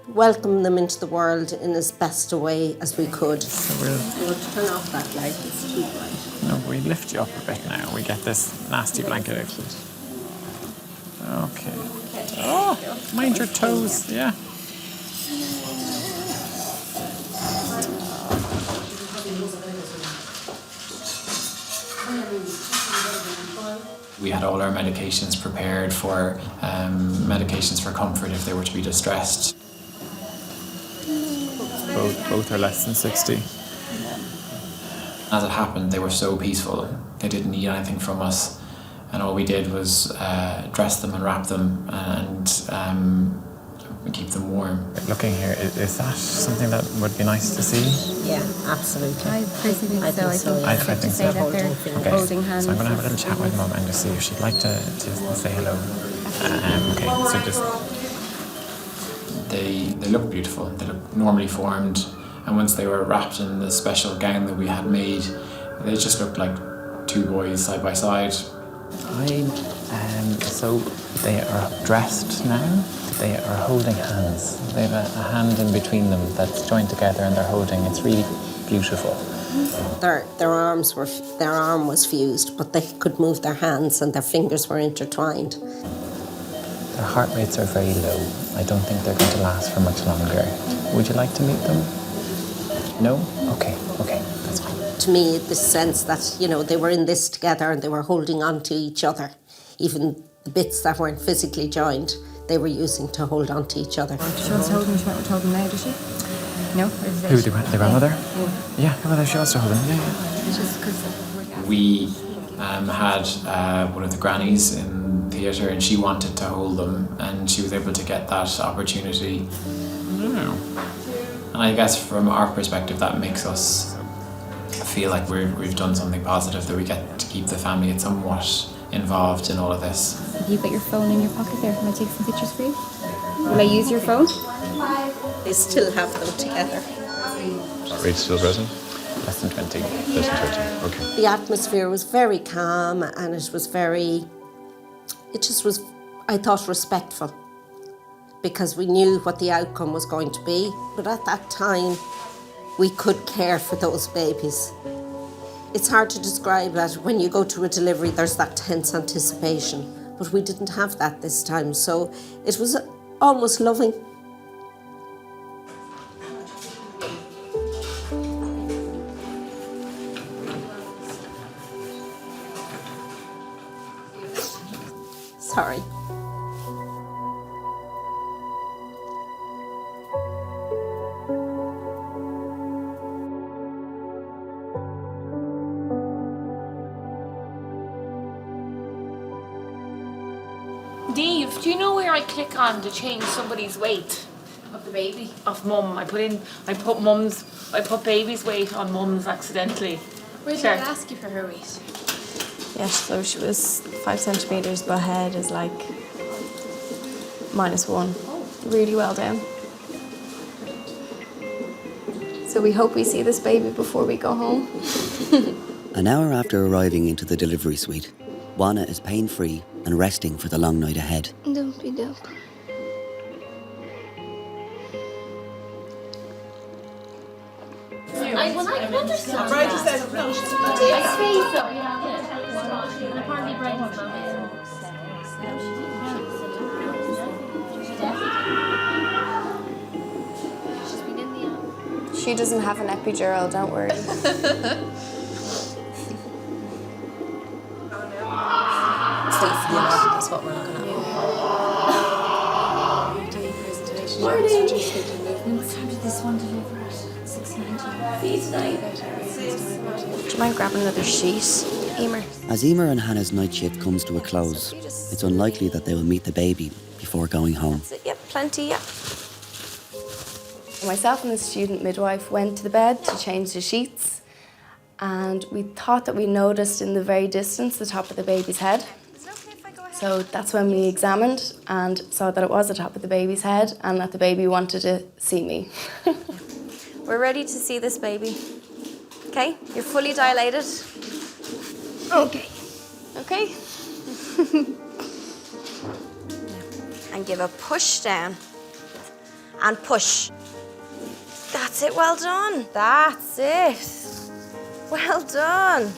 welcome them into the world in as best a way as we could. So we'll turn off that light, it's too bright. No, we lift you up a bit now. We get this nasty blanket out. Okay. Oh, mind your toes, yeah. We had all our medications prepared for medications for comfort if they were to be distressed. Both are less than 60. As it happened, they were so peaceful. They didn't need anything from us, and all we did was dress them and wrap them and keep them warm. Looking here, is that something that would be nice to see? Yeah, absolutely. I personally think so. I think say so. that they're holding hands. So I'm going to have a little chat with Mum and just see if she'd like to say hello. Okay, so just... They look beautiful. They look normally formed, and once they were wrapped in the special gown that we had made, they just looked like two boys side by side. So they are dressed now. They are holding hands. They have a hand in between them that's joined together and they're holding. It's really beautiful. Their arm was fused, but they could move their hands and their fingers were intertwined. Their heart rates are very low. I don't think they're going to last for much longer. Would you like to meet them? No? Okay, that's fine. To me, the sense that, they were in this together and they were holding on to each other. Even the bits that weren't physically joined, they were using to hold on to each other. She wants to hold him now, does she? No? Who, the grandmother? Yeah, well, she wants to hold him. Yeah. We had one of the grannies in theatre, and she wanted to hold them, and she was able to get that opportunity. And I guess from our perspective, that makes us feel like we've done something positive, that we get to keep the family somewhat involved in all of this. Have you got your phone in your pocket there? Can I take some pictures for you? Will I use your phone? They still have them together. Rate still present? Less than 20. Less than 20, okay. The atmosphere was very calm, and it just was, I thought, respectful, because we knew what the outcome was going to be. But at that time, we could care for those babies. It's hard to describe that when you go to a delivery, there's that tense anticipation, but we didn't have that this time, so it was almost loving. Sorry. Dave, do you know where I click on to change somebody's weight of the baby? Of mum. I put baby's weight on mum's accidentally. Where did I ask you for her weight? Yes, so she was 5 centimetres, but head is like -1. Really well done. So we hope we see this baby before we go home. An hour after arriving into the delivery suite, Oana is pain-free and resting for the long night ahead. Don't be dumb. I can understand. Brady said no. I say so. And apparently Brady's mum She doesn't have an epidural, don't worry. That's what we're looking at. Morning. What time did this one deliver at? 6:90. Do you mind grabbing another sheet, Emer? As Emer and Hannah's night shift comes to a close, it's unlikely that they will meet the baby before going home. Yep, plenty, yep. Myself and the student midwife went to the bed to change the sheets, and we thought that we noticed in the very distance the top of the baby's head. So that's when we examined and saw that it was the top of the baby's head and that the baby wanted to see me. We're ready to see this baby. Okay, you're fully dilated. Okay. Okay? And give a push down. And push. That's it, well done. That's it. Well done.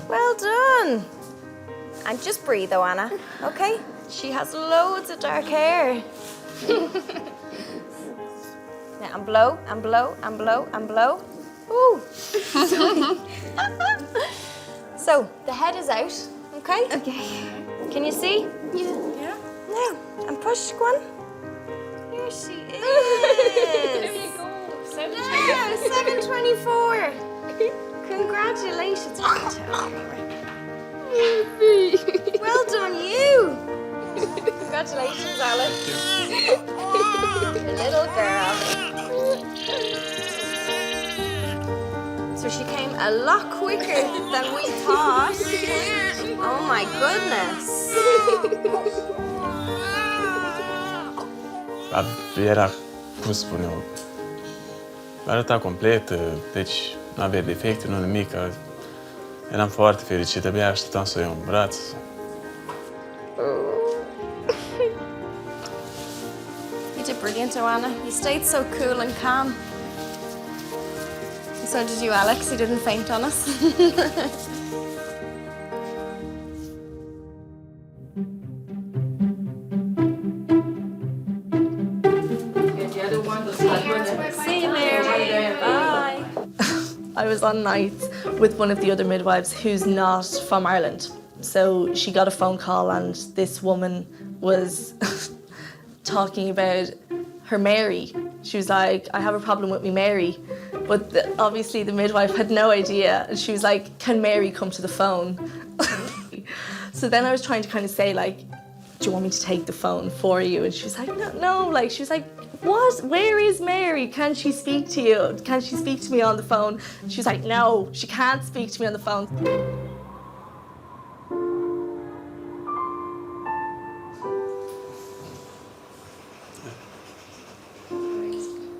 Well done. And just breathe, Oana, okay? She has loads of dark hair. Now, and blow, and blow, and blow, and blow. Ooh. So, the head is out, okay? Okay. Can you see? Yeah. Now, and push, go on. Here she is. There you go. 7:24. Congratulations. Well done, you. Congratulations, Alex. Your little girl. So she came a lot quicker than we thought. Oh my goodness. Era, cum spun eu, arăta complet, deci nu avea defecte, nu nimic. Eram foarte fericit, abia așteptam să o iau în braț. You did brilliant, Oana. You stayed so cool and calm. And so did you, Alex. You didn't faint on us. See you, Mary. Bye. I was on nights with one of the other midwives who's not from Ireland. So she got a phone call and this woman was talking about her Mary. She was like, I have a problem with me Mary. But obviously the midwife had no idea. And she was like, can Mary come to the phone? So then I was trying to kind of say like, do you want me to take the phone for you? And she was like, no. Like, she was like, what? Where is Mary? Can she speak to you? Can she speak to me on the phone? And she was like, no, she can't speak to me on the phone.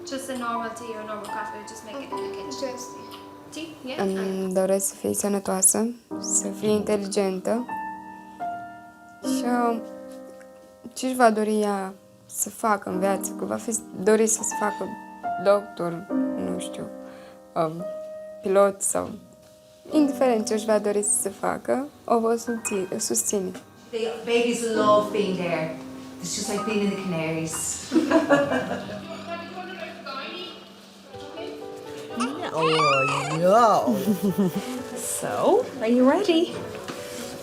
Just a normal tea or normal coffee, just make it in the kitchen. Just tea, yeah. Îmi doresc să fie sănătoasă, să fie inteligentă și ce-și va dori ea să facă în viață, că va fi dori să se facă doctor, nu știu, pilot sau indiferent ce-și va dori să se facă, o voi susține. The babies love being there. It's just like being in the Canaries. Oh, no. So, are you ready?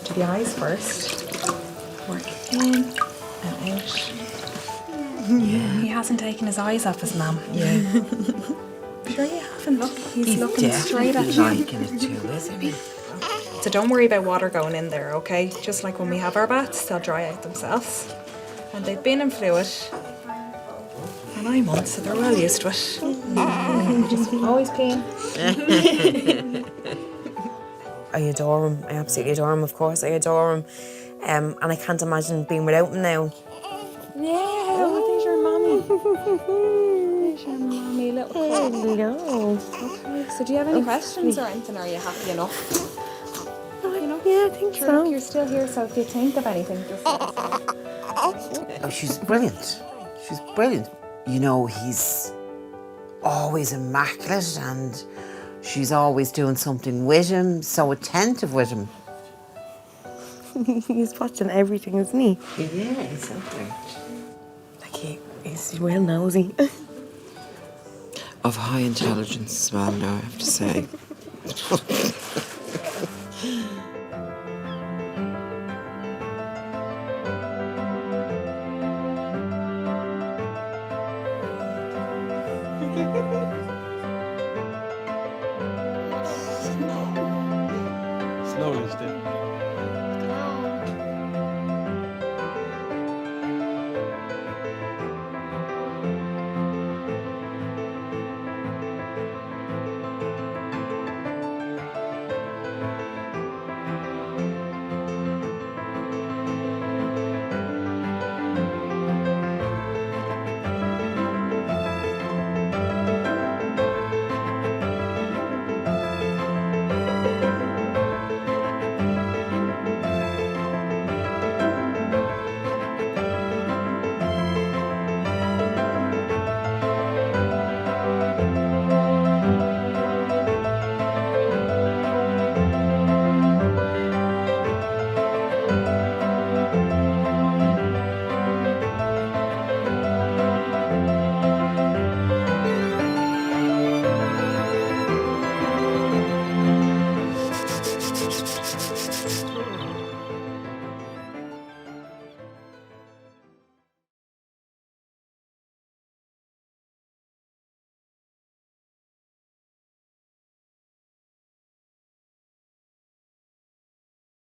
Do the eyes first. Work in and out. Yeah. He hasn't taken his eyes off his mum. Yeah. Sure you haven't. Look, he's looking straight at you. He's liking it too, isn't he? So don't worry about water going in there, okay? Just like when we have our baths, they'll dry out themselves. And they've been in fluid for 9 months, so they're well used to it. Just always peeing. I adore him. I absolutely adore him, of course. I adore him. And I can't imagine being without him now. Yeah, there's your mommy. There's your mommy, little Hello. Okay, so do you have any questions or anything? Are you happy enough? Yeah, I think Sure, so. look, you're still here, so if you think of anything, just let us know. Oh, she's brilliant. She's brilliant. You know, he's always immaculate and she's always doing something with him, so attentive with him. He's watching everything, isn't he? Yeah, exactly. Like he's real nosy. Of high intelligence as well, now, I have to say.